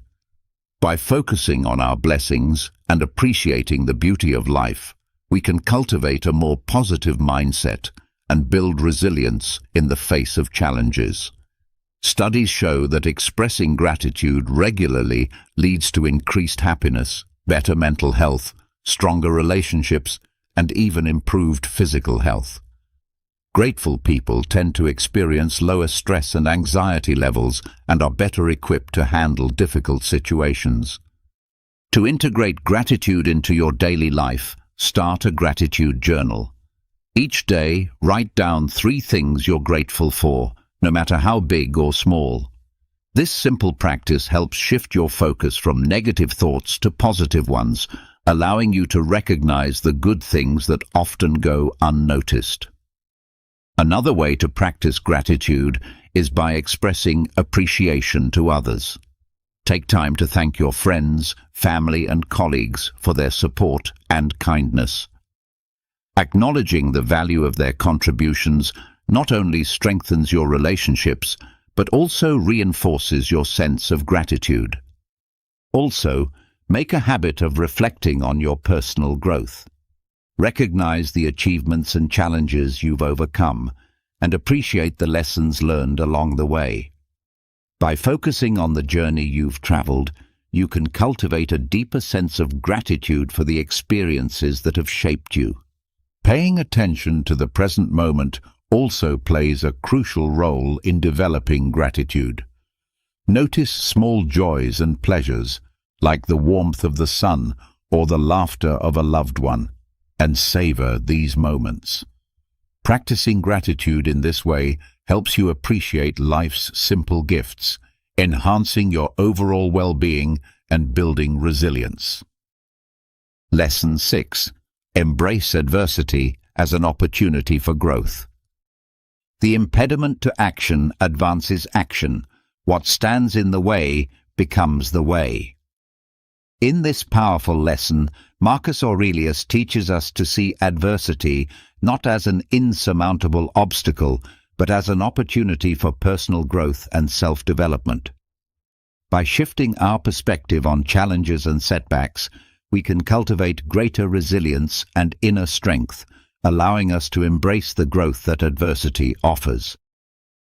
[SPEAKER 1] By focusing on our blessings and appreciating the beauty of life, we can cultivate a more positive mindset and build resilience in the face of challenges. Studies show that expressing gratitude regularly leads to increased happiness, better mental health, stronger relationships, and even improved physical health. Grateful people tend to experience lower stress and anxiety levels and are better equipped to handle difficult situations. To integrate gratitude into your daily life, start a gratitude journal. Each day, write down 3 things you're grateful for, no matter how big or small. This simple practice helps shift your focus from negative thoughts to positive ones, allowing you to recognize the good things that often go unnoticed. Another way to practice gratitude is by expressing appreciation to others. Take time to thank your friends, family, and colleagues for their support and kindness. Acknowledging the value of their contributions not only strengthens your relationships, but also reinforces your sense of gratitude. Also, Make a habit of reflecting on your personal growth. Recognize the achievements and challenges you've overcome, and appreciate the lessons learned along the way. By focusing on the journey you've traveled, you can cultivate a deeper sense of gratitude for the experiences that have shaped you. Paying attention to the present moment also plays a crucial role in developing gratitude. Notice small joys and pleasures, like the warmth of the sun or the laughter of a loved one, and savor these moments. Practicing gratitude in this way helps you appreciate life's simple gifts, enhancing your overall well-being and building resilience. Lesson 6. Embrace adversity as an opportunity for growth. The impediment to action advances action. What stands in the way becomes the way. In this powerful lesson, Marcus Aurelius teaches us to see adversity not as an insurmountable obstacle, but as an opportunity for personal growth and self-development. By shifting our perspective on challenges and setbacks, we can cultivate greater resilience and inner strength, allowing us to embrace the growth that adversity offers.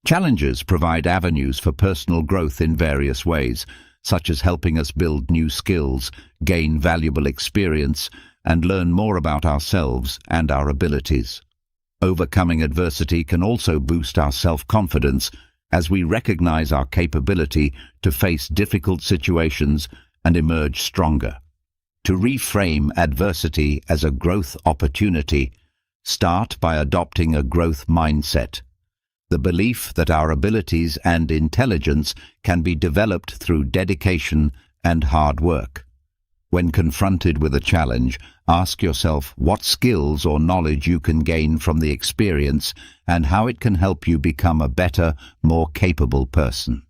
[SPEAKER 1] Challenges provide avenues for personal growth in various ways, such as helping us build new skills, gain valuable experience, and learn more about ourselves and our abilities. Overcoming adversity can also boost our self-confidence as we recognize our capability to face difficult situations and emerge stronger. To reframe adversity as a growth opportunity, start by adopting a growth mindset. The belief that our abilities and intelligence can be developed through dedication and hard work. When confronted with a challenge, ask yourself what skills or knowledge you can gain from the experience and how it can help you become a better, more capable person.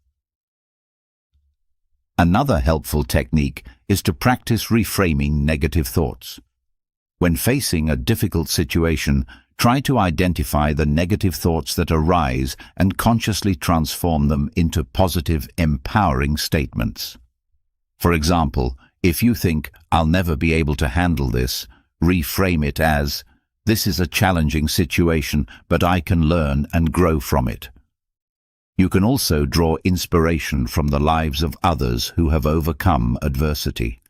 [SPEAKER 1] Another helpful technique is to practice reframing negative thoughts. When facing a difficult situation, try to identify the negative thoughts that arise and consciously transform them into positive, empowering statements. For example, if you think, "I'll never be able to handle this," reframe it as, "This is a challenging situation, but I can learn and grow from it." You can also draw inspiration from the lives of others who have overcome adversity.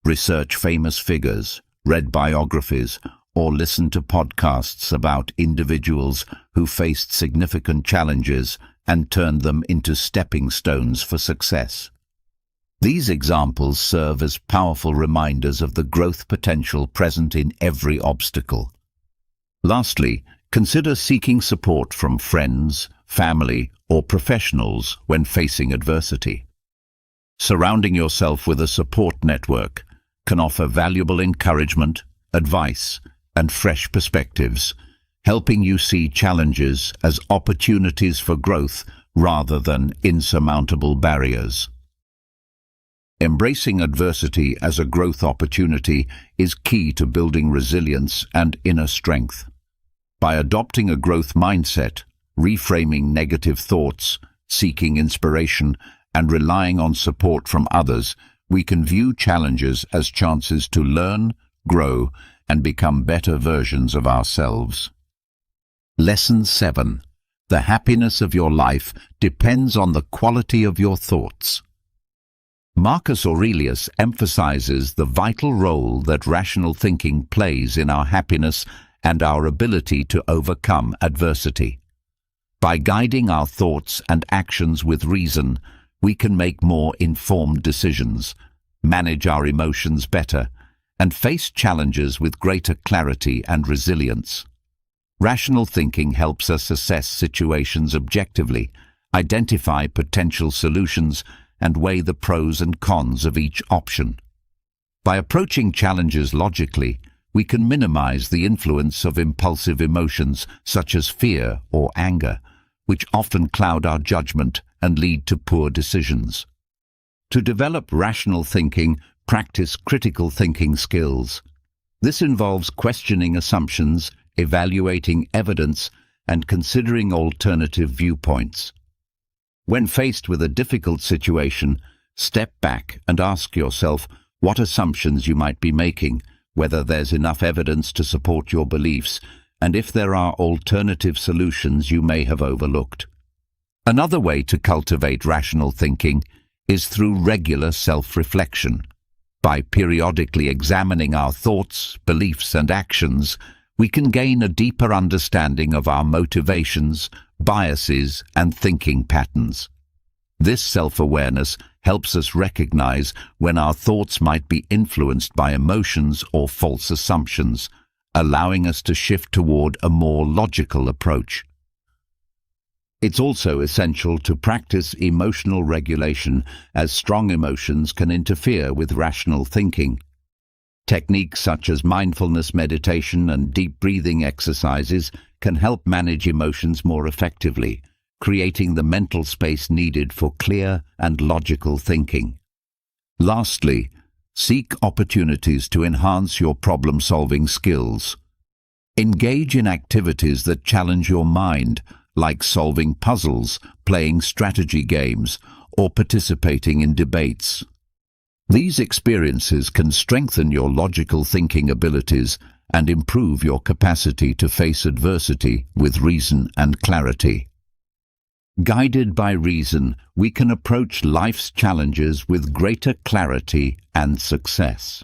[SPEAKER 1] Research famous figures, read biographies, or listen to podcasts about individuals who faced significant challenges and turned them into stepping stones for success. These examples serve as powerful reminders of the growth potential present in every obstacle. Lastly, consider seeking support from friends, family, or professionals when facing adversity. Surrounding yourself with a support network can offer valuable encouragement, advice, and fresh perspectives, helping you see challenges as opportunities for growth rather than insurmountable barriers. Embracing adversity as a growth opportunity is key to building resilience and inner strength. By adopting a growth mindset, reframing negative thoughts, seeking inspiration, and relying on support from others, we can view challenges as chances to learn, grow, and become better versions of ourselves. Lesson 7. The happiness of your life depends on the quality of your thoughts. Marcus Aurelius emphasizes the vital role that rational thinking plays in our happiness and our ability to overcome adversity. By guiding our thoughts and actions with reason, we can make more informed decisions, manage our emotions better, and face challenges with greater clarity and resilience. Rational thinking helps us assess situations objectively, identify potential solutions, and weigh the pros and cons of each option. By approaching challenges logically, we can minimize the influence of impulsive emotions such as fear or anger, which often cloud our judgment and lead to poor decisions. To develop rational thinking, practice critical thinking skills. This involves questioning assumptions, evaluating evidence, and considering alternative viewpoints. When faced with a difficult situation, step back and ask yourself, what assumptions you might be making, whether there's enough evidence to support your beliefs, and if there are alternative solutions you may have overlooked. Another way to cultivate rational thinking is through regular self-reflection. By periodically examining our thoughts, beliefs, and actions, we can gain a deeper understanding of our motivations, biases, and thinking patterns. This self-awareness helps us recognize when our thoughts might be influenced by emotions or false assumptions, allowing us to shift toward a more logical approach. It's also essential to practice emotional regulation, as strong emotions can interfere with rational thinking. Techniques such as mindfulness meditation and deep breathing exercises can help manage emotions more effectively, creating the mental space needed for clear and logical thinking. Lastly, seek opportunities to enhance your problem-solving skills. Engage in activities that challenge your mind, like solving puzzles, playing strategy games, or participating in debates. These experiences can strengthen your logical thinking abilities and improve your capacity to face adversity with reason and clarity. Guided by reason, we can approach life's challenges with greater clarity and success.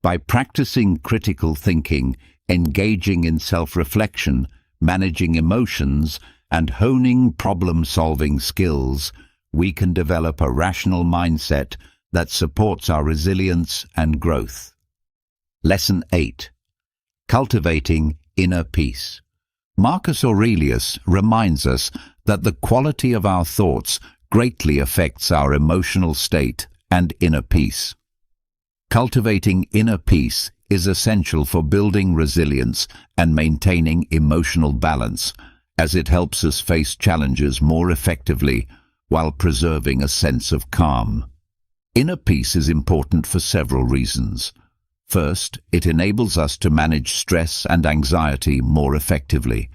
[SPEAKER 1] By practicing critical thinking, engaging in self-reflection, managing emotions, and honing problem-solving skills, we can develop a rational mindset that supports our resilience and growth. Lesson 8. Cultivating inner peace. Marcus Aurelius reminds us that the quality of our thoughts greatly affects our emotional state and inner peace. Cultivating inner peace is essential for building resilience and maintaining emotional balance, as it helps us face challenges more effectively while preserving a sense of calm. Inner peace is important for several reasons. First, it enables us to manage stress and anxiety more effectively.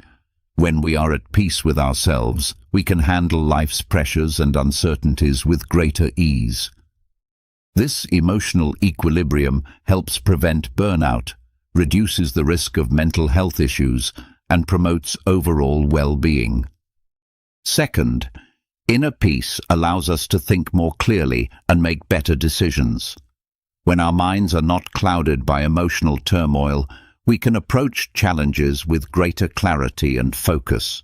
[SPEAKER 1] When we are at peace with ourselves, we can handle life's pressures and uncertainties with greater ease. This emotional equilibrium helps prevent burnout, reduces the risk of mental health issues, and promotes overall well-being. Second, inner peace allows us to think more clearly and make better decisions. When our minds are not clouded by emotional turmoil, we can approach challenges with greater clarity and focus.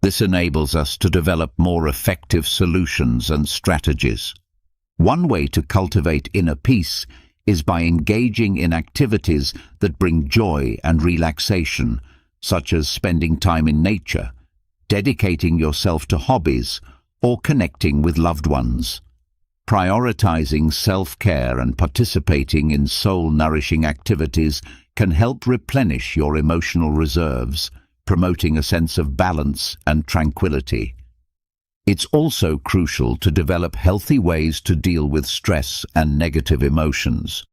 [SPEAKER 1] This enables us to develop more effective solutions and strategies. One way to cultivate inner peace is by engaging in activities that bring joy and relaxation, such as spending time in nature, dedicating yourself to hobbies, or connecting with loved ones. Prioritizing self-care and participating in soul-nourishing activities can help replenish your emotional reserves, promoting a sense of balance and tranquility. It's also crucial to develop healthy ways to deal with stress and negative emotions.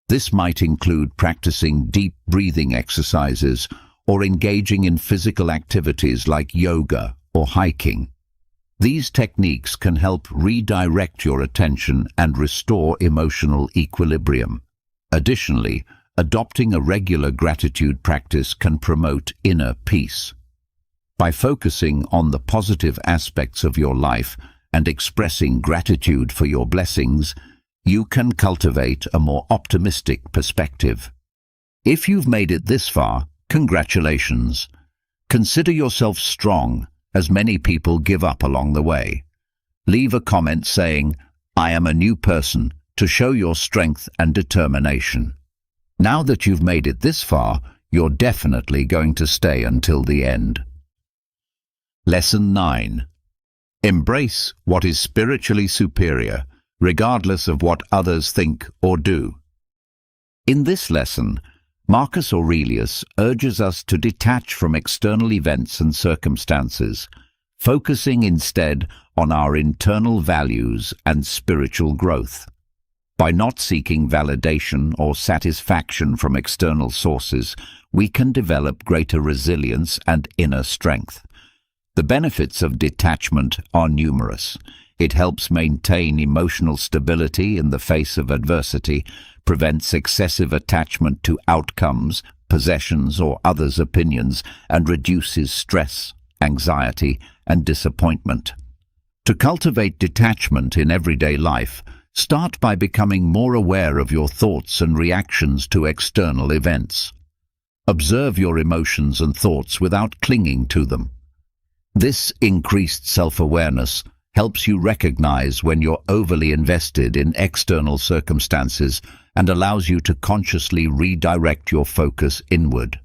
[SPEAKER 1] This might include practicing deep breathing exercises or engaging in physical activities like yoga or hiking. These techniques can help redirect your attention and restore emotional equilibrium. Additionally, adopting a regular gratitude practice can promote inner peace. By focusing on the positive aspects of your life and expressing gratitude for your blessings, you can cultivate a more optimistic perspective. If you've made it this far, congratulations. Consider yourself strong, as many people give up along the way. Leave a comment saying, "I am a new person," to show your strength and determination. Now that you've made it this far, you're definitely going to stay until the end. Lesson 9. Embrace what is spiritually superior, regardless of what others think or do. In this lesson, Marcus Aurelius urges us to detach from external events and circumstances, focusing instead on our internal values and spiritual growth. By not seeking validation or satisfaction from external sources, we can develop greater resilience and inner strength. The benefits of detachment are numerous. It helps maintain emotional stability in the face of adversity, prevents excessive attachment to outcomes, possessions, or others' opinions, and reduces stress, anxiety, and disappointment. To cultivate detachment in everyday life, start by becoming more aware of your thoughts and reactions to external events. Observe your emotions and thoughts without clinging to them. This increased self-awareness helps you recognize when you're overly invested in external circumstances and allows you to consciously redirect your focus inward.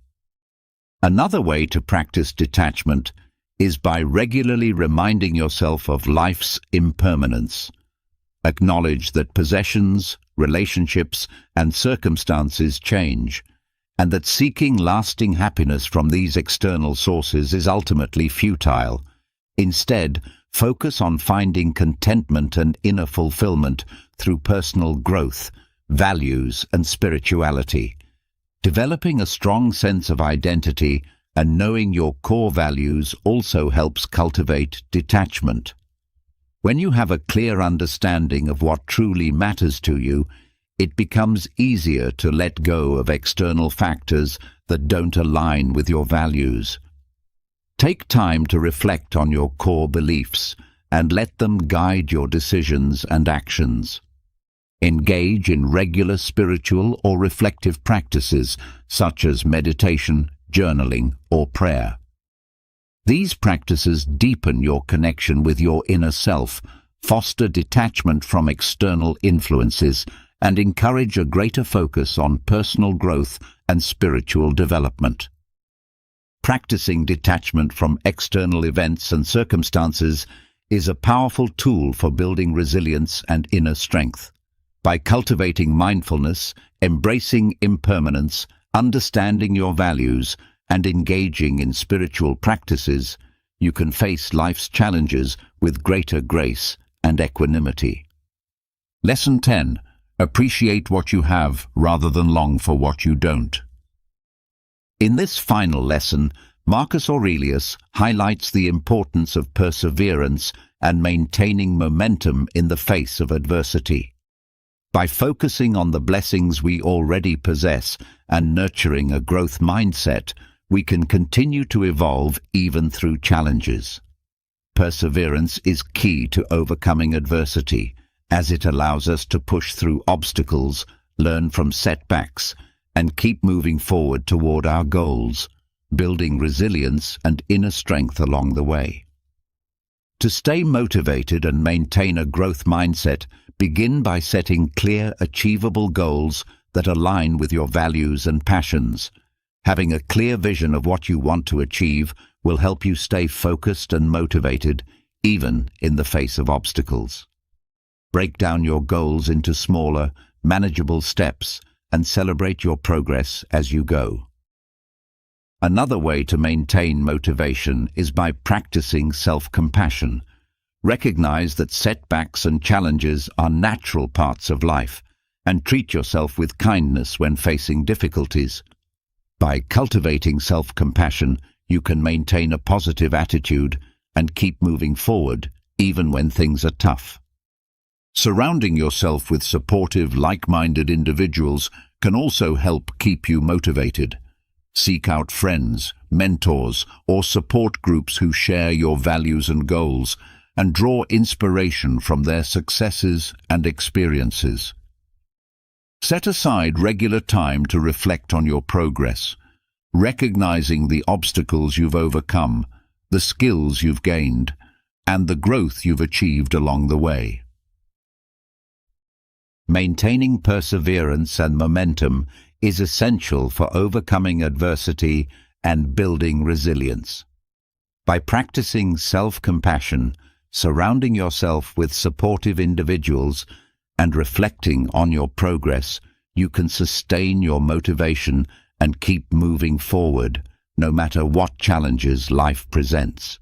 [SPEAKER 1] Another way to practice detachment is by regularly reminding yourself of life's impermanence. Acknowledge that possessions, relationships, and circumstances change, and that seeking lasting happiness from these external sources is ultimately futile. Instead, focus on finding contentment and inner fulfillment through personal growth, values, and spirituality. Developing a strong sense of identity and knowing your core values also helps cultivate detachment. When you have a clear understanding of what truly matters to you, it becomes easier to let go of external factors that don't align with your values. Take time to reflect on your core beliefs and let them guide your decisions and actions. Engage in regular spiritual or reflective practices such as meditation, journaling, or prayer. These practices deepen your connection with your inner self, foster detachment from external influences, and encourage a greater focus on personal growth and spiritual development. Practicing detachment from external events and circumstances is a powerful tool for building resilience and inner strength. By cultivating mindfulness, embracing impermanence, understanding your values, and engaging in spiritual practices, you can face life's challenges with greater grace and equanimity. Lesson 10. Appreciate what you have rather than long for what you don't. In this final lesson, Marcus Aurelius highlights the importance of perseverance and maintaining momentum in the face of adversity. By focusing on the blessings we already possess and nurturing a growth mindset, we can continue to evolve even through challenges. Perseverance is key to overcoming adversity, as it allows us to push through obstacles, learn from setbacks, and keep moving forward toward our goals, building resilience and inner strength along the way. To stay motivated and maintain a growth mindset, begin by setting clear, achievable goals that align with your values and passions. Having a clear vision of what you want to achieve will help you stay focused and motivated, even in the face of obstacles. Break down your goals into smaller, manageable steps and celebrate your progress as you go. Another way to maintain motivation is by practicing self-compassion. Recognize that setbacks and challenges are natural parts of life, and treat yourself with kindness when facing difficulties. By cultivating self-compassion, you can maintain a positive attitude and keep moving forward, even when things are tough. Surrounding yourself with supportive, like-minded individuals can also help keep you motivated. Seek out friends, mentors, or support groups who share your values and goals, and draw inspiration from their successes and experiences. Set aside regular time to reflect on your progress, recognizing the obstacles you've overcome, the skills you've gained, and the growth you've achieved along the way. Maintaining perseverance and momentum is essential for overcoming adversity and building resilience. By practicing self-compassion, surrounding yourself with supportive individuals, and reflecting on your progress, you can sustain your motivation and keep moving forward, no matter what challenges life presents.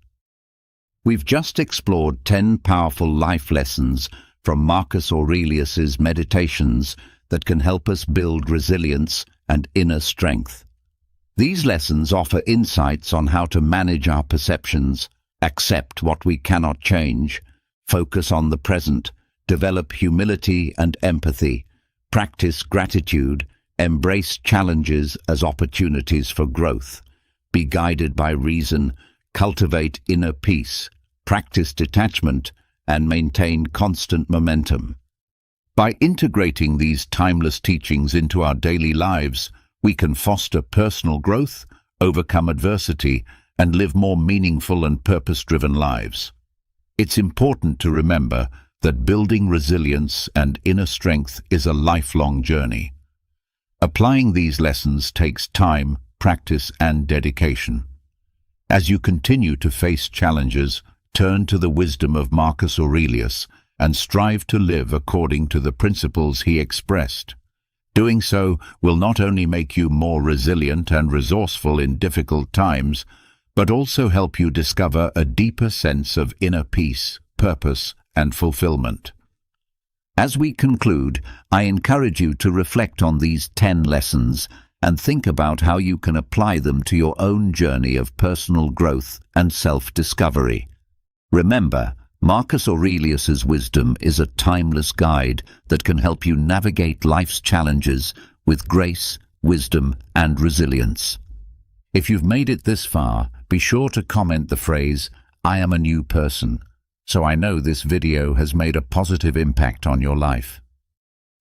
[SPEAKER 1] We've just explored 10 powerful life lessons from Marcus Aurelius's Meditations that can help us build resilience and inner strength. These lessons offer insights on how to manage our perceptions, accept what we cannot change, Focus on the present, develop humility and empathy, practice gratitude, embrace challenges as opportunities for growth, be guided by reason, cultivate inner peace, practice detachment, and maintain constant momentum. By integrating these timeless teachings into our daily lives, we can foster personal growth, overcome adversity, and live more meaningful and purpose-driven lives. It's important to remember that building resilience and inner strength is a lifelong journey. Applying these lessons takes time, practice, and dedication. As you continue to face challenges, turn to the wisdom of Marcus Aurelius and strive to live according to the principles he expressed. Doing so will not only make you more resilient and resourceful in difficult times, but also help you discover a deeper sense of inner peace, purpose, and fulfillment. As we conclude, I encourage you to reflect on these 10 lessons and think about how you can apply them to your own journey of personal growth and self-discovery. Remember, Marcus Aurelius's wisdom is a timeless guide that can help you navigate life's challenges with grace, wisdom, and resilience. If you've made it this far, be sure to comment the phrase, "I am a new person," so I know this video has made a positive impact on your life.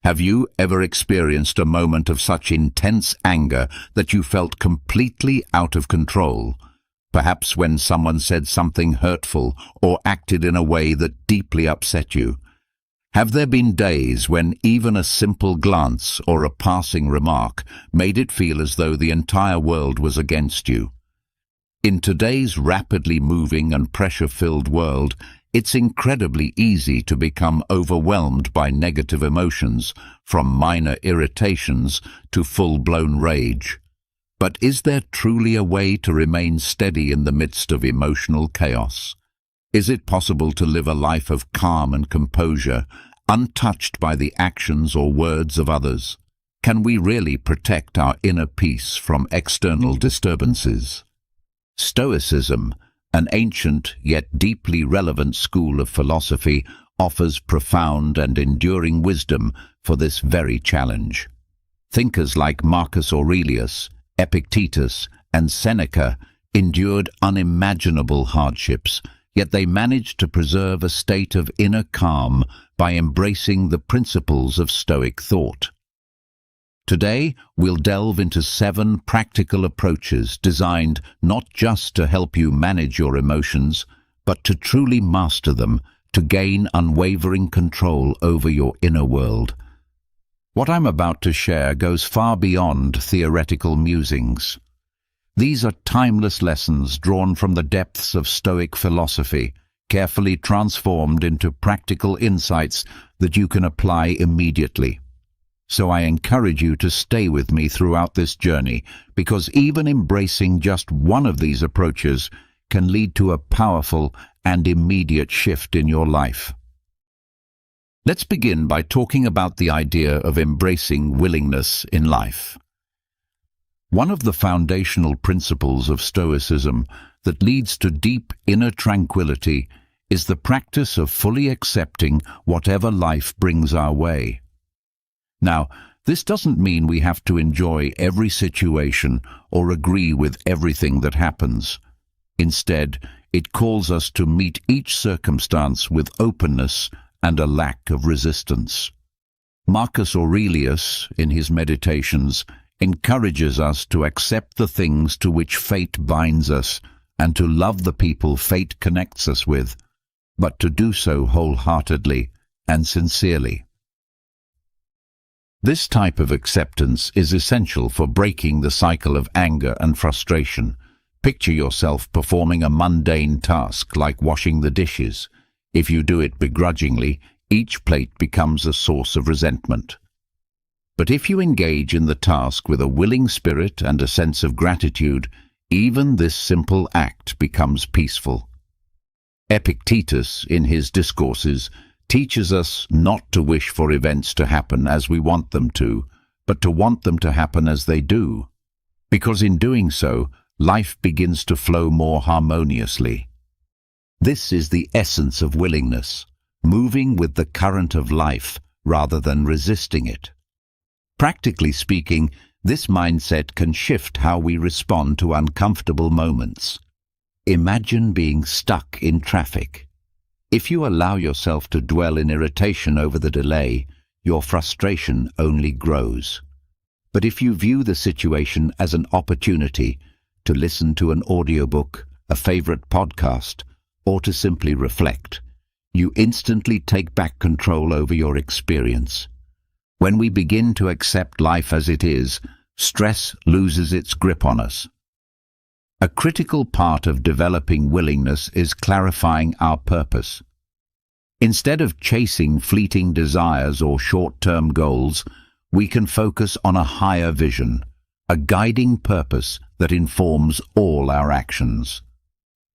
[SPEAKER 1] Have you ever experienced a moment of such intense anger that you felt completely out of control? Perhaps when someone said something hurtful or acted in a way that deeply upset you. Have there been days when even a simple glance or a passing remark made it feel as though the entire world was against you? In today's rapidly moving and pressure-filled world, it's incredibly easy to become overwhelmed by negative emotions, from minor irritations to full-blown rage. But is there truly a way to remain steady in the midst of emotional chaos? Is it possible to live a life of calm and composure, untouched by the actions or words of others? Can we really protect our inner peace from external disturbances? Stoicism, an ancient yet deeply relevant school of philosophy, offers profound and enduring wisdom for this very challenge. Thinkers like Marcus Aurelius, Epictetus, and Seneca endured unimaginable hardships, yet they managed to preserve a state of inner calm by embracing the principles of Stoic thought. Today, we'll delve into 7 practical approaches designed not just to help you manage your emotions, but to truly master them, to gain unwavering control over your inner world. What I'm about to share goes far beyond theoretical musings. These are timeless lessons drawn from the depths of Stoic philosophy, carefully transformed into practical insights that you can apply immediately. So I encourage you to stay with me throughout this journey, because even embracing just one of these approaches can lead to a powerful and immediate shift in your life. Let's begin by talking about the idea of embracing willingness in life. One of the foundational principles of Stoicism that leads to deep inner tranquility is the practice of fully accepting whatever life brings our way. Now, this doesn't mean we have to enjoy every situation or agree with everything that happens. Instead, it calls us to meet each circumstance with openness and a lack of resistance. Marcus Aurelius, in his Meditations, encourages us to accept the things to which fate binds us and to love the people fate connects us with, but to do so wholeheartedly and sincerely. This type of acceptance is essential for breaking the cycle of anger and frustration. Picture yourself performing a mundane task like washing the dishes. If you do it begrudgingly, each plate becomes a source of resentment. But if you engage in the task with a willing spirit and a sense of gratitude, even this simple act becomes peaceful. Epictetus, in his discourses, teaches us not to wish for events to happen as we want them to, but to want them to happen as they do, because in doing so, life begins to flow more harmoniously. This is the essence of willingness, moving with the current of life rather than resisting it. Practically speaking, this mindset can shift how we respond to uncomfortable moments. Imagine being stuck in traffic. If you allow yourself to dwell in irritation over the delay, your frustration only grows. But if you view the situation as an opportunity to listen to an audiobook, a favorite podcast, or to simply reflect, you instantly take back control over your experience. When we begin to accept life as it is, stress loses its grip on us. A critical part of developing willingness is clarifying our purpose. Instead of chasing fleeting desires or short-term goals, we can focus on a higher vision, a guiding purpose that informs all our actions.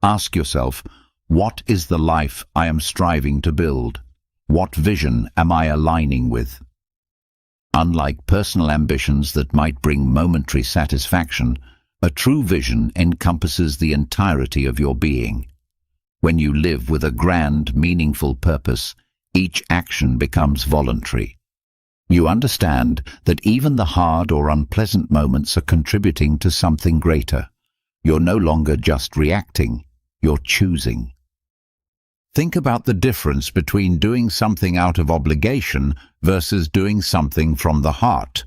[SPEAKER 1] Ask yourself, what is the life I am striving to build? What vision am I aligning with? Unlike personal ambitions that might bring momentary satisfaction, a true vision encompasses the entirety of your being. When you live with a grand, meaningful purpose, each action becomes voluntary. You understand that even the hard or unpleasant moments are contributing to something greater. You're no longer just reacting, you're choosing. Think about the difference between doing something out of obligation versus doing something from the heart.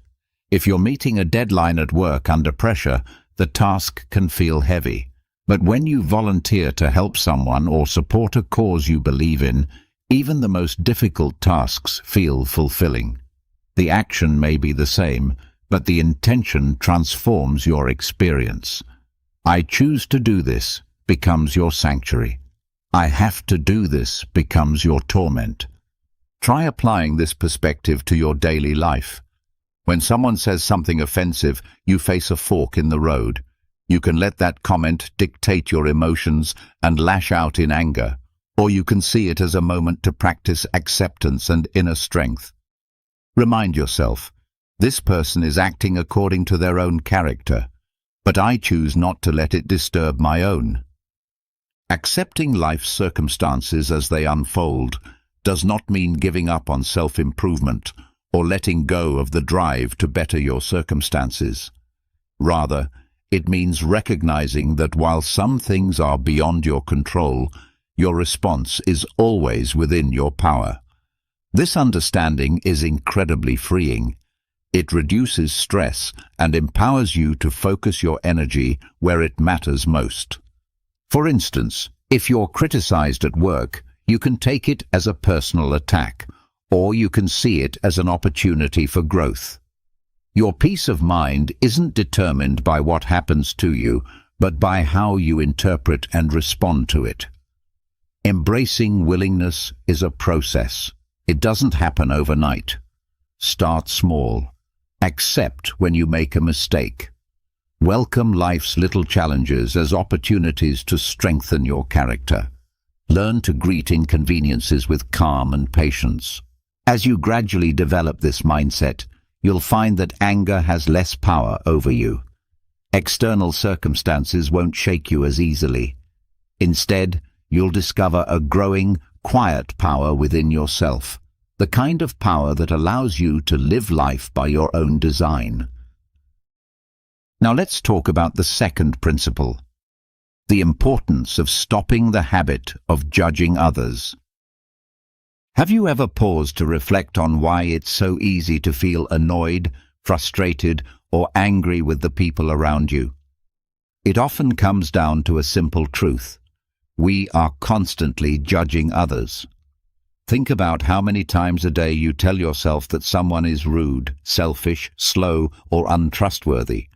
[SPEAKER 1] If you're meeting a deadline at work under pressure, the task can feel heavy. But when you volunteer to help someone or support a cause you believe in, even the most difficult tasks feel fulfilling. The action may be the same, but the intention transforms your experience. I choose to do this becomes your sanctuary. I have to do this becomes your torment. Try applying this perspective to your daily life. When someone says something offensive, you face a fork in the road. You can let that comment dictate your emotions and lash out in anger, or you can see it as a moment to practice acceptance and inner strength. Remind yourself, this person is acting according to their own character, but I choose not to let it disturb my own. Accepting life's circumstances as they unfold does not mean giving up on self-improvement or letting go of the drive to better your circumstances. Rather, it means recognizing that while some things are beyond your control, your response is always within your power. This understanding is incredibly freeing. It reduces stress and empowers you to focus your energy where it matters most. For instance, if you're criticized at work, you can take it as a personal attack, or you can see it as an opportunity for growth. Your peace of mind isn't determined by what happens to you, but by how you interpret and respond to it. Embracing willingness is a process. It doesn't happen overnight. Start small. Accept when you make a mistake. Welcome life's little challenges as opportunities to strengthen your character. Learn to greet inconveniences with calm and patience. As you gradually develop this mindset, you'll find that anger has less power over you. External circumstances won't shake you as easily. Instead, you'll discover a growing, quiet power within yourself, the kind of power that allows you to live life by your own design. Now let's talk about the second principle, the importance of stopping the habit of judging others. Have you ever paused to reflect on why it's so easy to feel annoyed, frustrated, or angry with the people around you? It often comes down to a simple truth. We are constantly judging others. Think about how many times a day you tell yourself that someone is rude, selfish, slow, or untrustworthy.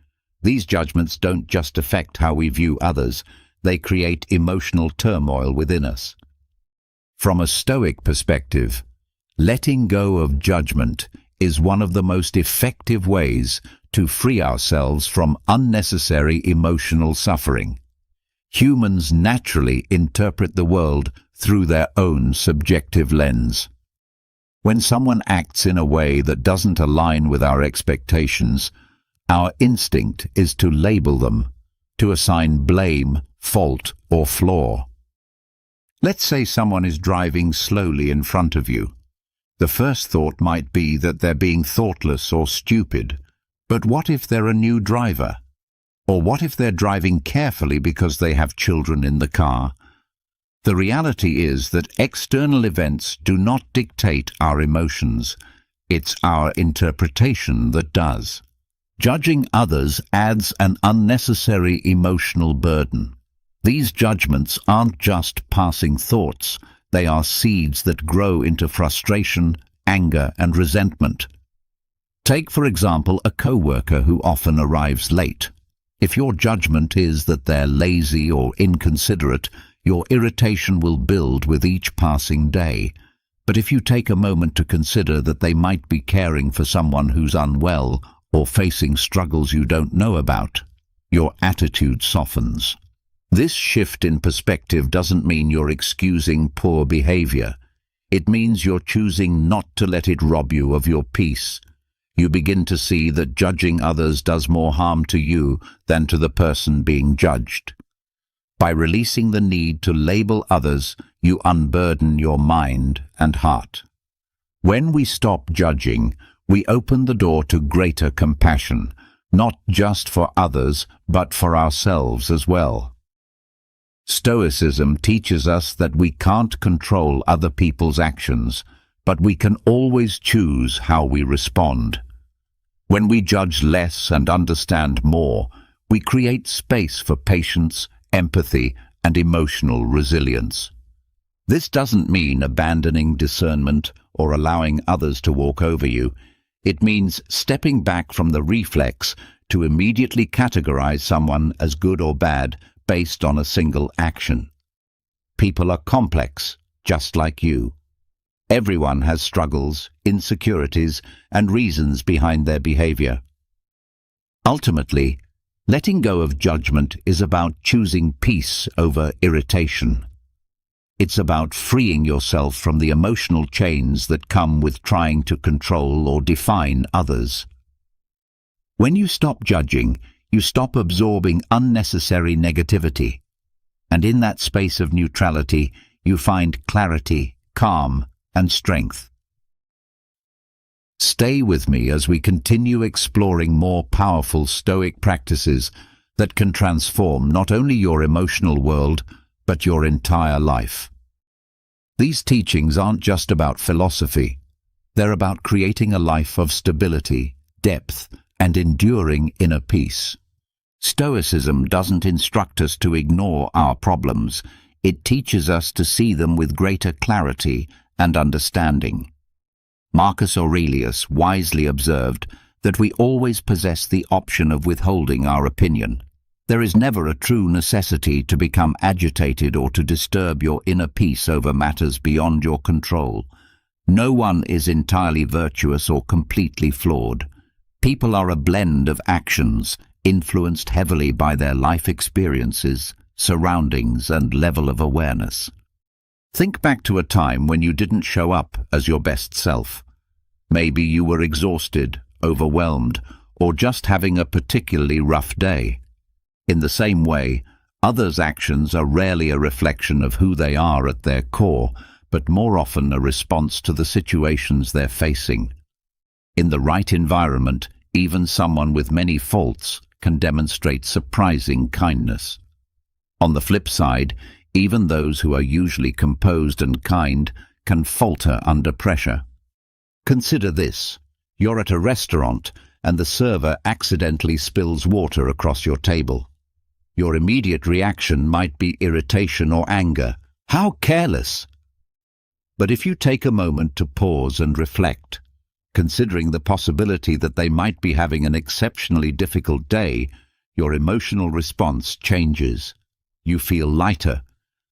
[SPEAKER 1] These judgments don't just affect how we view others, they create emotional turmoil within us. From a Stoic perspective, letting go of judgment is one of the most effective ways to free ourselves from unnecessary emotional suffering. Humans naturally interpret the world through their own subjective lens. When someone acts in a way that doesn't align with our expectations, our instinct is to label them, to assign blame, fault, or flaw. Let's say someone is driving slowly in front of you. The first thought might be that they're being thoughtless or stupid. But what if they're a new driver? Or what if they're driving carefully because they have children in the car? The reality is that external events do not dictate our emotions. It's our interpretation that does. Judging others adds an unnecessary emotional burden. These judgments aren't just passing thoughts. They are seeds that grow into frustration, anger, and resentment. Take, for example, a coworker who often arrives late. If your judgment is that they're lazy or inconsiderate, your irritation will build with each passing day. But if you take a moment to consider that they might be caring for someone who's unwell or facing struggles you don't know about, your attitude softens. This shift in perspective doesn't mean you're excusing poor behavior. It means you're choosing not to let it rob you of your peace. You begin to see that judging others does more harm to you than to the person being judged. By releasing the need to label others, you unburden your mind and heart. When we stop judging, we open the door to greater compassion, not just for others, but for ourselves as well. Stoicism teaches us that we can't control other people's actions, but we can always choose how we respond. When we judge less and understand more, we create space for patience, empathy, and emotional resilience. This doesn't mean abandoning discernment or allowing others to walk over you. It means stepping back from the reflex to immediately categorize someone as good or bad based on a single action. People are complex, just like you. Everyone has struggles, insecurities, and reasons behind their behavior. Ultimately, letting go of judgment is about choosing peace over irritation. It's about freeing yourself from the emotional chains that come with trying to control or define others. When you stop judging, you stop absorbing unnecessary negativity. And in that space of neutrality, you find clarity, calm, and strength. Stay with me as we continue exploring more powerful Stoic practices that can transform not only your emotional world, but your entire life. These teachings aren't just about philosophy. They're about creating a life of stability, depth, and enduring inner peace. Stoicism doesn't instruct us to ignore our problems. It teaches us to see them with greater clarity and understanding. Marcus Aurelius wisely observed that we always possess the option of withholding our opinion. There is never a true necessity to become agitated or to disturb your inner peace over matters beyond your control. No one is entirely virtuous or completely flawed. People are a blend of actions, influenced heavily by their life experiences, surroundings, and level of awareness. Think back to a time when you didn't show up as your best self. Maybe you were exhausted, overwhelmed, or just having a particularly rough day. In the same way, others' actions are rarely a reflection of who they are at their core, but more often a response to the situations they're facing. In the right environment, even someone with many faults can demonstrate surprising kindness. On the flip side, even those who are usually composed and kind can falter under pressure. Consider this. You're at a restaurant and the server accidentally spills water across your table. Your immediate reaction might be irritation or anger. How careless! But if you take a moment to pause and reflect, considering the possibility that they might be having an exceptionally difficult day, your emotional response changes. You feel lighter.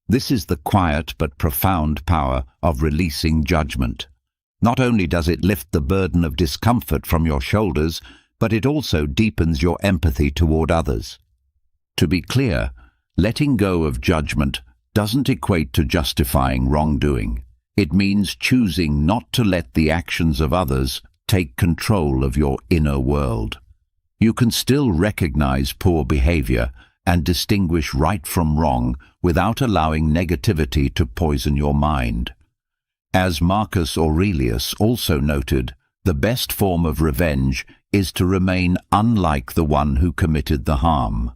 [SPEAKER 1] This is the quiet but profound power of releasing judgment. Not only does it lift the burden of discomfort from your shoulders, but it also deepens your empathy toward others. To be clear, letting go of judgment doesn't equate to justifying wrongdoing. It means choosing not to let the actions of others take control of your inner world. You can still recognize poor behavior, and distinguish right from wrong without allowing negativity to poison your mind. As Marcus Aurelius also noted, the best form of revenge is to remain unlike the one who committed the harm.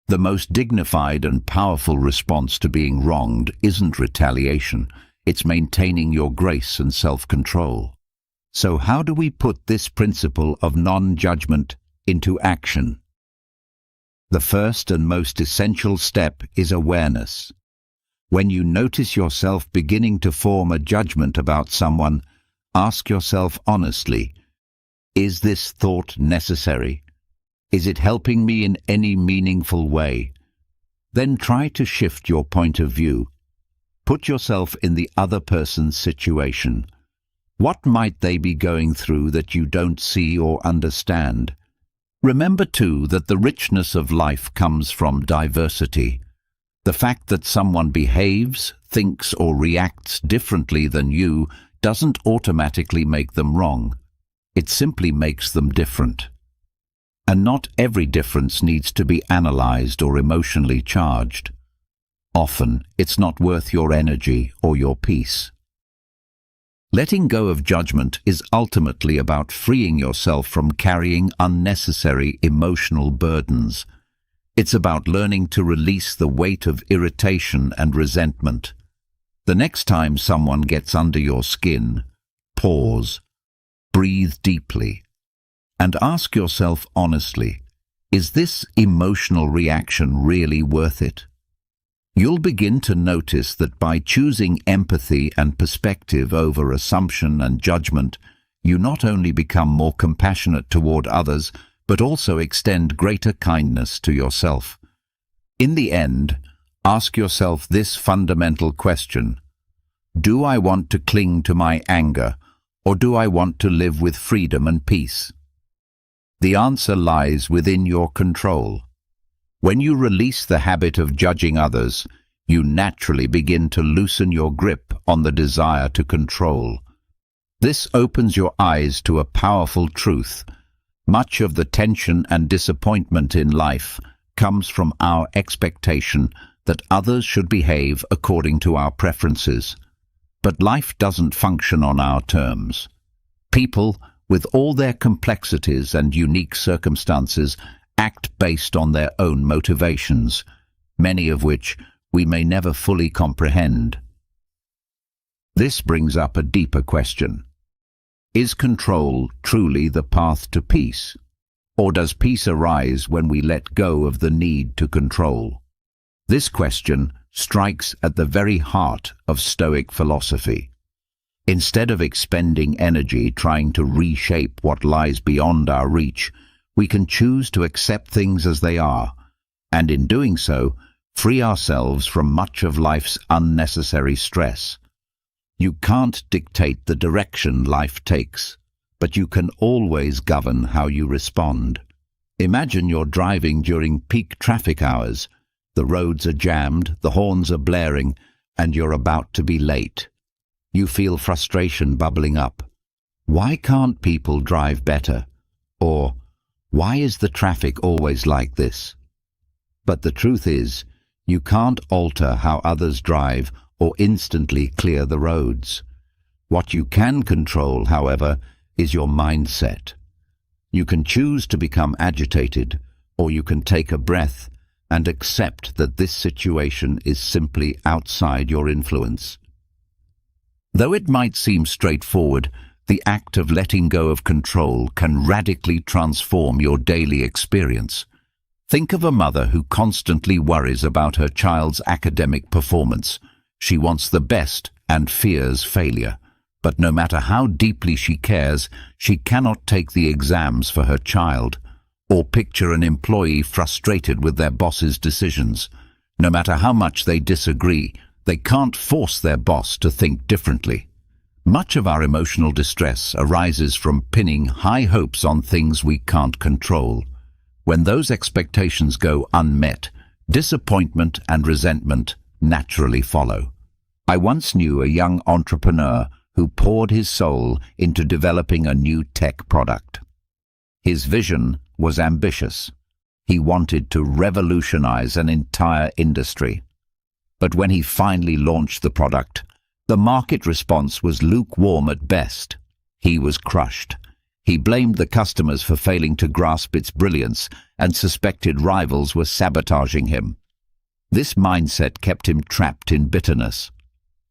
[SPEAKER 1] The most dignified and powerful response to being wronged isn't retaliation, it's maintaining your grace and self-control. So how do we put this principle of non-judgment into action? The first and most essential step is awareness. When you notice yourself beginning to form a judgment about someone, ask yourself honestly, is this thought necessary? Is it helping me in any meaningful way? Then try to shift your point of view. Put yourself in the other person's situation. What might they be going through that you don't see or understand? Remember, too, that the richness of life comes from diversity. The fact that someone behaves, thinks, or reacts differently than you doesn't automatically make them wrong. It simply makes them different. And not every difference needs to be analyzed or emotionally charged. Often, it's not worth your energy or your peace. Letting go of judgment is ultimately about freeing yourself from carrying unnecessary emotional burdens. It's about learning to release the weight of irritation and resentment. The next time someone gets under your skin, pause, breathe deeply, and ask yourself honestly, is this emotional reaction really worth it? You'll begin to notice that by choosing empathy and perspective over assumption and judgment, you not only become more compassionate toward others, but also extend greater kindness to yourself. In the end, ask yourself this fundamental question: do I want to cling to my anger, or do I want to live with freedom and peace? The answer lies within your control. When you release the habit of judging others, you naturally begin to loosen your grip on the desire to control. This opens your eyes to a powerful truth. Much of the tension and disappointment in life comes from our expectation that others should behave according to our preferences. But life doesn't function on our terms. People, with all their complexities and unique circumstances, act based on their own motivations, many of which we may never fully comprehend. This brings up a deeper question. Is control truly the path to peace? Or does peace arise when we let go of the need to control? This question strikes at the very heart of Stoic philosophy. Instead of expending energy trying to reshape what lies beyond our reach, we can choose to accept things as they are, and in doing so, free ourselves from much of life's unnecessary stress. You can't dictate the direction life takes, but you can always govern how you respond. Imagine you're driving during peak traffic hours. The roads are jammed, the horns are blaring, and you're about to be late. You feel frustration bubbling up. Why can't people drive better? Or, why is the traffic always like this? But the truth is, you can't alter how others drive or instantly clear the roads. What you can control, however, is your mindset. You can choose to become agitated, or you can take a breath and accept that this situation is simply outside your influence. Though it might seem straightforward, the act of letting go of control can radically transform your daily experience. Think of a mother who constantly worries about her child's academic performance. She wants the best and fears failure. But no matter how deeply she cares, she cannot take the exams for her child. Or picture an employee frustrated with their boss's decisions. No matter how much they disagree, they can't force their boss to think differently. Much of our emotional distress arises from pinning high hopes on things we can't control. When those expectations go unmet, disappointment and resentment naturally follow. I once knew a young entrepreneur who poured his soul into developing a new tech product. His vision was ambitious. He wanted to revolutionize an entire industry. But when he finally launched the product, the market response was lukewarm at best. He was crushed. He blamed the customers for failing to grasp its brilliance and suspected rivals were sabotaging him. This mindset kept him trapped in bitterness.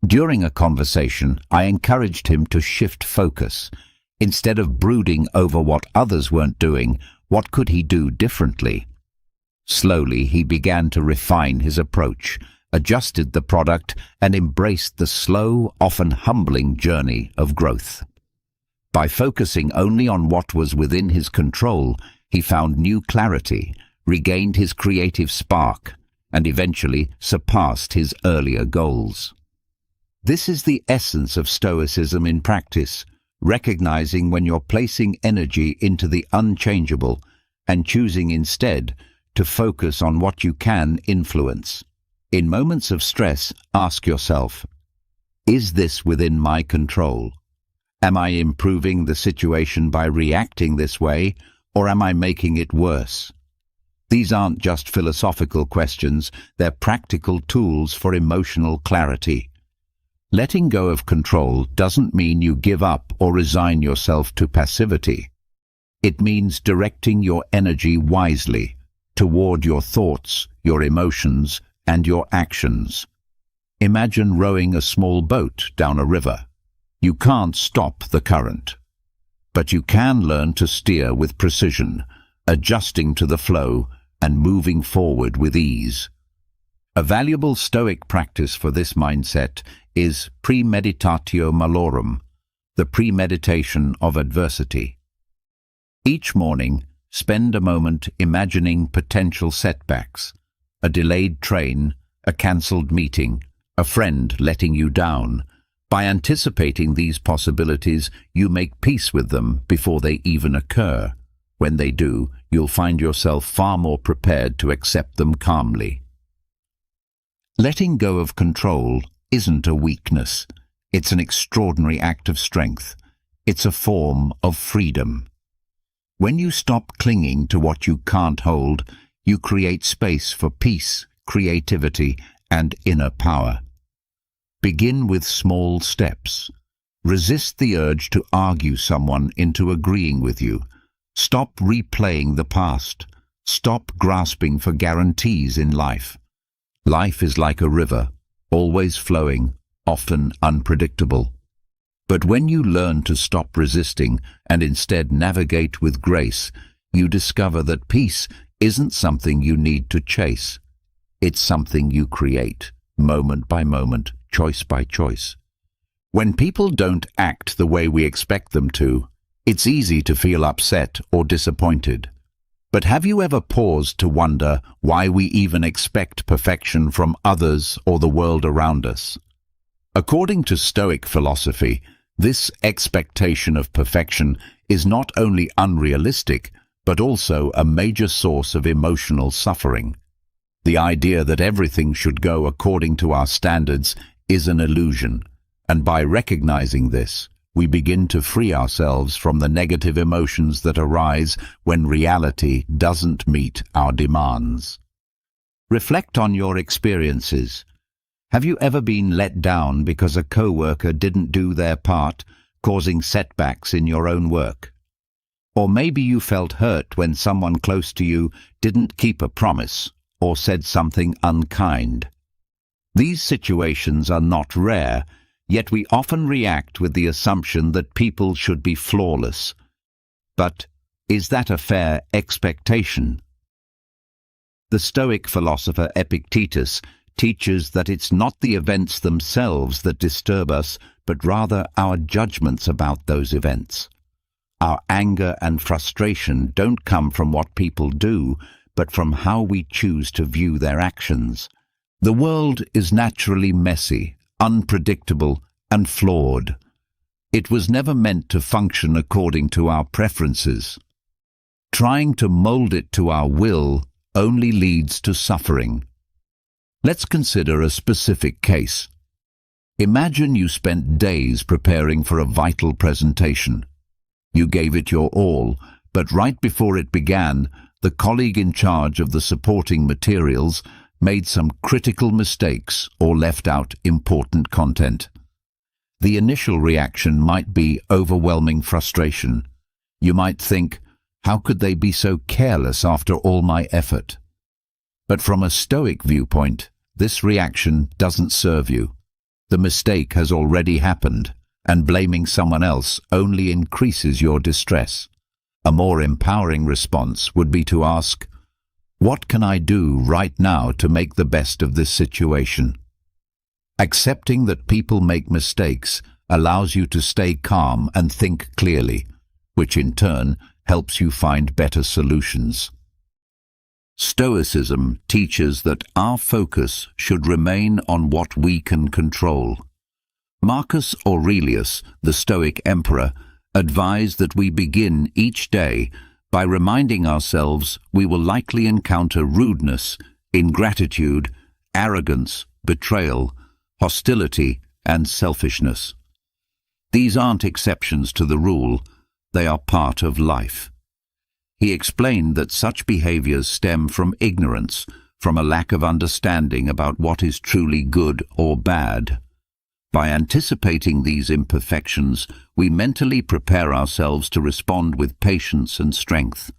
[SPEAKER 1] During a conversation, I encouraged him to shift focus. Instead of brooding over what others weren't doing, what could he do differently? Slowly, he began to refine his approach, adjusted the product, and embraced the slow, often humbling journey of growth. By focusing only on what was within his control, he found new clarity, regained his creative spark, and eventually surpassed his earlier goals. This is the essence of Stoicism in practice, recognizing when you're placing energy into the unchangeable and choosing instead to focus on what you can influence. In moments of stress, ask yourself, is this within my control? Am I improving the situation by reacting this way, or am I making it worse? These aren't just philosophical questions, they're practical tools for emotional clarity. Letting go of control doesn't mean you give up or resign yourself to passivity. It means directing your energy wisely toward your thoughts, your emotions, and your actions. Imagine rowing a small boat down a river. You can't stop the current, but you can learn to steer with precision, adjusting to the flow and moving forward with ease. A valuable Stoic practice for this mindset is premeditatio malorum, the premeditation of adversity. Each morning, spend a moment imagining potential setbacks, a delayed train, a cancelled meeting, a friend letting you down. By anticipating these possibilities, you make peace with them before they even occur. When they do, you'll find yourself far more prepared to accept them calmly. Letting go of control isn't a weakness. It's an extraordinary act of strength. It's a form of freedom. When you stop clinging to what you can't hold, you create space for peace, creativity, and inner power. Begin with small steps. Resist the urge to argue someone into agreeing with you. Stop replaying the past. Stop grasping for guarantees in life. Life is like a river, always flowing, often unpredictable. But when you learn to stop resisting and instead navigate with grace, you discover that peace isn't something you need to chase. It's something you create, moment by moment, choice by choice. When people don't act the way we expect them to, it's easy to feel upset or disappointed. But have you ever paused to wonder why we even expect perfection from others or the world around us? According to Stoic philosophy, this expectation of perfection is not only unrealistic, but also a major source of emotional suffering. The idea that everything should go according to our standards is an illusion, and by recognizing this, we begin to free ourselves from the negative emotions that arise when reality doesn't meet our demands. Reflect on your experiences. Have you ever been let down because a coworker didn't do their part, causing setbacks in your own work? Or maybe you felt hurt when someone close to you didn't keep a promise or said something unkind. These situations are not rare, yet we often react with the assumption that people should be flawless. But is that a fair expectation? The Stoic philosopher Epictetus teaches that it's not the events themselves that disturb us, but rather our judgments about those events. Our anger and frustration don't come from what people do, but from how we choose to view their actions. The world is naturally messy, unpredictable, and flawed. It was never meant to function according to our preferences. Trying to mold it to our will only leads to suffering. Let's consider a specific case. Imagine you spent days preparing for a vital presentation. You gave it your all, but right before it began, the colleague in charge of the supporting materials made some critical mistakes or left out important content. The initial reaction might be overwhelming frustration. You might think, how could they be so careless after all my effort? But from a Stoic viewpoint, this reaction doesn't serve you. The mistake has already happened, and blaming someone else only increases your distress. A more empowering response would be to ask, what can I do right now to make the best of this situation? Accepting that people make mistakes allows you to stay calm and think clearly, which in turn helps you find better solutions. Stoicism teaches that our focus should remain on what we can control. Marcus Aurelius, the Stoic emperor, advised that we begin each day by reminding ourselves we will likely encounter rudeness, ingratitude, arrogance, betrayal, hostility, and selfishness. These aren't exceptions to the rule, they are part of life. He explained that such behaviors stem from ignorance, from a lack of understanding about what is truly good or bad. By anticipating these imperfections, we mentally prepare ourselves to respond with patience and strength.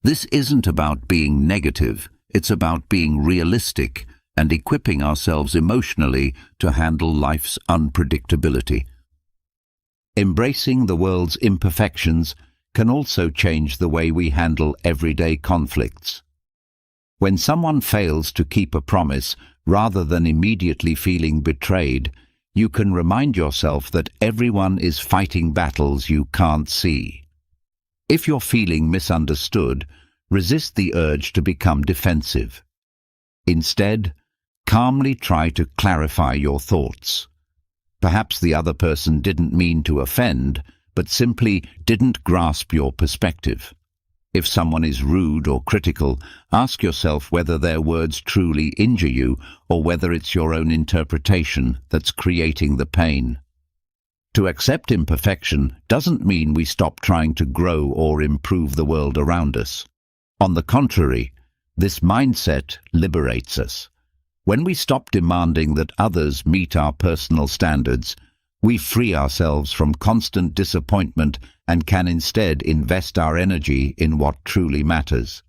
[SPEAKER 1] This isn't about being negative, it's about being realistic and equipping ourselves emotionally to handle life's unpredictability. Embracing the world's imperfections can also change the way we handle everyday conflicts. When someone fails to keep a promise, rather than immediately feeling betrayed, you can remind yourself that everyone is fighting battles you can't see. If you're feeling misunderstood, resist the urge to become defensive. Instead, calmly try to clarify your thoughts. Perhaps the other person didn't mean to offend, but simply didn't grasp your perspective. If someone is rude or critical, ask yourself whether their words truly injure you or whether it's your own interpretation that's creating the pain. To accept imperfection doesn't mean we stop trying to grow or improve the world around us. On the contrary, this mindset liberates us. When we stop demanding that others meet our personal standards, we free ourselves from constant disappointment and can instead invest our energy in what truly matters.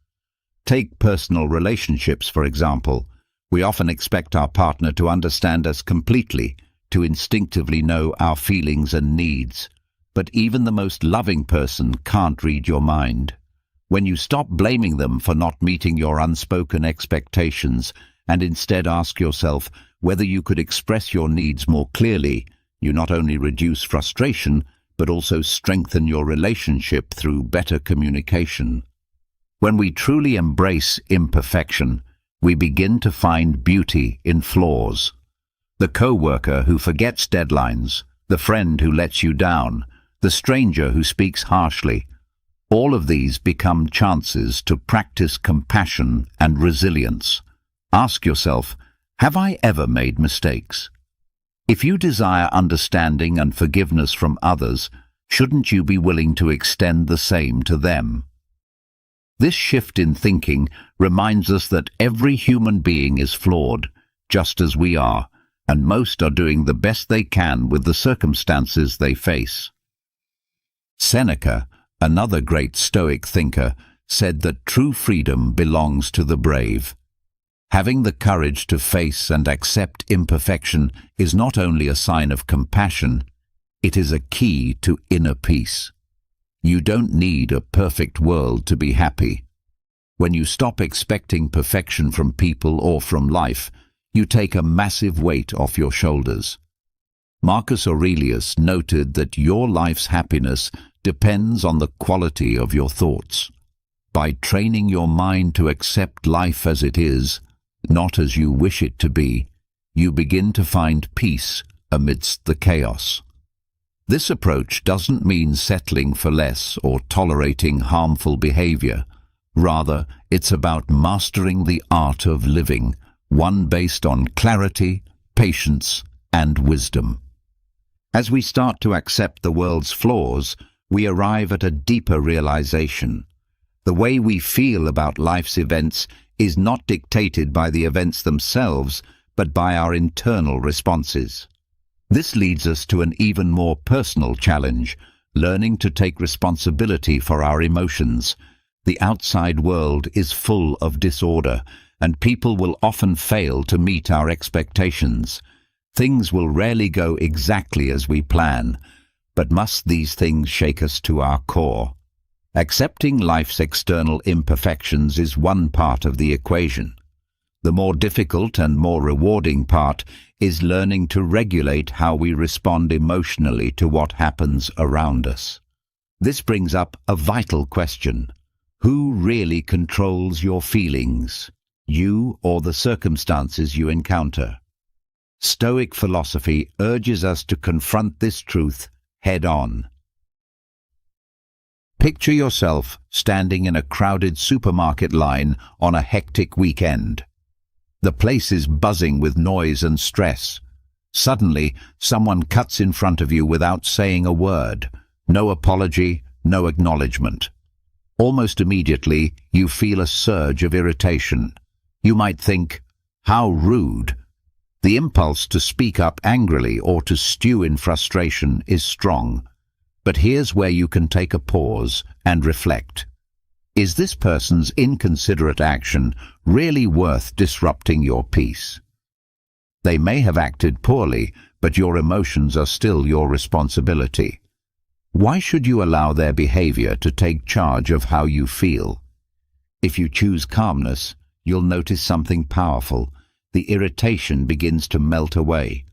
[SPEAKER 1] Take personal relationships, for example. We often expect our partner to understand us completely, to instinctively know our feelings and needs. But even the most loving person can't read your mind. When you stop blaming them for not meeting your unspoken expectations and instead ask yourself whether you could express your needs more clearly, you not only reduce frustration, but also strengthen your relationship through better communication. When we truly embrace imperfection, we begin to find beauty in flaws. The co-worker who forgets deadlines, the friend who lets you down, the stranger who speaks harshly, all of these become chances to practice compassion and resilience. Ask yourself, have I ever made mistakes? If you desire understanding and forgiveness from others, shouldn't you be willing to extend the same to them? This shift in thinking reminds us that every human being is flawed, just as we are, and most are doing the best they can with the circumstances they face. Seneca, another great Stoic thinker, said that true freedom belongs to the brave. Having the courage to face and accept imperfection is not only a sign of compassion, it is a key to inner peace. You don't need a perfect world to be happy. When you stop expecting perfection from people or from life, you take a massive weight off your shoulders. Marcus Aurelius noted that your life's happiness depends on the quality of your thoughts. By training your mind to accept life as it is, not as you wish it to be, you begin to find peace amidst the chaos. This approach doesn't mean settling for less or tolerating harmful behavior. Rather, it's about mastering the art of living, one based on clarity, patience, and wisdom. As we start to accept the world's flaws, we arrive at a deeper realization. The way we feel about life's events is not dictated by the events themselves, but by our internal responses. This leads us to an even more personal challenge, learning to take responsibility for our emotions. The outside world is full of disorder, and people will often fail to meet our expectations. Things will rarely go exactly as we plan, but must these things shake us to our core? Accepting life's external imperfections is one part of the equation. The more difficult and more rewarding part is learning to regulate how we respond emotionally to what happens around us. This brings up a vital question. Who really controls your feelings? You or the circumstances you encounter? Stoic philosophy urges us to confront this truth head-on. Picture yourself standing in a crowded supermarket line on a hectic weekend. The place is buzzing with noise and stress. Suddenly, someone cuts in front of you without saying a word. No apology, no acknowledgement. Almost immediately, you feel a surge of irritation. You might think, "How rude." The impulse to speak up angrily or to stew in frustration is strong. But here's where you can take a pause and reflect. Is this person's inconsiderate action really worth disrupting your peace? They may have acted poorly, but your emotions are still your responsibility. Why should you allow their behavior to take charge of how you feel? If you choose calmness, you'll notice something powerful. The irritation begins to melt away.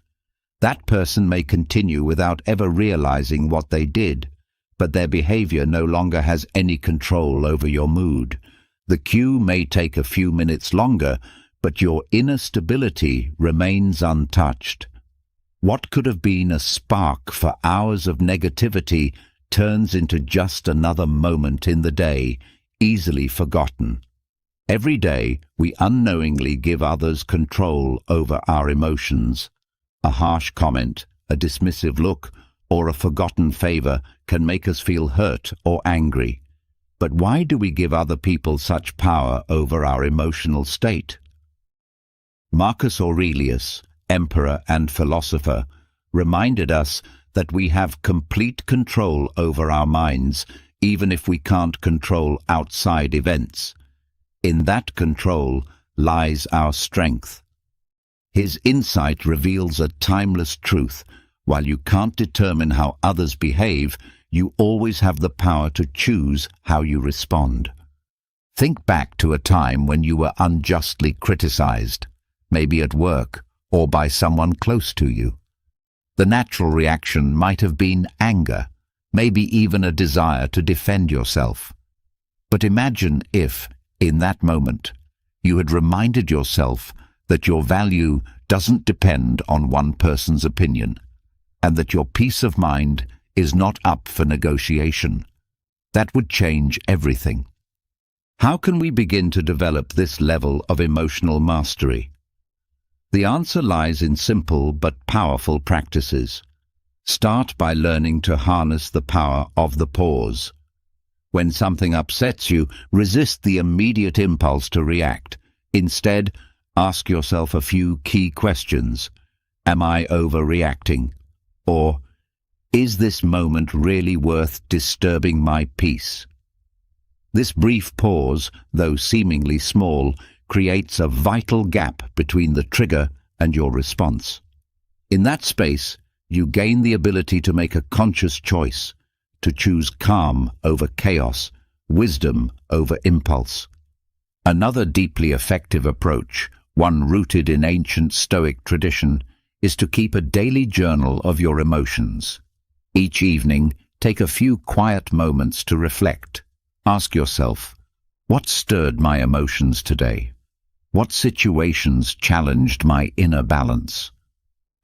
[SPEAKER 1] That person may continue without ever realizing what they did, but their behavior no longer has any control over your mood. The cue may take a few minutes longer, but your inner stability remains untouched. What could have been a spark for hours of negativity turns into just another moment in the day, easily forgotten. Every day, we unknowingly give others control over our emotions. A harsh comment, a dismissive look, or a forgotten favor can make us feel hurt or angry. But why do we give other people such power over our emotional state? Marcus Aurelius, emperor and philosopher, reminded us that we have complete control over our minds, even if we can't control outside events. In that control lies our strength. His insight reveals a timeless truth. While you can't determine how others behave, you always have the power to choose how you respond. Think back to a time when you were unjustly criticized, maybe at work or by someone close to you. The natural reaction might have been anger, maybe even a desire to defend yourself. But imagine if, in that moment, you had reminded yourself that your value doesn't depend on one person's opinion, and that your peace of mind is not up for negotiation. That would change everything. How can we begin to develop this level of emotional mastery? The answer lies in simple but powerful practices. Start by learning to harness the power of the pause. When something upsets you, resist the immediate impulse to react. Instead, ask yourself a few key questions. Am I overreacting? Or, is this moment really worth disturbing my peace? This brief pause, though seemingly small, creates a vital gap between the trigger and your response. In that space, you gain the ability to make a conscious choice, to choose calm over chaos, wisdom over impulse. Another deeply effective approach, one rooted in ancient Stoic tradition, is to keep a daily journal of your emotions. Each evening, take a few quiet moments to reflect. Ask yourself, what stirred my emotions today? What situations challenged my inner balance?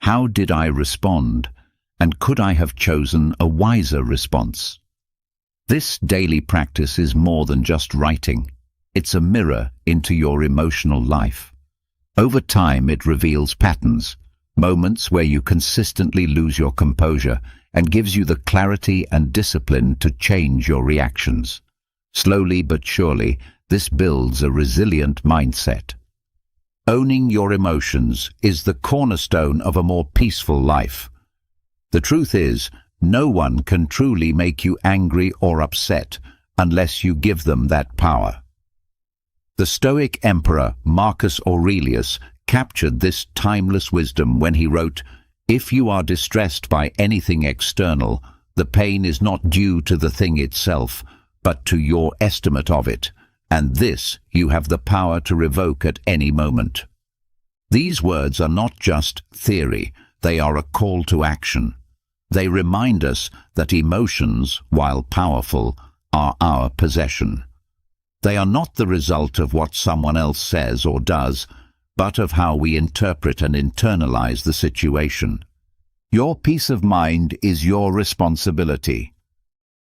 [SPEAKER 1] How did I respond, and could I have chosen a wiser response? This daily practice is more than just writing. It's a mirror into your emotional life. Over time, it reveals patterns, moments where you consistently lose your composure, and gives you the clarity and discipline to change your reactions. Slowly but surely, this builds a resilient mindset. Owning your emotions is the cornerstone of a more peaceful life. The truth is, no one can truly make you angry or upset unless you give them that power. The Stoic emperor Marcus Aurelius captured this timeless wisdom when he wrote, "If you are distressed by anything external, the pain is not due to the thing itself, but to your estimate of it, and this you have the power to revoke at any moment." These words are not just theory, they are a call to action. They remind us that emotions, while powerful, are our possession. They are not the result of what someone else says or does, but of how we interpret and internalize the situation. Your peace of mind is your responsibility.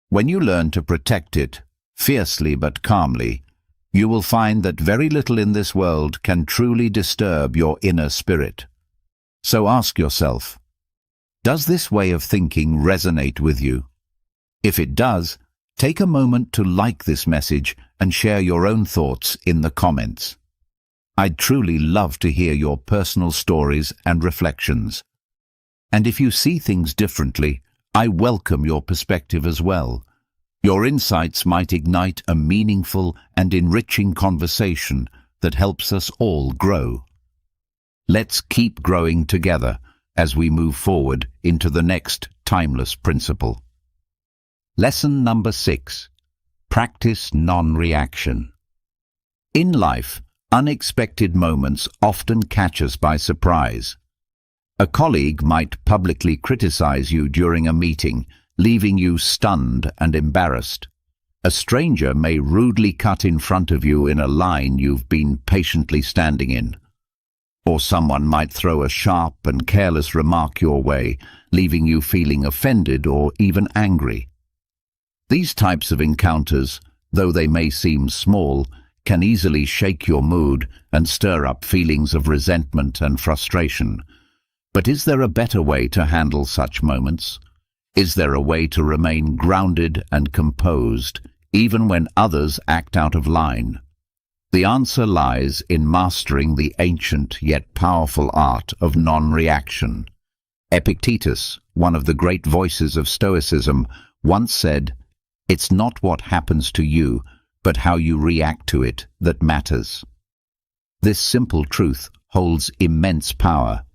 [SPEAKER 1] When you learn to protect it, fiercely but calmly, you will find that very little in this world can truly disturb your inner spirit. So ask yourself, does this way of thinking resonate with you? If it does, take a moment to like this message and share your own thoughts in the comments. I'd truly love to hear your personal stories and reflections. And if you see things differently, I welcome your perspective as well. Your insights might ignite a meaningful and enriching conversation that helps us all grow. Let's keep growing together as we move forward into the next timeless principle. Lesson number 6. Practice non-reaction. In life, unexpected moments often catch us by surprise. A colleague might publicly criticize you during a meeting, leaving you stunned and embarrassed. A stranger may rudely cut in front of you in a line you've been patiently standing in. Or someone might throw a sharp and careless remark your way, leaving you feeling offended or even angry. These types of encounters, though they may seem small, can easily shake your mood and stir up feelings of resentment and frustration. But is there a better way to handle such moments? Is there a way to remain grounded and composed, even when others act out of line? The answer lies in mastering the ancient yet powerful art of non-reaction. Epictetus, one of the great voices of Stoicism, once said, "It's not what happens to you, but how you react to it that matters." This simple truth holds immense power.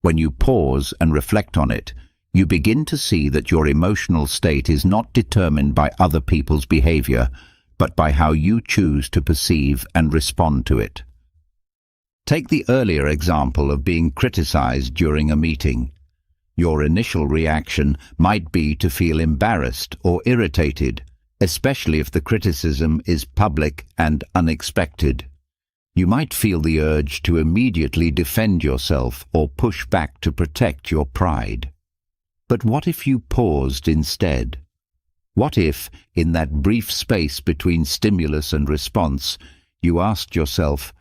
[SPEAKER 1] When you pause and reflect on it, you begin to see that your emotional state is not determined by other people's behavior, but by how you choose to perceive and respond to it. Take the earlier example of being criticized during a meeting. Your initial reaction might be to feel embarrassed or irritated, especially if the criticism is public and unexpected. You might feel the urge to immediately defend yourself or push back to protect your pride. But what if you paused instead? What if, in that brief space between stimulus and response, you asked yourself,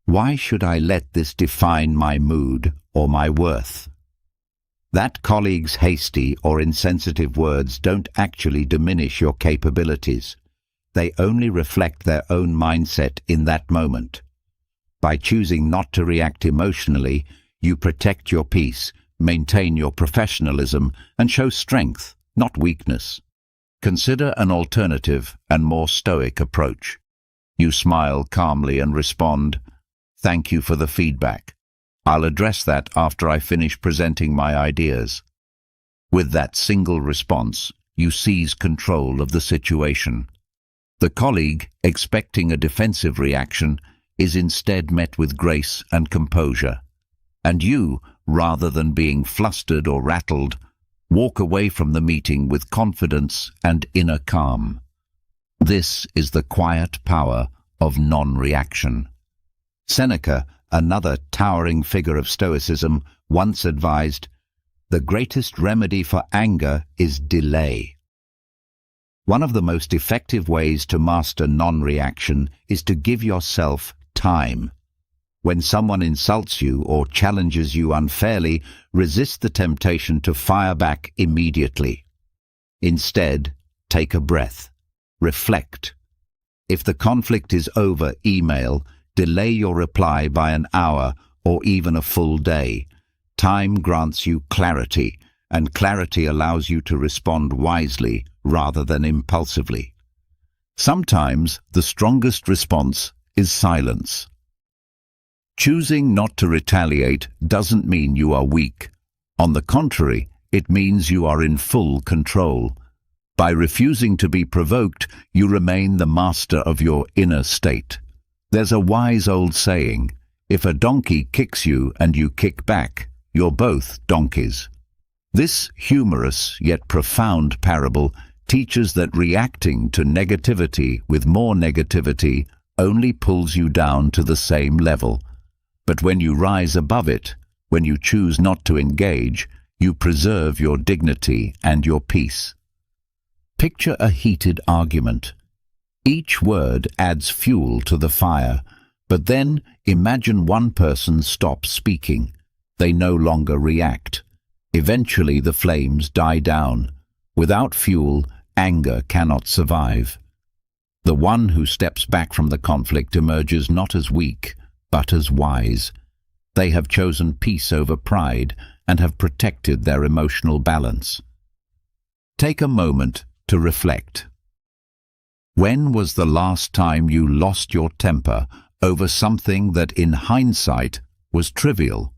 [SPEAKER 1] why should I let this define my mood or my worth? That colleague's hasty or insensitive words don't actually diminish your capabilities. They only reflect their own mindset in that moment. By choosing not to react emotionally, you protect your peace, maintain your professionalism, and show strength, not weakness. Consider an alternative and more stoic approach. You smile calmly and respond, "Thank you for the feedback. I'll address that after I finish presenting my ideas." With that single response, you seize control of the situation. The colleague, expecting a defensive reaction, is instead met with grace and composure. And you, rather than being flustered or rattled, walk away from the meeting with confidence and inner calm. This is the quiet power of non-reaction. Seneca, another towering figure of Stoicism, once advised, "The greatest remedy for anger is delay." One of the most effective ways to master non-reaction is to give yourself time. When someone insults you or challenges you unfairly, resist the temptation to fire back immediately. Instead, take a breath, reflect, If the conflict is over email, delay your reply by an hour or even a full day. Time grants you clarity, and clarity allows you to respond wisely rather than impulsively. Sometimes the strongest response is silence. Choosing not to retaliate doesn't mean you are weak. On the contrary, it means you are in full control. By refusing to be provoked, you remain the master of your inner state. There's a wise old saying, if a donkey kicks you and you kick back, you're both donkeys. This humorous yet profound parable teaches that reacting to negativity with more negativity only pulls you down to the same level. But when you rise above it, when you choose not to engage, you preserve your dignity and your peace. Picture a heated argument. Each word adds fuel to the fire, but then imagine one person stops speaking. They no longer react. Eventually the flames die down. Without fuel, anger cannot survive. The one who steps back from the conflict emerges not as weak, but as wise. They have chosen peace over pride and have protected their emotional balance. Take a moment to reflect. When was the last time you lost your temper over something that in hindsight was trivial?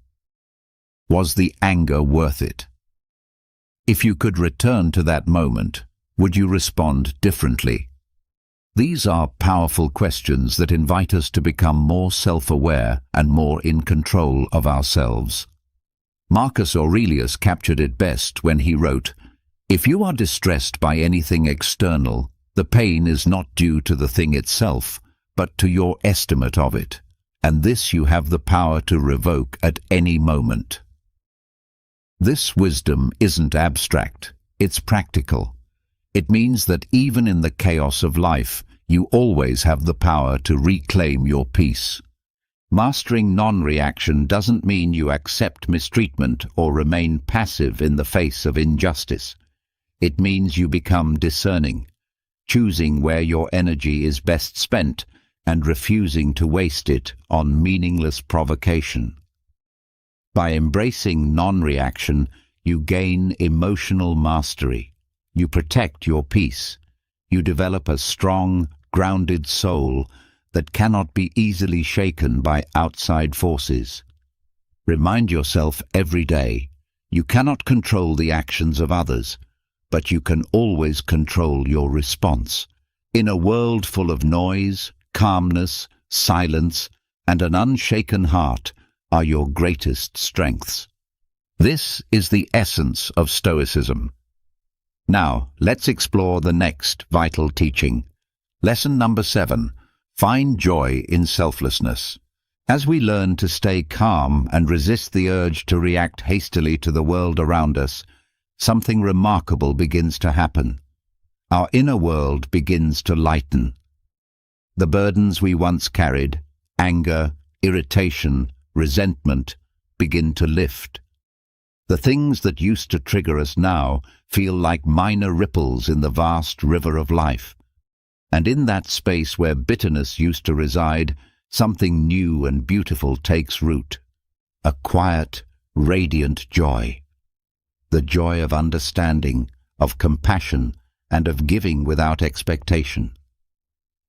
[SPEAKER 1] Was the anger worth it? If you could return to that moment, would you respond differently? These are powerful questions that invite us to become more self-aware and more in control of ourselves. Marcus Aurelius captured it best when he wrote, "If you are distressed by anything external, the pain is not due to the thing itself, but to your estimate of it, and this you have the power to revoke at any moment." This wisdom isn't abstract, it's practical. It means that even in the chaos of life, you always have the power to reclaim your peace. Mastering non-reaction doesn't mean you accept mistreatment or remain passive in the face of injustice. It means you become discerning, choosing where your energy is best spent and refusing to waste it on meaningless provocation. By embracing non-reaction, you gain emotional mastery. You protect your peace. You develop a strong, grounded soul that cannot be easily shaken by outside forces. Remind yourself every day, you cannot control the actions of others, but you can always control your response. In a world full of noise, calmness, silence, and an unshaken heart are your greatest strengths. This is the essence of Stoicism. Now, let's explore the next vital teaching. Lesson number 7. Find joy in selflessness. As we learn to stay calm and resist the urge to react hastily to the world around us, something remarkable begins to happen. Our inner world begins to lighten. The burdens we once carried, anger, irritation, resentment, begin to lift. The things that used to trigger us now feel like minor ripples in the vast river of life. And in that space where bitterness used to reside, something new and beautiful takes root. A quiet, radiant joy. The joy of understanding, of compassion, and of giving without expectation.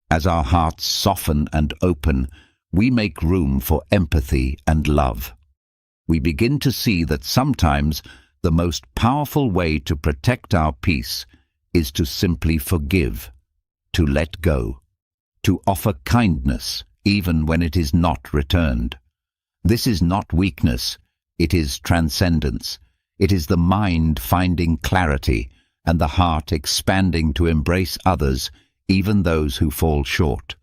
[SPEAKER 1] As our hearts soften and open, we make room for empathy and love. We begin to see that sometimes the most powerful way to protect our peace is to simply forgive, to let go, to offer kindness even when it is not returned. This is not weakness, it is transcendence. It is the mind finding clarity and the heart expanding to embrace others, even those who fall short.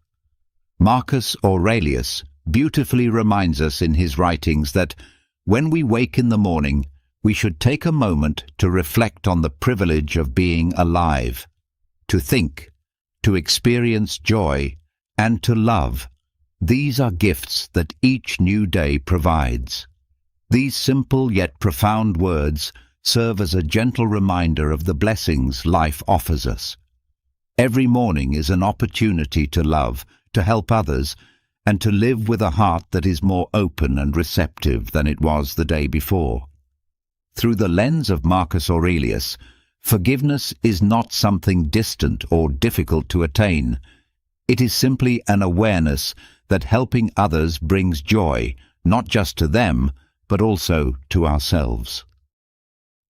[SPEAKER 1] Marcus Aurelius beautifully reminds us in his writings that when we wake in the morning, we should take a moment to reflect on the privilege of being alive, to think, to experience joy, and to love. These are gifts that each new day provides. These simple yet profound words serve as a gentle reminder of the blessings life offers us. Every morning is an opportunity to love, to help others, and to live with a heart that is more open and receptive than it was the day before. Through the lens of Marcus Aurelius, forgiveness is not something distant or difficult to attain. It is simply an awareness that helping others brings joy, not just to them, but also to ourselves.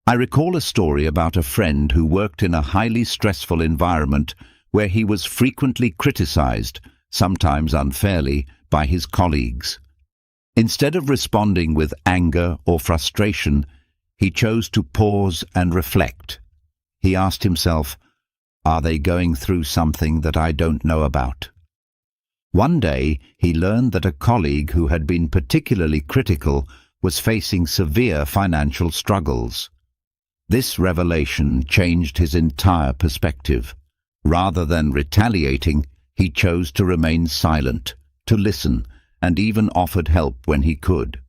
[SPEAKER 1] I recall a story about a friend who worked in a highly stressful environment where he was frequently criticized, sometimes unfairly, by his colleagues. Instead of responding with anger or frustration, he chose to pause and reflect. He asked himself, "Are they going through something that I don't know about?" One day, he learned that a colleague who had been particularly critical was facing severe financial struggles. This revelation changed his entire perspective. Rather than retaliating, he chose to remain silent, to listen, and even offered help when he could.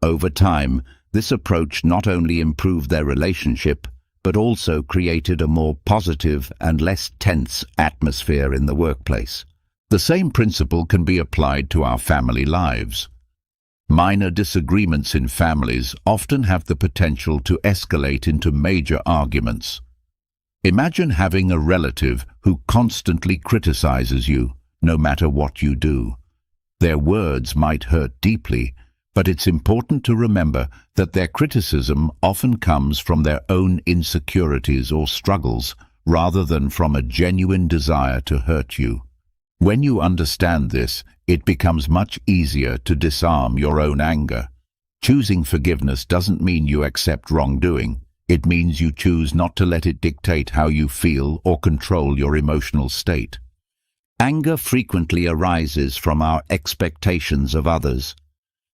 [SPEAKER 1] Over time, this approach not only improved their relationship, but also created a more positive and less tense atmosphere in the workplace. The same principle can be applied to our family lives. Minor disagreements in families often have the potential to escalate into major arguments. Imagine having a relative who constantly criticizes you, no matter what you do. Their words might hurt deeply, but it's important to remember that their criticism often comes from their own insecurities or struggles, rather than from a genuine desire to hurt you. When you understand this, it becomes much easier to disarm your own anger. Choosing forgiveness doesn't mean you accept wrongdoing. It means you choose not to let it dictate how you feel or control your emotional state. Anger frequently arises from our expectations of others.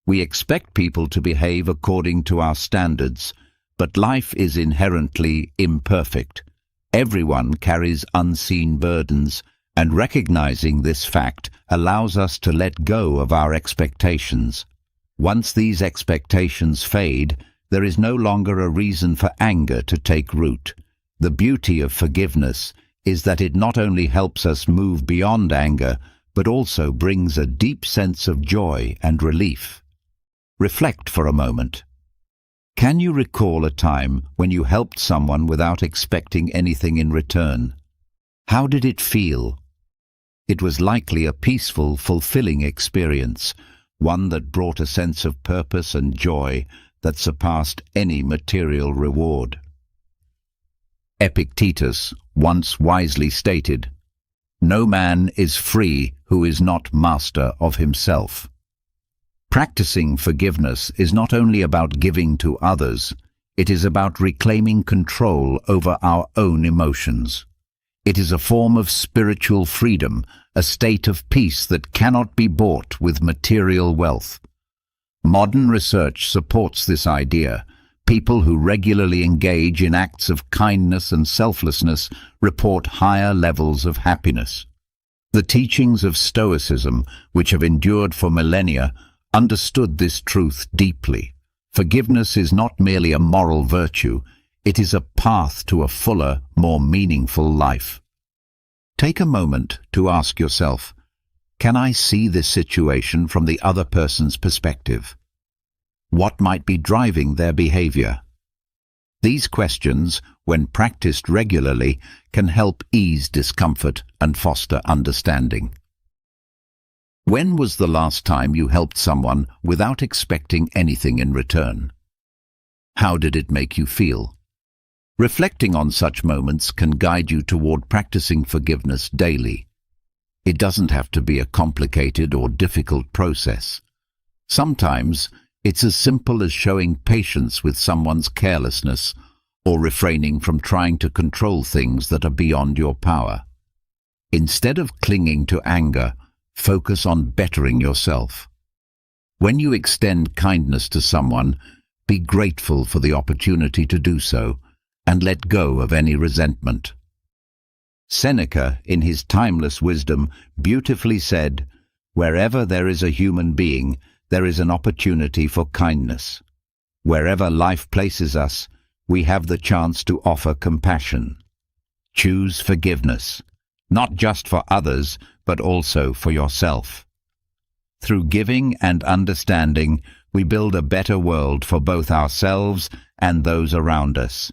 [SPEAKER 1] We expect people to behave according to our standards, but life is inherently imperfect. Everyone carries unseen burdens, and recognizing this fact allows us to let go of our expectations. Once these expectations fade, there is no longer a reason for anger to take root. The beauty of forgiveness is that it not only helps us move beyond anger, but also brings a deep sense of joy and relief. Reflect for a moment. Can you recall a time when you helped someone without expecting anything in return? How did it feel? It was likely a peaceful, fulfilling experience, one that brought a sense of purpose and joy that surpassed any material reward. Epictetus once wisely stated, "No man is free who is not master of himself." Practicing forgiveness is not only about giving to others, it is about reclaiming control over our own emotions. It is a form of spiritual freedom, a state of peace that cannot be bought with material wealth. Modern research supports this idea. People who regularly engage in acts of kindness and selflessness report higher levels of happiness. The teachings of Stoicism, which have endured for millennia, understood this truth deeply. Forgiveness is not merely a moral virtue, it is a path to a fuller, more meaningful life. Take a moment to ask yourself, can I see this situation from the other person's perspective? What might be driving their behavior? These questions, when practiced regularly, can help ease discomfort and foster understanding. When was the last time you helped someone without expecting anything in return? How did it make you feel? Reflecting on such moments can guide you toward practicing forgiveness daily. It doesn't have to be a complicated or difficult process. Sometimes it's as simple as showing patience with someone's carelessness or refraining from trying to control things that are beyond your power. Instead of clinging to anger, focus on bettering yourself. When you extend kindness to someone, be grateful for the opportunity to do so and let go of any resentment. Seneca, in his timeless wisdom, beautifully said, "Wherever there is a human being, there is an opportunity for kindness. Wherever life places us, we have the chance to offer compassion. Choose forgiveness, not just for others, but also for yourself. Through giving and understanding, we build a better world for both ourselves and those around us.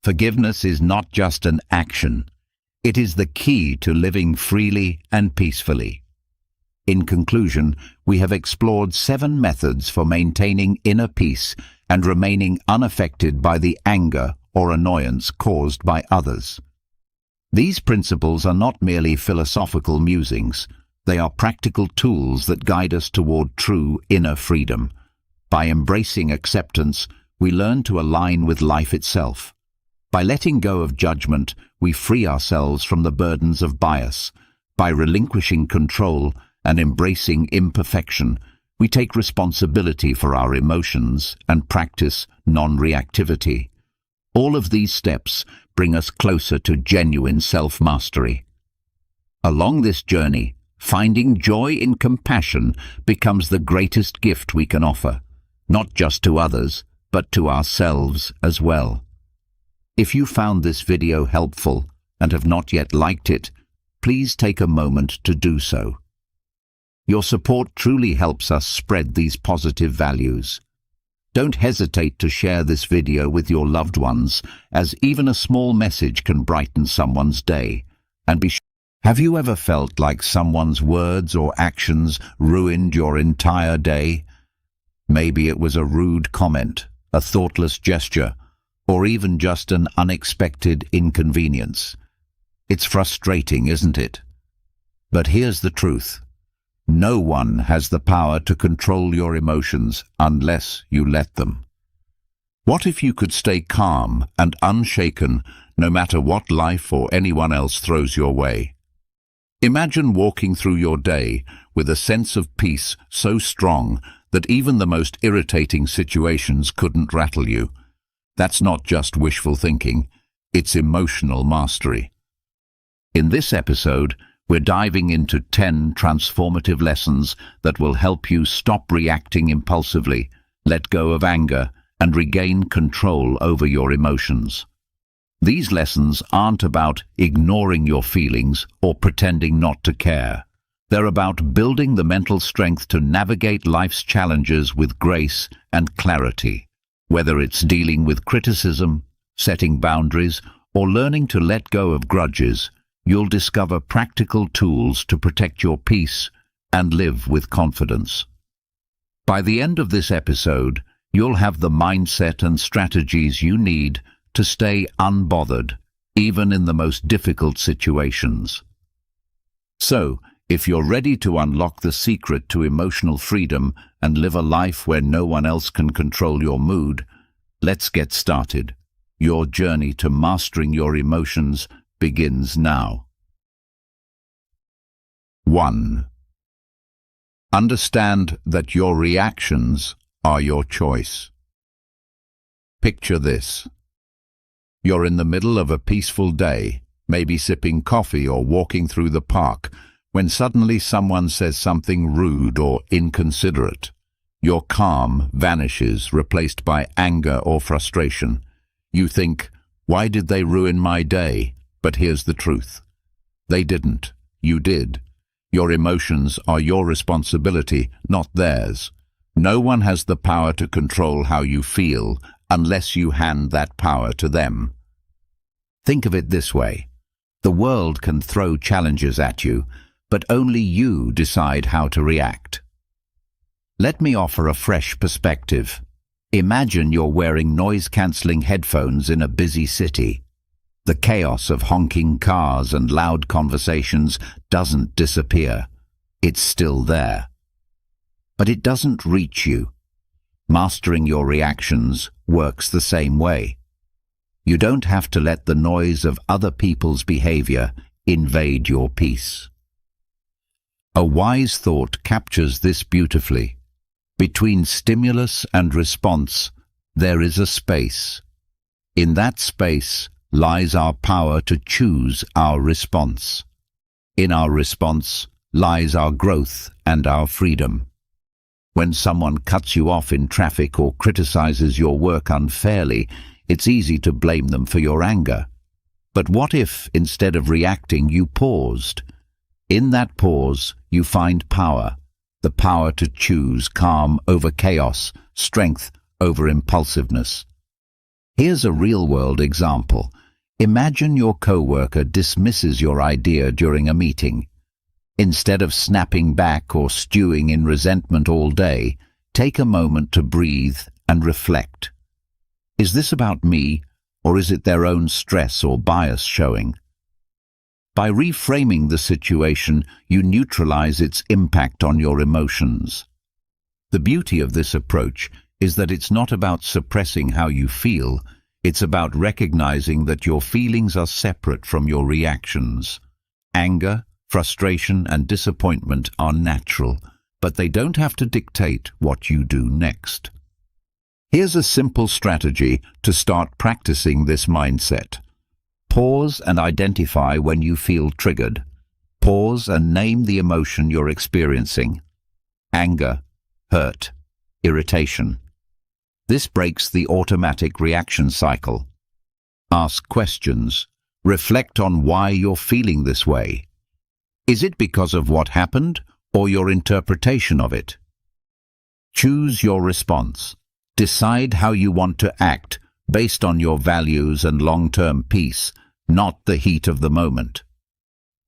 [SPEAKER 1] Forgiveness is not just an action. It is the key to living freely and peacefully. In conclusion, we have explored 7 methods for maintaining inner peace and remaining unaffected by the anger or annoyance caused by others. These principles are not merely philosophical musings. They are practical tools that guide us toward true inner freedom. By embracing acceptance, we learn to align with life itself. By letting go of judgment, we free ourselves from the burdens of bias. By relinquishing control and embracing imperfection, we take responsibility for our emotions and practice non-reactivity. All of these steps bring us closer to genuine self-mastery. Along this journey, finding joy in compassion becomes the greatest gift we can offer, not just to others, but to ourselves as well. If you found this video helpful and have not yet liked it, please take a moment to do so. Your support truly helps us spread these positive values. Don't hesitate to share this video with your loved ones, as even a small message can brighten someone's day. And have you ever felt like someone's words or actions ruined your entire day? Maybe it was a rude comment, a thoughtless gesture, or even just an unexpected inconvenience. It's frustrating, isn't it? But here's the truth. No one has the power to control your emotions unless you let them. What if you could stay calm and unshaken no matter what life or anyone else throws your way? Imagine walking through your day with a sense of peace so strong that even the most irritating situations couldn't rattle you. That's not just wishful thinking, it's emotional mastery. In this episode, we're diving into 10 transformative lessons that will help you stop reacting impulsively, let go of anger, and regain control over your emotions. These lessons aren't about ignoring your feelings or pretending not to care. They're about building the mental strength to navigate life's challenges with grace and clarity. Whether it's dealing with criticism, setting boundaries, or learning to let go of grudges, you'll discover practical tools to protect your peace and live with confidence. By the end of this episode, you'll have the mindset and strategies you need to stay unbothered, even in the most difficult situations. So, if you're ready to unlock the secret to emotional freedom and live a life where no one else can control your mood, let's get started. Your journey to mastering your emotions begins now. 1. Understand that your reactions are your choice. Picture this. You're in the middle of a peaceful day, maybe sipping coffee or walking through the park, when suddenly someone says something rude or inconsiderate. Your calm vanishes, replaced by anger or frustration. You think, why did they ruin my day? But here's the truth. They didn't. You did. Your emotions are your responsibility, not theirs. No one has the power to control how you feel unless you hand that power to them. Think of it this way. The world can throw challenges at you, but only you decide how to react. Let me offer a fresh perspective. Imagine you're wearing noise-cancelling headphones in a busy city. The chaos of honking cars and loud conversations doesn't disappear. It's still there. But it doesn't reach you. Mastering your reactions works the same way. You don't have to let the noise of other people's behavior invade your peace. A wise thought captures this beautifully. Between stimulus and response, there is a space. In that space lies our power to choose our response. In our response lies our growth and our freedom. When someone cuts you off in traffic or criticizes your work unfairly, it's easy to blame them for your anger. But what if, instead of reacting, you paused? In that pause, you find power, the power to choose calm over chaos, strength over impulsiveness. Here's a real-world example. Imagine your coworker dismisses your idea during a meeting. Instead of snapping back or stewing in resentment all day, take a moment to breathe and reflect. Is this about me, or is it their own stress or bias showing? By reframing the situation, you neutralize its impact on your emotions. The beauty of this approach is that it's not about suppressing how you feel, it's about recognizing that your feelings are separate from your reactions. Anger, frustration, and disappointment are natural, but they don't have to dictate what you do next. Here's a simple strategy to start practicing this mindset. Pause and identify when you feel triggered. Pause and name the emotion you're experiencing. Anger, hurt, irritation. This breaks the automatic reaction cycle. Ask questions. Reflect on why you're feeling this way. Is it because of what happened or your interpretation of it? Choose your response. Decide how you want to act based on your values and long-term peace, not the heat of the moment.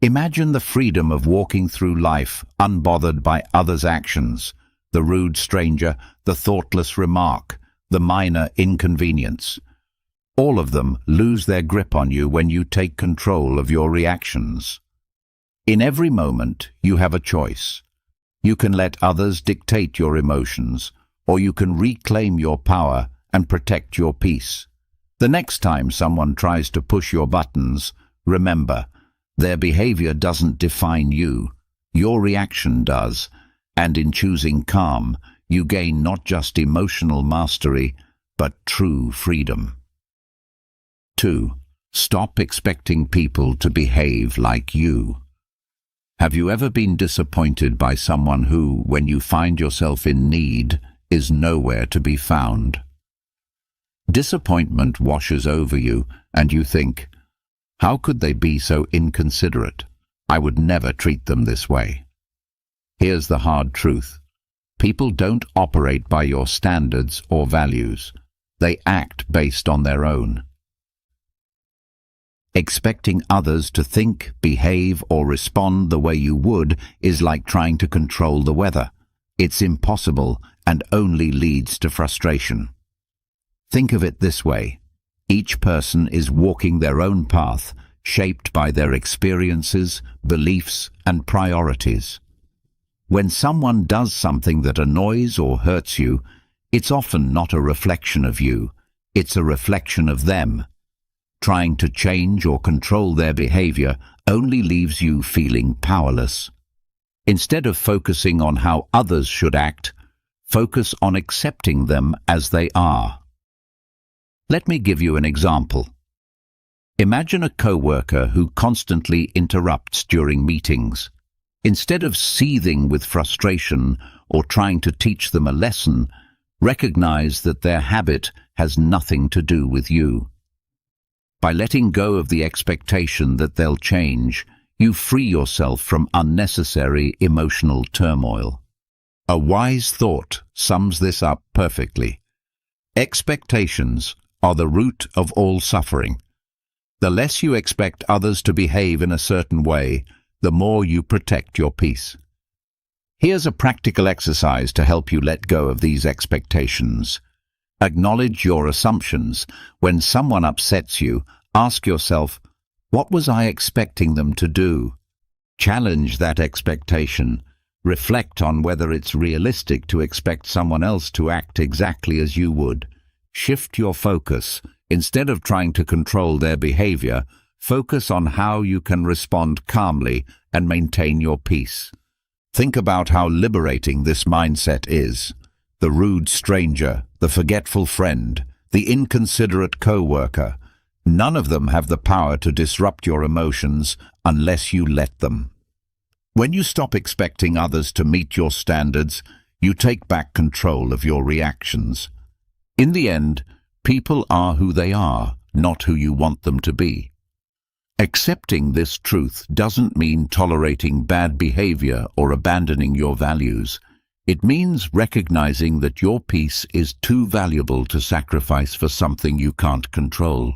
[SPEAKER 1] Imagine the freedom of walking through life unbothered by others' actions, the rude stranger, the thoughtless remark, the minor inconvenience. All of them lose their grip on you when you take control of your reactions. In every moment, you have a choice. You can let others dictate your emotions, or you can reclaim your power and protect your peace. The next time someone tries to push your buttons, remember, their behavior doesn't define you. Your reaction does, and in choosing calm, you gain not just emotional mastery, but true freedom. 2. Stop expecting people to behave like you. Have you ever been disappointed by someone who, when you find yourself in need, is nowhere to be found? Disappointment washes over you, and you think, how could they be so inconsiderate? I would never treat them this way. Here's the hard truth. People don't operate by your standards or values. They act based on their own. Expecting others to think, behave, or respond the way you would is like trying to control the weather. It's impossible and only leads to frustration. Think of it this way. Each person is walking their own path, shaped by their experiences, beliefs, and priorities. When someone does something that annoys or hurts you, it's often not a reflection of you, it's a reflection of them. Trying to change or control their behavior only leaves you feeling powerless. Instead of focusing on how others should act, focus on accepting them as they are. Let me give you an example. Imagine a coworker who constantly interrupts during meetings. Instead of seething with frustration or trying to teach them a lesson, recognize that their habit has nothing to do with you. By letting go of the expectation that they'll change, you free yourself from unnecessary emotional turmoil. A wise thought sums this up perfectly. Expectations are the root of all suffering. The less you expect others to behave in a certain way, the more you protect your peace. Here's a practical exercise to help you let go of these expectations. Acknowledge your assumptions. When someone upsets you, ask yourself, what was I expecting them to do? Challenge that expectation. Reflect on whether it's realistic to expect someone else to act exactly as you would. Shift your focus. Instead of trying to control their behavior, focus on how you can respond calmly and maintain your peace. Think about how liberating this mindset is. The rude stranger, the forgetful friend, the inconsiderate coworker, none of them have the power to disrupt your emotions unless you let them. When you stop expecting others to meet your standards, you take back control of your reactions. In the end, people are who they are, not who you want them to be. Accepting this truth doesn't mean tolerating bad behavior or abandoning your values. It means recognizing that your peace is too valuable to sacrifice for something you can't control.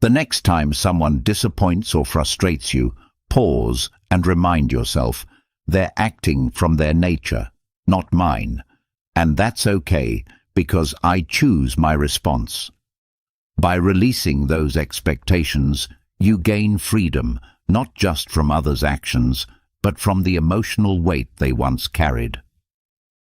[SPEAKER 1] The next time someone disappoints or frustrates you, pause and remind yourself, they're acting from their nature, not mine. And that's okay, because I choose my response. By releasing those expectations, you gain freedom, not just from others' actions, but from the emotional weight they once carried.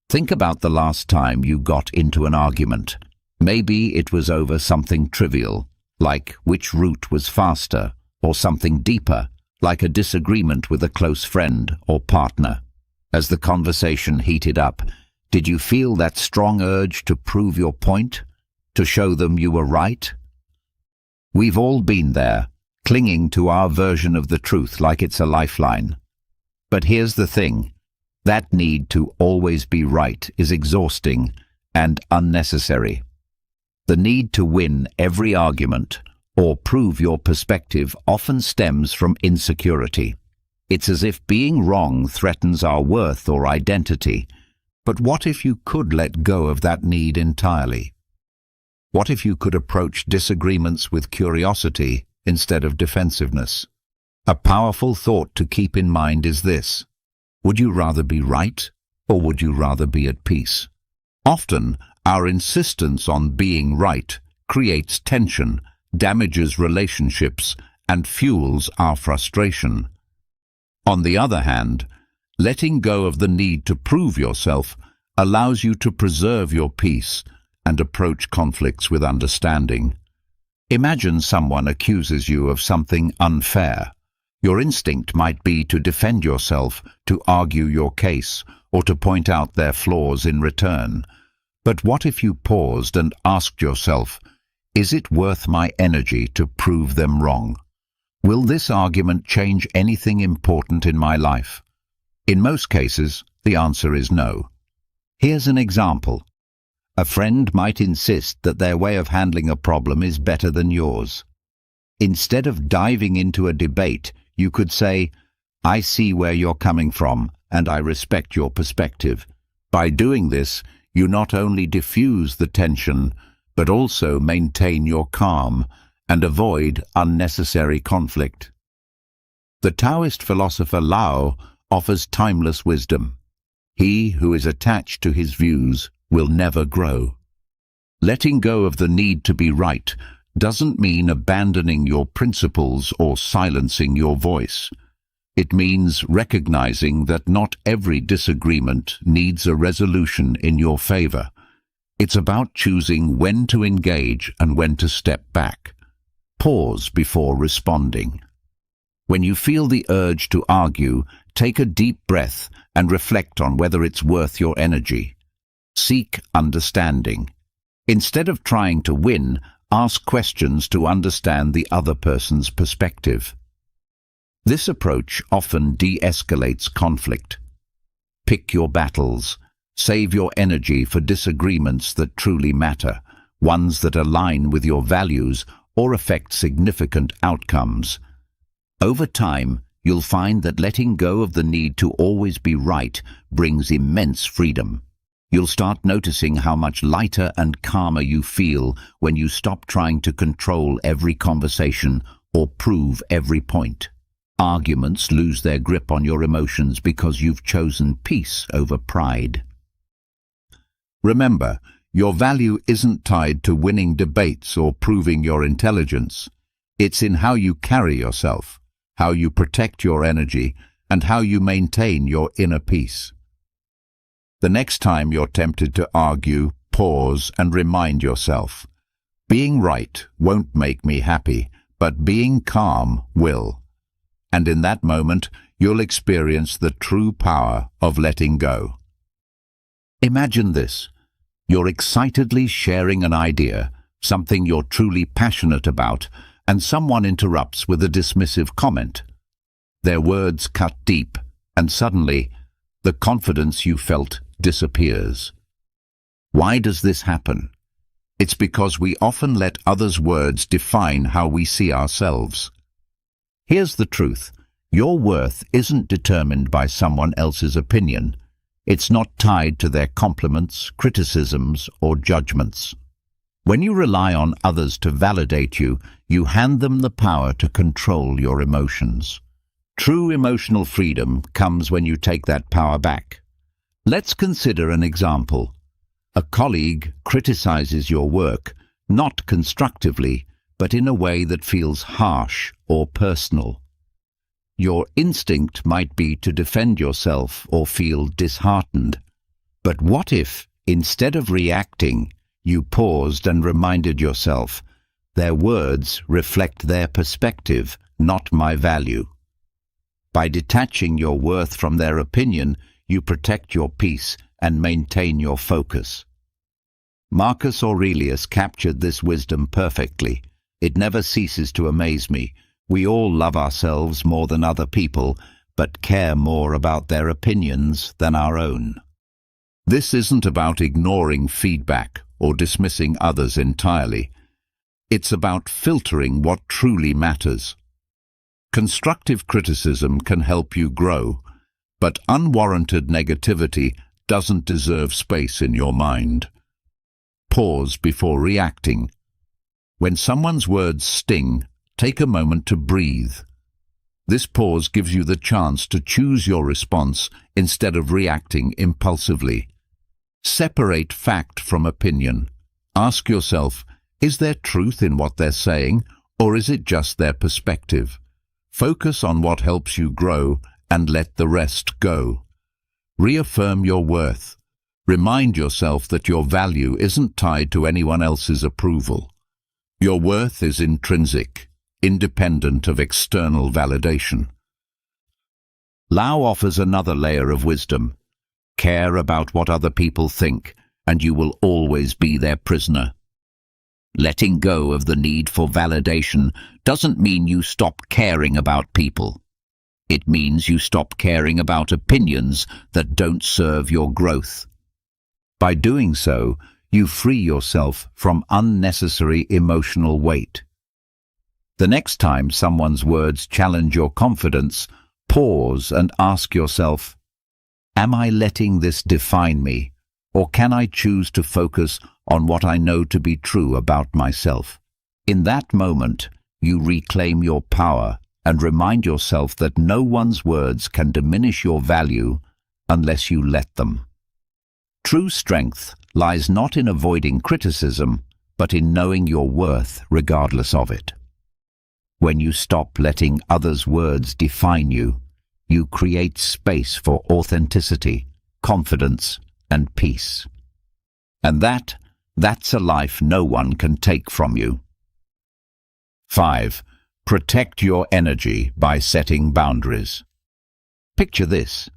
[SPEAKER 1] Think about the last time you got into an argument. Maybe it was over something trivial, like which route was faster, or something deeper, like a disagreement with a close friend or partner. As the conversation heated up, did you feel that strong urge to prove your point, to show them you were right? We've all been there, clinging to our version of the truth like it's a lifeline. But here's the thing, that need to always be right is exhausting and unnecessary. The need to win every argument or prove your perspective often stems from insecurity. It's as if being wrong threatens our worth or identity. But what if you could let go of that need entirely? What if you could approach disagreements with curiosity instead of defensiveness? A powerful thought to keep in mind is this: would you rather be right, or would you rather be at peace? Often, our insistence on being right creates tension, damages relationships, and fuels our frustration. On the other hand, letting go of the need to prove yourself allows you to preserve your peace and approach conflicts with understanding. Imagine someone accuses you of something unfair. Your instinct might be to defend yourself, to argue your case, or to point out their flaws in return. But what if you paused and asked yourself, is it worth my energy to prove them wrong? Will this argument change anything important in my life? In most cases, the answer is no. Here's an example. A friend might insist that their way of handling a problem is better than yours. Instead of diving into a debate, you could say, I see where you're coming from, and I respect your perspective. By doing this, you not only diffuse the tension, but also maintain your calm and avoid unnecessary conflict. The Taoist philosopher Lao offers timeless wisdom. He who is attached to his views will never grow. Letting go of the need to be right doesn't mean abandoning your principles or silencing your voice. It means recognizing that not every disagreement needs a resolution in your favor. It's about choosing when to engage and when to step back. Pause before responding. When you feel the urge to argue, take a deep breath and reflect on whether it's worth your energy. Seek understanding. Instead of trying to win, ask questions to understand the other person's perspective. This approach often de-escalates conflict. Pick your battles. Save your energy for disagreements that truly matter, ones that align with your values or affect significant outcomes. Over time, you'll find that letting go of the need to always be right brings immense freedom. You'll start noticing how much lighter and calmer you feel when you stop trying to control every conversation or prove every point. Arguments lose their grip on your emotions because you've chosen peace over pride. Remember, your value isn't tied to winning debates or proving your intelligence. It's in how you carry yourself, how you protect your energy, and how you maintain your inner peace. The next time you're tempted to argue, pause and remind yourself, being right won't make me happy, but being calm will. And in that moment, you'll experience the true power of letting go. Imagine this. You're excitedly sharing an idea, something you're truly passionate about, and someone interrupts with a dismissive comment. Their words cut deep, and suddenly, the confidence you felt disappears. Why does this happen? It's because we often let others' words define how we see ourselves. Here's the truth. Your worth isn't determined by someone else's opinion. It's not tied to their compliments, criticisms, or judgments. When you rely on others to validate you, you hand them the power to control your emotions. True emotional freedom comes when you take that power back. Let's consider an example. A colleague criticizes your work, not constructively, but in a way that feels harsh or personal. Your instinct might be to defend yourself or feel disheartened. But what if, instead of reacting, you paused and reminded yourself, their words reflect their perspective, not my value. By detaching your worth from their opinion, you protect your peace and maintain your focus. Marcus Aurelius captured this wisdom perfectly. It never ceases to amaze me. We all love ourselves more than other people, but care more about their opinions than our own. This isn't about ignoring feedback or dismissing others entirely. It's about filtering what truly matters. Constructive criticism can help you grow, but unwarranted negativity doesn't deserve space in your mind. Pause before reacting. When someone's words sting, take a moment to breathe. This pause gives you the chance to choose your response instead of reacting impulsively. Separate fact from opinion. Ask yourself, is there truth in what they're saying, or is it just their perspective? Focus on what helps you grow and let the rest go. Reaffirm your worth. Remind yourself that your value isn't tied to anyone else's approval. Your worth is intrinsic, independent of external validation. Lao offers another layer of wisdom. Care about what other people think, and you will always be their prisoner. Letting go of the need for validation doesn't mean you stop caring about people. It means you stop caring about opinions that don't serve your growth. By doing so, you free yourself from unnecessary emotional weight. The next time someone's words challenge your confidence, pause and ask yourself, am I letting this define me, or can I choose to focus on what I know to be true about myself? In that moment, you reclaim your power and remind yourself that no one's words can diminish your value unless you let them. True strength lies not in avoiding criticism, but in knowing your worth regardless of it. When you stop letting others' words define you, you create space for authenticity, confidence, and peace. And that's a life no one can take from you. 5. Protect your energy by setting boundaries. Picture this.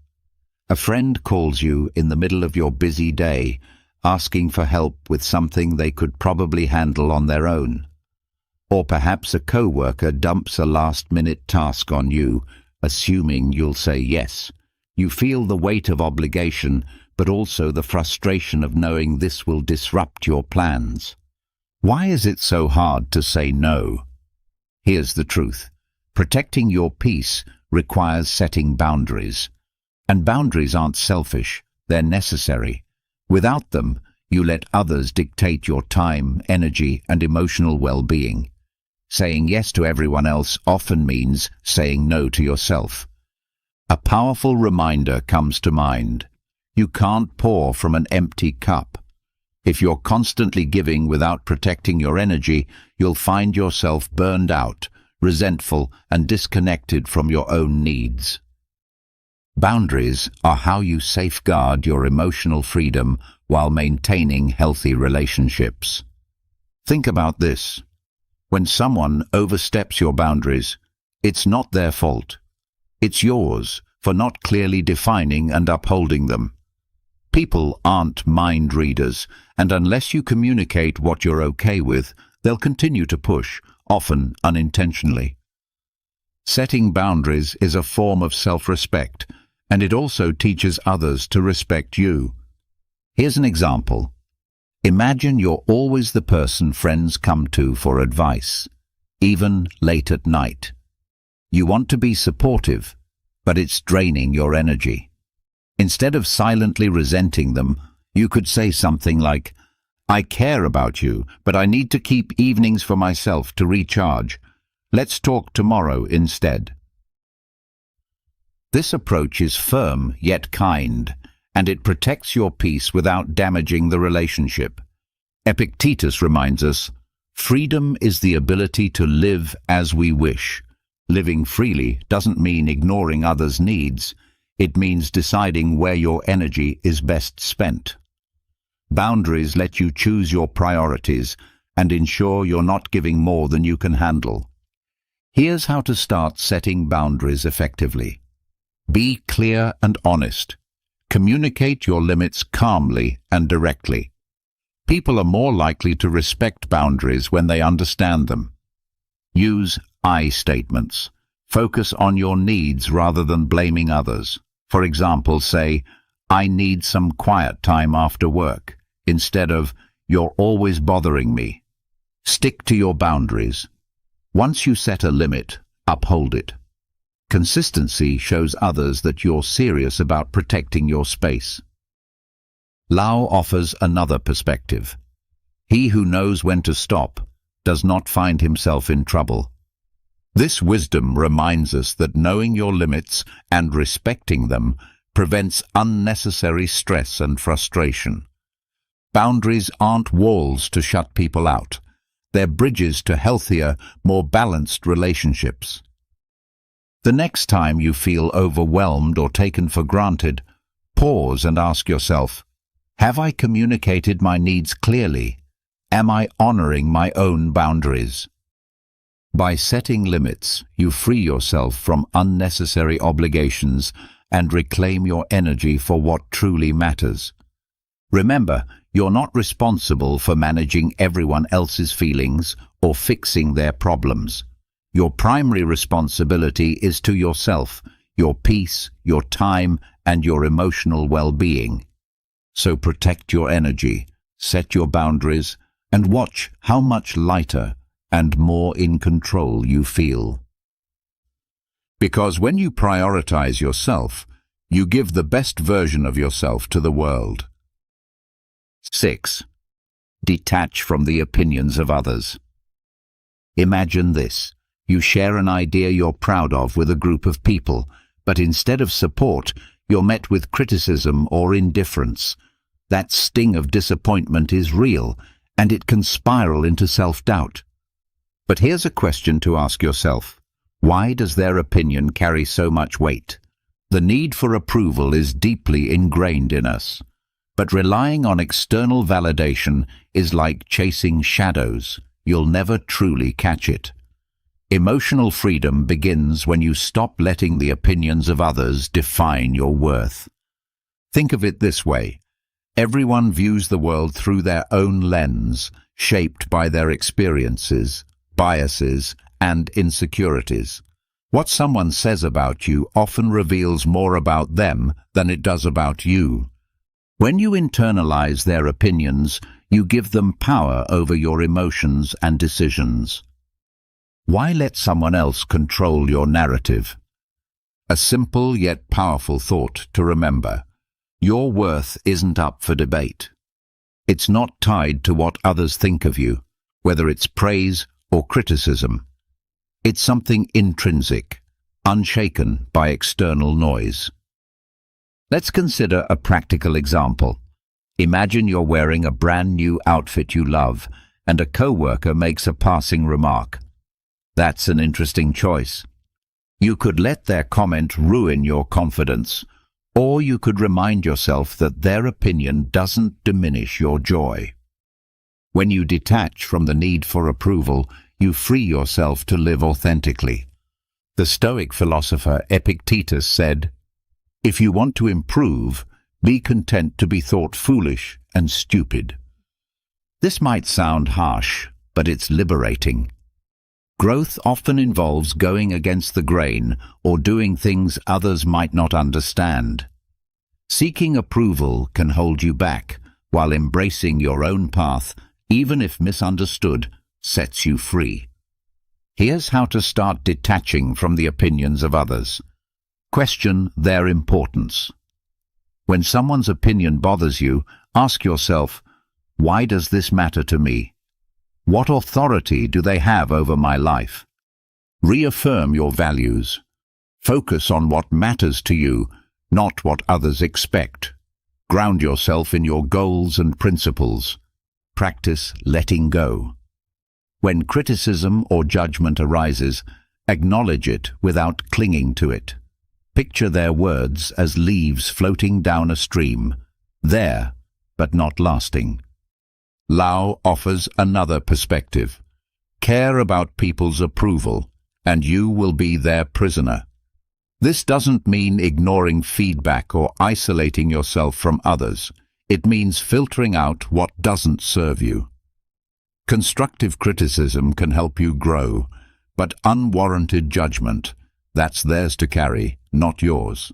[SPEAKER 1] A friend calls you in the middle of your busy day, asking for help with something they could probably handle on their own. Or perhaps a co-worker dumps a last-minute task on you, assuming you'll say yes. You feel the weight of obligation, but also the frustration of knowing this will disrupt your plans. Why is it so hard to say no? Here's the truth. Protecting your peace requires setting boundaries. And boundaries aren't selfish, they're necessary. Without them, you let others dictate your time, energy, and emotional well-being. Saying yes to everyone else often means saying no to yourself. A powerful reminder comes to mind. You can't pour from an empty cup. If you're constantly giving without protecting your energy, you'll find yourself burned out, resentful, and disconnected from your own needs. Boundaries are how you safeguard your emotional freedom while maintaining healthy relationships. Think about this. When someone oversteps your boundaries, it's not their fault. It's yours for not clearly defining and upholding them. People aren't mind readers, and unless you communicate what you're okay with, they'll continue to push, often unintentionally. Setting boundaries is a form of self-respect, and it also teaches others to respect you. Here's an example. Imagine you're always the person friends come to for advice, even late at night. You want to be supportive, but it's draining your energy. Instead of silently resenting them, you could say something like, "I care about you, but I need to keep evenings for myself to recharge. Let's talk tomorrow instead." This approach is firm yet kind, and it protects your peace without damaging the relationship. Epictetus reminds us, freedom is the ability to live as we wish. Living freely doesn't mean ignoring others' needs. It means deciding where your energy is best spent. Boundaries let you choose your priorities and ensure you're not giving more than you can handle. Here's how to start setting boundaries effectively. Be clear and honest. Communicate your limits calmly and directly. People are more likely to respect boundaries when they understand them. Use I statements. Focus on your needs rather than blaming others. For example, say, "I need some quiet time after work," instead of, "You're always bothering me." Stick to your boundaries. Once you set a limit, uphold it. Consistency shows others that you're serious about protecting your space. Lao offers another perspective. He who knows when to stop does not find himself in trouble. This wisdom reminds us that knowing your limits and respecting them prevents unnecessary stress and frustration. Boundaries aren't walls to shut people out. They're bridges to healthier, more balanced relationships. The next time you feel overwhelmed or taken for granted, pause and ask yourself, have I communicated my needs clearly? Am I honoring my own boundaries? By setting limits, you free yourself from unnecessary obligations and reclaim your energy for what truly matters. Remember, you're not responsible for managing everyone else's feelings or fixing their problems. Your primary responsibility is to yourself, your peace, your time, and your emotional well-being. So protect your energy, set your boundaries, and watch how much lighter and more in control you feel. Because when you prioritize yourself, you give the best version of yourself to the world. 6. Detach from the opinions of others. Imagine this. You share an idea you're proud of with a group of people, but instead of support, you're met with criticism or indifference. That sting of disappointment is real, and it can spiral into self-doubt. But here's a question to ask yourself. Why does their opinion carry so much weight? The need for approval is deeply ingrained in us. But relying on external validation is like chasing shadows. You'll never truly catch it. Emotional freedom begins when you stop letting the opinions of others define your worth. Think of it this way. Everyone views the world through their own lens, shaped by their experiences, biases, and insecurities. What someone says about you often reveals more about them than it does about you. When you internalize their opinions, you give them power over your emotions and decisions. Why let someone else control your narrative? A simple yet powerful thought to remember. Your worth isn't up for debate. It's not tied to what others think of you, whether it's praise or criticism. It's something intrinsic, unshaken by external noise. Let's consider a practical example. Imagine you're wearing a brand new outfit you love, and a coworker makes a passing remark. That's an interesting choice. You could let their comment ruin your confidence, or you could remind yourself that their opinion doesn't diminish your joy. When you detach from the need for approval, you free yourself to live authentically. The Stoic philosopher Epictetus said, "If you want to improve, be content to be thought foolish and stupid." This might sound harsh, but it's liberating. Growth often involves going against the grain or doing things others might not understand. Seeking approval can hold you back, while embracing your own path, even if misunderstood, sets you free. Here's how to start detaching from the opinions of others. Question their importance. When someone's opinion bothers you, ask yourself, why does this matter to me? What authority do they have over my life? Reaffirm your values. Focus on what matters to you, not what others expect. Ground yourself in your goals and principles. Practice letting go. When criticism or judgment arises, acknowledge it without clinging to it. Picture their words as leaves floating down a stream, there, but not lasting. Lau offers another perspective. Care about people's approval, and you will be their prisoner. This doesn't mean ignoring feedback or isolating yourself from others. It means filtering out what doesn't serve you. Constructive criticism can help you grow, but unwarranted judgment, that's theirs to carry, not yours.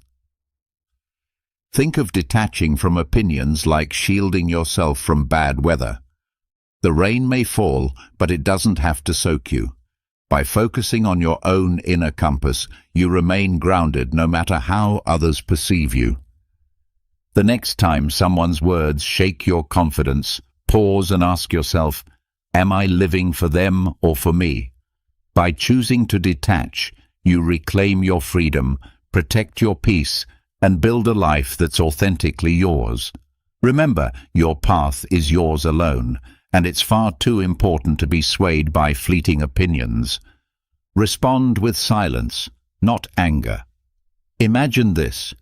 [SPEAKER 1] Think of detaching from opinions like shielding yourself from bad weather. The rain may fall, but it doesn't have to soak you. By focusing on your own inner compass, you remain grounded no matter how others perceive you. The next time someone's words shake your confidence, pause and ask yourself, am I living for them or for me? By choosing to detach, you reclaim your freedom, protect your peace, and build a life that's authentically yours. Remember, your path is yours alone, and it's far too important to be swayed by fleeting opinions. Respond with silence, not anger. Imagine this.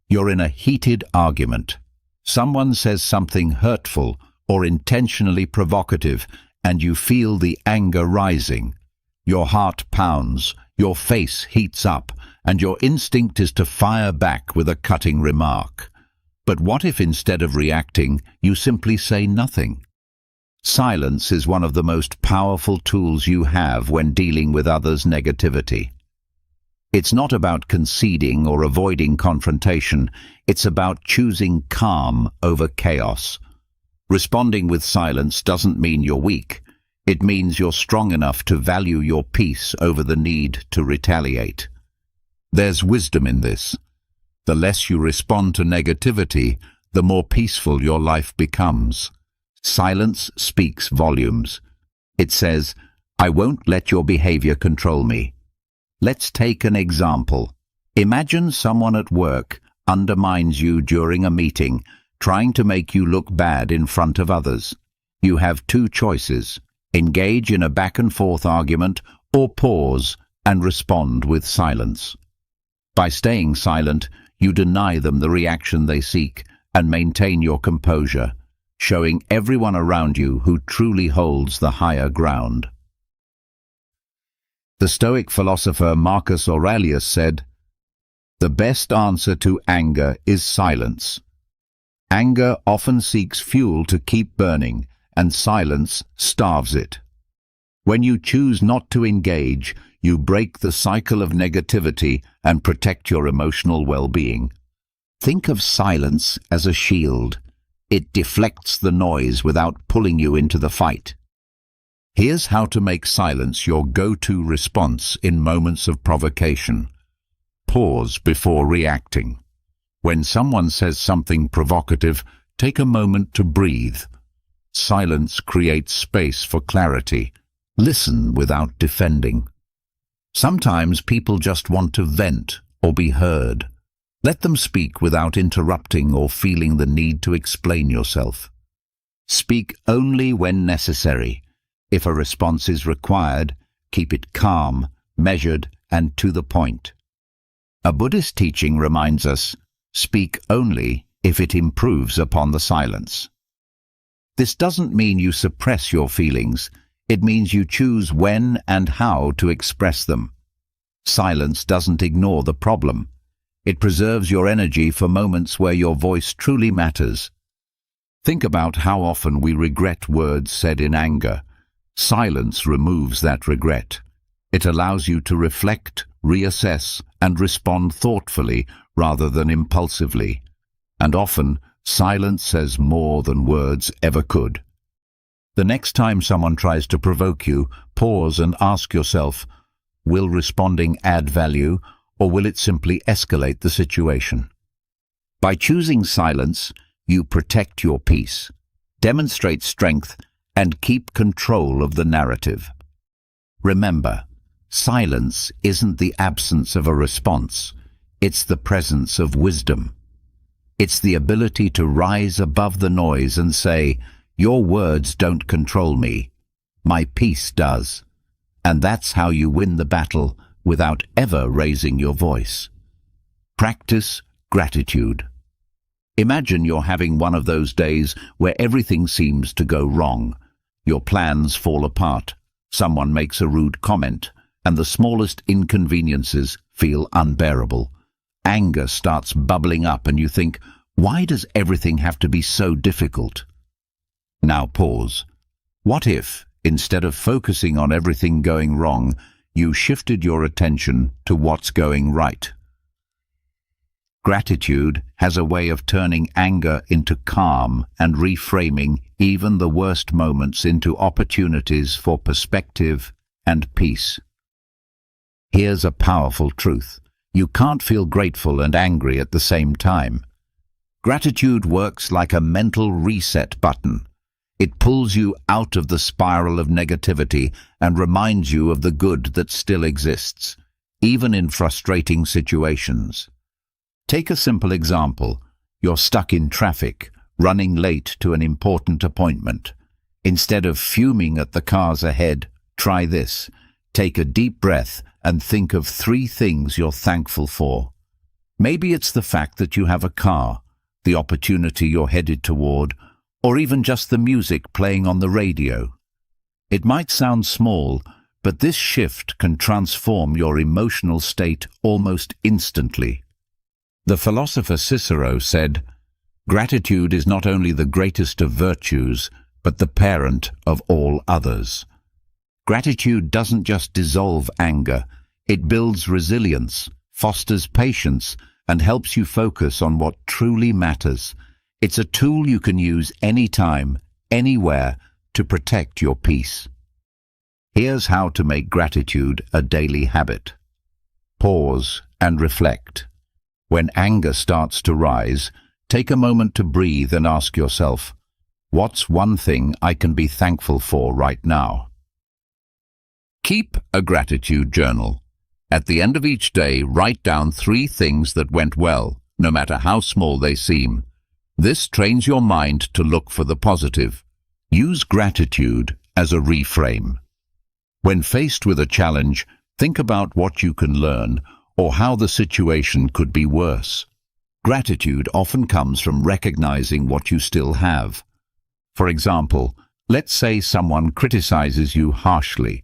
[SPEAKER 1] You're in a heated argument. Someone says something hurtful or intentionally provocative, and you feel the anger rising. Your heart pounds, your face heats up, and your instinct is to fire back with a cutting remark. But what if instead of reacting, you simply say nothing? Silence is one of the most powerful tools you have when dealing with others' negativity. It's not about conceding or avoiding confrontation, it's about choosing calm over chaos. Responding with silence doesn't mean you're weak. It means you're strong enough to value your peace over the need to retaliate. There's wisdom in this. The less you respond to negativity, the more peaceful your life becomes. Silence speaks volumes. It says, I won't let your behavior control me. Let's take an example. Imagine someone at work undermines you during a meeting, trying to make you look bad in front of others. You have two choices: engage in a back-and-forth argument or pause and respond with silence. By staying silent, you deny them the reaction they seek and maintain your composure, showing everyone around you who truly holds the higher ground. The Stoic philosopher Marcus Aurelius said, "The best answer to anger is silence. Anger often seeks fuel to keep burning, and silence starves it. When you choose not to engage, you break the cycle of negativity and protect your emotional well-being." Think of silence as a shield. It deflects the noise without pulling you into the fight. Here's how to make silence your go-to response in moments of provocation. Pause before reacting. When someone says something provocative, take a moment to breathe. Silence creates space for clarity. Listen without defending. Sometimes people just want to vent or be heard. Let them speak without interrupting or feeling the need to explain yourself. Speak only when necessary. If a response is required, keep it calm, measured, and to the point. A Buddhist teaching reminds us, speak only if it improves upon the silence. This doesn't mean you suppress your feelings. It means you choose when and how to express them. Silence doesn't ignore the problem. It preserves your energy for moments where your voice truly matters. Think about how often we regret words said in anger. Silence removes that regret. It allows you to reflect, reassess, and respond thoughtfully rather than impulsively. And often, silence says more than words ever could. The next time someone tries to provoke you, pause and ask yourself, will responding add value, or will it simply escalate the situation? By choosing silence, you protect your peace, demonstrate strength, and keep control of the narrative. Remember, silence isn't the absence of a response, it's the presence of wisdom. It's the ability to rise above the noise and say, your words don't control me, my peace does. And that's how you win the battle without ever raising your voice. Practice gratitude. Imagine you're having one of those days where everything seems to go wrong. Your plans fall apart, someone makes a rude comment, and the smallest inconveniences feel unbearable. Anger starts bubbling up and you think, why does everything have to be so difficult? Now pause. What if, instead of focusing on everything going wrong, you shifted your attention to what's going right? Gratitude has a way of turning anger into calm and reframing even the worst moments into opportunities for perspective and peace. Here's a powerful truth. You can't feel grateful and angry at the same time. Gratitude works like a mental reset button. It pulls you out of the spiral of negativity and reminds you of the good that still exists, even in frustrating situations. Take a simple example. You're stuck in traffic, running late to an important appointment. Instead of fuming at the cars ahead, try this. Take a deep breath and think of 3 things you're thankful for. Maybe it's the fact that you have a car, the opportunity you're headed toward, or even just the music playing on the radio. It might sound small, but this shift can transform your emotional state almost instantly. The philosopher Cicero said, "Gratitude is not only the greatest of virtues, but the parent of all others." Gratitude doesn't just dissolve anger, it builds resilience, fosters patience, and helps you focus on what truly matters. It's a tool you can use anytime, anywhere, to protect your peace. Here's how to make gratitude a daily habit. Pause and reflect. When anger starts to rise, take a moment to breathe and ask yourself, what's one thing I can be thankful for right now? Keep a gratitude journal. At the end of each day, write down 3 things that went well, no matter how small they seem. This trains your mind to look for the positive. Use gratitude as a reframe. When faced with a challenge, think about what you can learn or how the situation could be worse. Gratitude often comes from recognizing what you still have. For example, let's say someone criticizes you harshly.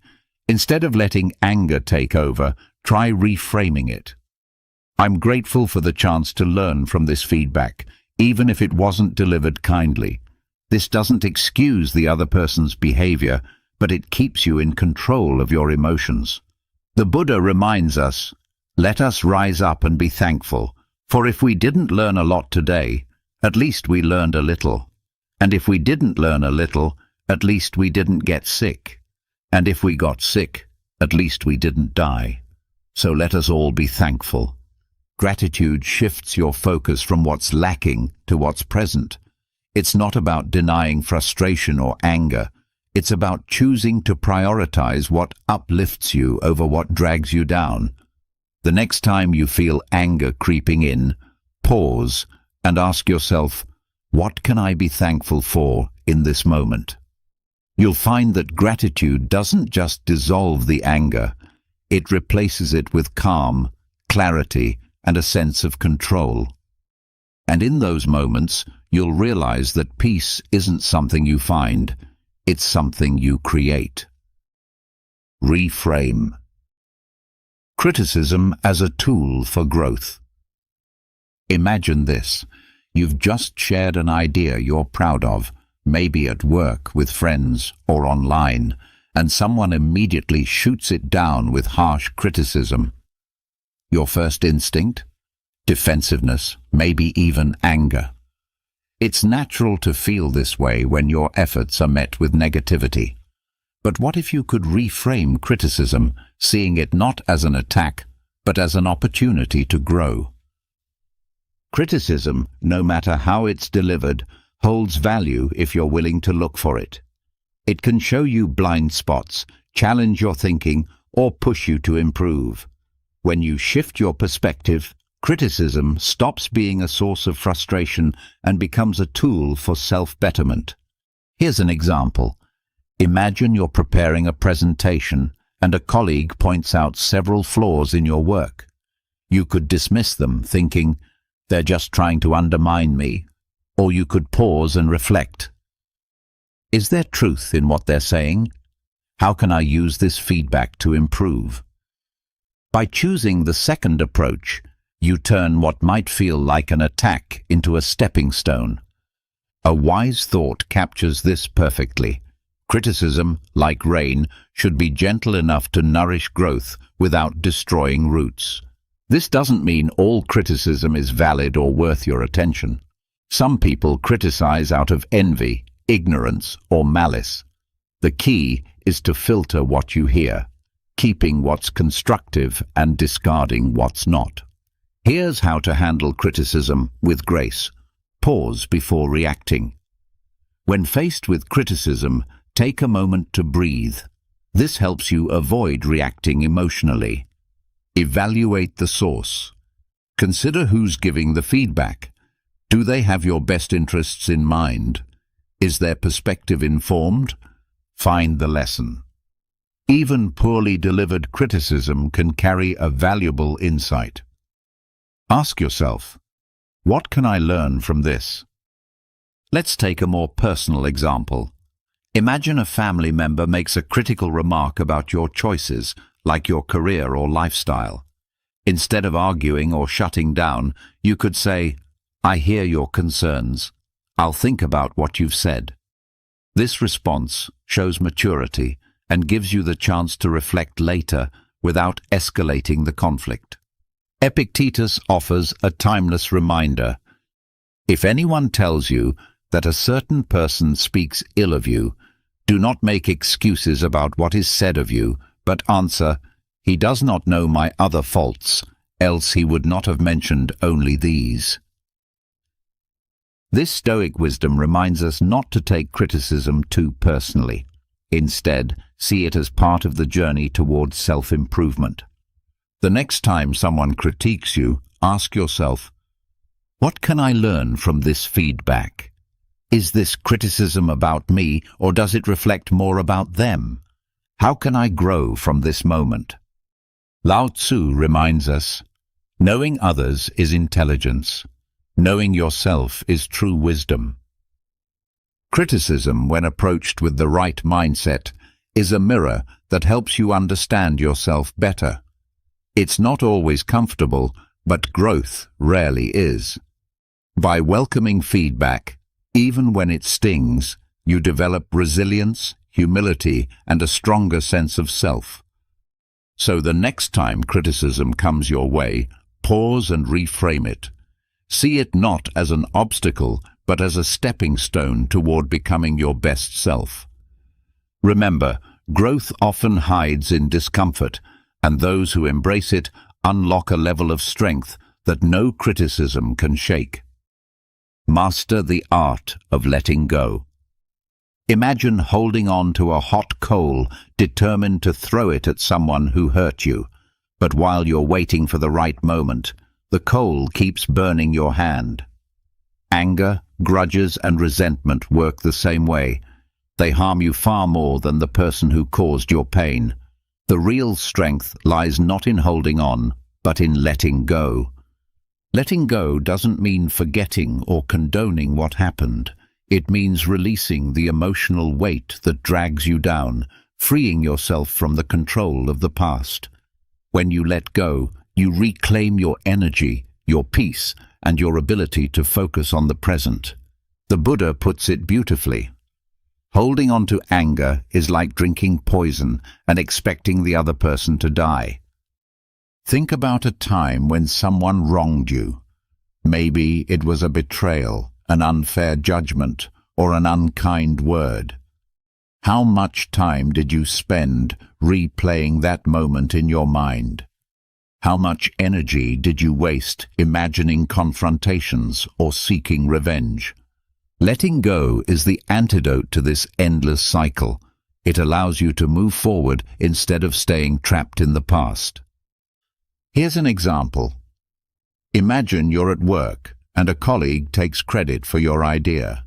[SPEAKER 1] Instead of letting anger take over, try reframing it. I'm grateful for the chance to learn from this feedback, even if it wasn't delivered kindly. This doesn't excuse the other person's behavior, but it keeps you in control of your emotions. The Buddha reminds us, let us rise up and be thankful, for if we didn't learn a lot today, at least we learned a little. And if we didn't learn a little, at least we didn't get sick. And if we got sick, at least we didn't die. So let us all be thankful. Gratitude shifts your focus from what's lacking to what's present. It's not about denying frustration or anger. It's about choosing to prioritize what uplifts you over what drags you down. The next time you feel anger creeping in, pause and ask yourself, what can I be thankful for in this moment? You'll find that gratitude doesn't just dissolve the anger, it replaces it with calm, clarity, and a sense of control. And in those moments, you'll realize that peace isn't something you find, it's something you create. Reframe. Criticism as a tool for growth. Imagine this. You've just shared an idea you're proud of, maybe at work with friends or online, and someone immediately shoots it down with harsh criticism. Your first instinct? Defensiveness, maybe even anger. It's natural to feel this way when your efforts are met with negativity. But what if you could reframe criticism, seeing it not as an attack, but as an opportunity to grow? Criticism, no matter how it's delivered, holds value if you're willing to look for it. It can show you blind spots, challenge your thinking, or push you to improve. When you shift your perspective, criticism stops being a source of frustration and becomes a tool for self-betterment. Here's an example. Imagine you're preparing a presentation and a colleague points out several flaws in your work. You could dismiss them, thinking, "They're just trying to undermine me." Or you could pause and reflect. Is there truth in what they're saying? How can I use this feedback to improve? By choosing the second approach, you turn what might feel like an attack into a stepping stone. A wise thought captures this perfectly. Criticism, like rain, should be gentle enough to nourish growth without destroying roots. This doesn't mean all criticism is valid or worth your attention. Some people criticize out of envy, ignorance, or malice. The key is to filter what you hear, keeping what's constructive and discarding what's not. Here's how to handle criticism with grace. Pause before reacting. When faced with criticism, take a moment to breathe. This helps you avoid reacting emotionally. Evaluate the source. Consider who's giving the feedback. Do they have your best interests in mind? Is their perspective informed? Find the lesson. Even poorly delivered criticism can carry a valuable insight. Ask yourself, what can I learn from this? Let's take a more personal example. Imagine a family member makes a critical remark about your choices, like your career or lifestyle. Instead of arguing or shutting down, you could say, "I hear your concerns. I'll think about what you've said." This response shows maturity and gives you the chance to reflect later without escalating the conflict. Epictetus offers a timeless reminder. If anyone tells you that a certain person speaks ill of you, do not make excuses about what is said of you, but answer, "He does not know my other faults, else he would not have mentioned only these." This Stoic wisdom reminds us not to take criticism too personally. Instead, see it as part of the journey towards self-improvement. The next time someone critiques you, ask yourself, what can I learn from this feedback? Is this criticism about me, or does it reflect more about them? How can I grow from this moment? Lao Tzu reminds us, knowing others is intelligence. Knowing yourself is true wisdom. Criticism, when approached with the right mindset, is a mirror that helps you understand yourself better. It's not always comfortable, but growth rarely is. By welcoming feedback, even when it stings, you develop resilience, humility, and a stronger sense of self. So the next time criticism comes your way, pause and reframe it. See it not as an obstacle, but as a stepping stone toward becoming your best self. Remember, growth often hides in discomfort, and those who embrace it unlock a level of strength that no criticism can shake. Master the art of letting go. Imagine holding on to a hot coal, determined to throw it at someone who hurt you. But while you're waiting for the right moment, the coal keeps burning your hand. Anger, grudges, and resentment work the same way. They harm you far more than the person who caused your pain. The real strength lies not in holding on, but in letting go. Letting go doesn't mean forgetting or condoning what happened. It means releasing the emotional weight that drags you down, freeing yourself from the control of the past. When you let go, you reclaim your energy, your peace, and your ability to focus on the present. The Buddha puts it beautifully. Holding on to anger is like drinking poison and expecting the other person to die. Think about a time when someone wronged you. Maybe it was a betrayal, an unfair judgment, or an unkind word? How much time did you spend replaying that moment in your mind? How much energy did you waste imagining confrontations or seeking revenge? Letting go is the antidote to this endless cycle. It allows you to move forward instead of staying trapped in the past. Here's an example. Imagine you're at work and a colleague takes credit for your idea.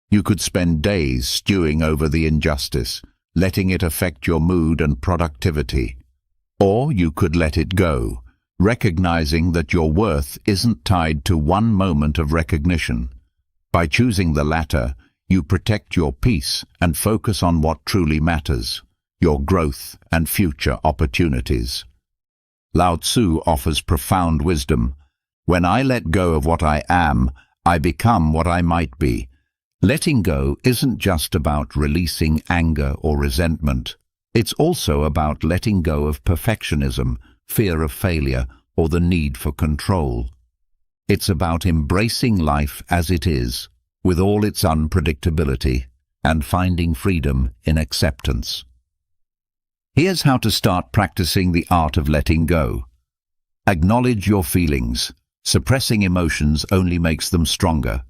[SPEAKER 1] You could spend days stewing over the injustice, letting it affect your mood and productivity. Or you could let it go, recognizing that your worth isn't tied to one moment of recognition. By choosing the latter, you protect your peace and focus on what truly matters, your growth and future opportunities. Lao Tzu offers profound wisdom. When I let go of what I am, I become what I might be. Letting go isn't just about releasing anger or resentment. It's also about letting go of perfectionism, fear of failure, or the need for control. It's about embracing life as it is, with all its unpredictability, and finding freedom in acceptance. Here's how to start practicing the art of letting go. Acknowledge your feelings. Suppressing emotions only makes them stronger.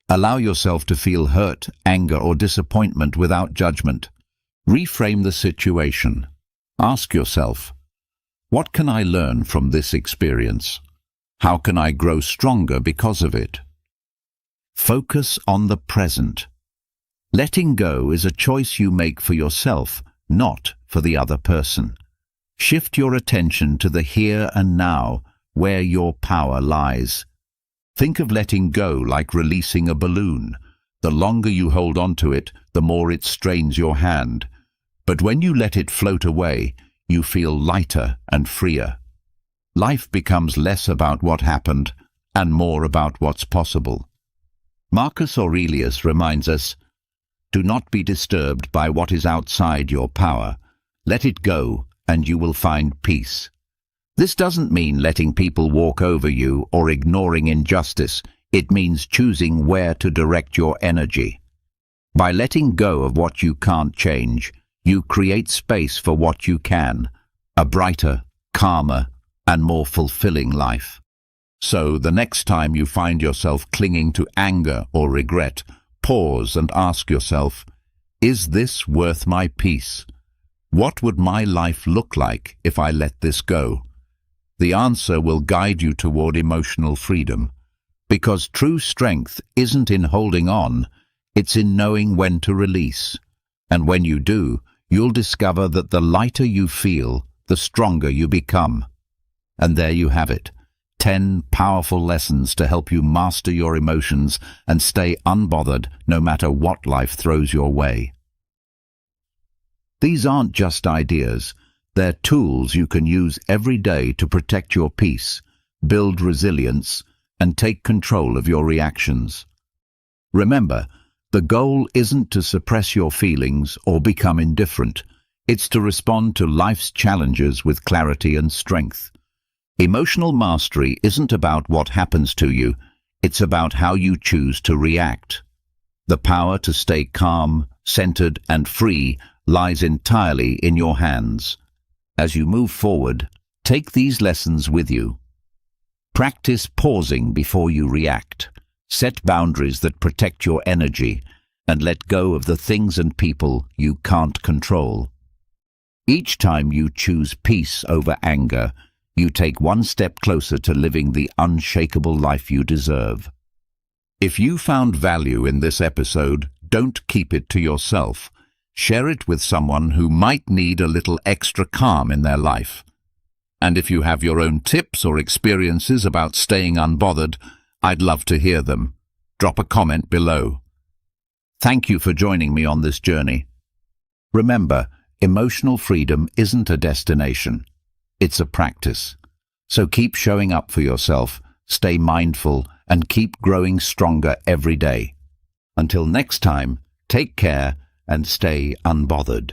[SPEAKER 1] Allow yourself to feel hurt, anger, or disappointment without judgment. Reframe the situation. Ask yourself, what can I learn from this experience? How can I grow stronger because of it? Focus on the present. Letting go is a choice you make for yourself, not for the other person. Shift your attention to the here and now, where your power lies. Think of letting go like releasing a balloon. The longer you hold on to it, the more it strains your hand. But when you let it float away, you feel lighter and freer. Life becomes less about what happened and more about what's possible. Marcus Aurelius reminds us, do not be disturbed by what is outside your power. Let it go, and you will find peace. This doesn't mean letting people walk over you or ignoring injustice. It means choosing where to direct your energy. By letting go of what you can't change, you create space for what you can, a brighter, calmer, and more fulfilling life. So, the next time you find yourself clinging to anger or regret, pause and ask yourself, is this worth my peace? What would my life look like if I let this go? The answer will guide you toward emotional freedom, because true strength isn't in holding on, it's in knowing when to release. And when you do, you'll discover that the lighter you feel, the stronger you become. And there you have it, 10 powerful lessons to help you master your emotions and stay unbothered no matter what life throws your way. These aren't just ideas, they're tools you can use every day to protect your peace, build resilience, and take control of your reactions. Remember, the goal isn't to suppress your feelings or become indifferent. It's to respond to life's challenges with clarity and strength. Emotional mastery isn't about what happens to you, it's about how you choose to react. The power to stay calm, centered, and free lies entirely in your hands. As you move forward, take these lessons with you. Practice pausing before you react. Set boundaries that protect your energy, and let go of the things and people you can't control. Each time you choose peace over anger, you take one step closer to living the unshakable life you deserve. If you found value in this episode, don't keep it to yourself. Share it with someone who might need a little extra calm in their life. And if you have your own tips or experiences about staying unbothered, I'd love to hear them. Drop a comment below. Thank you for joining me on this journey. Remember, emotional freedom isn't a destination. It's a practice. So keep showing up for yourself, stay mindful, and keep growing stronger every day. Until next time, take care and stay unbothered.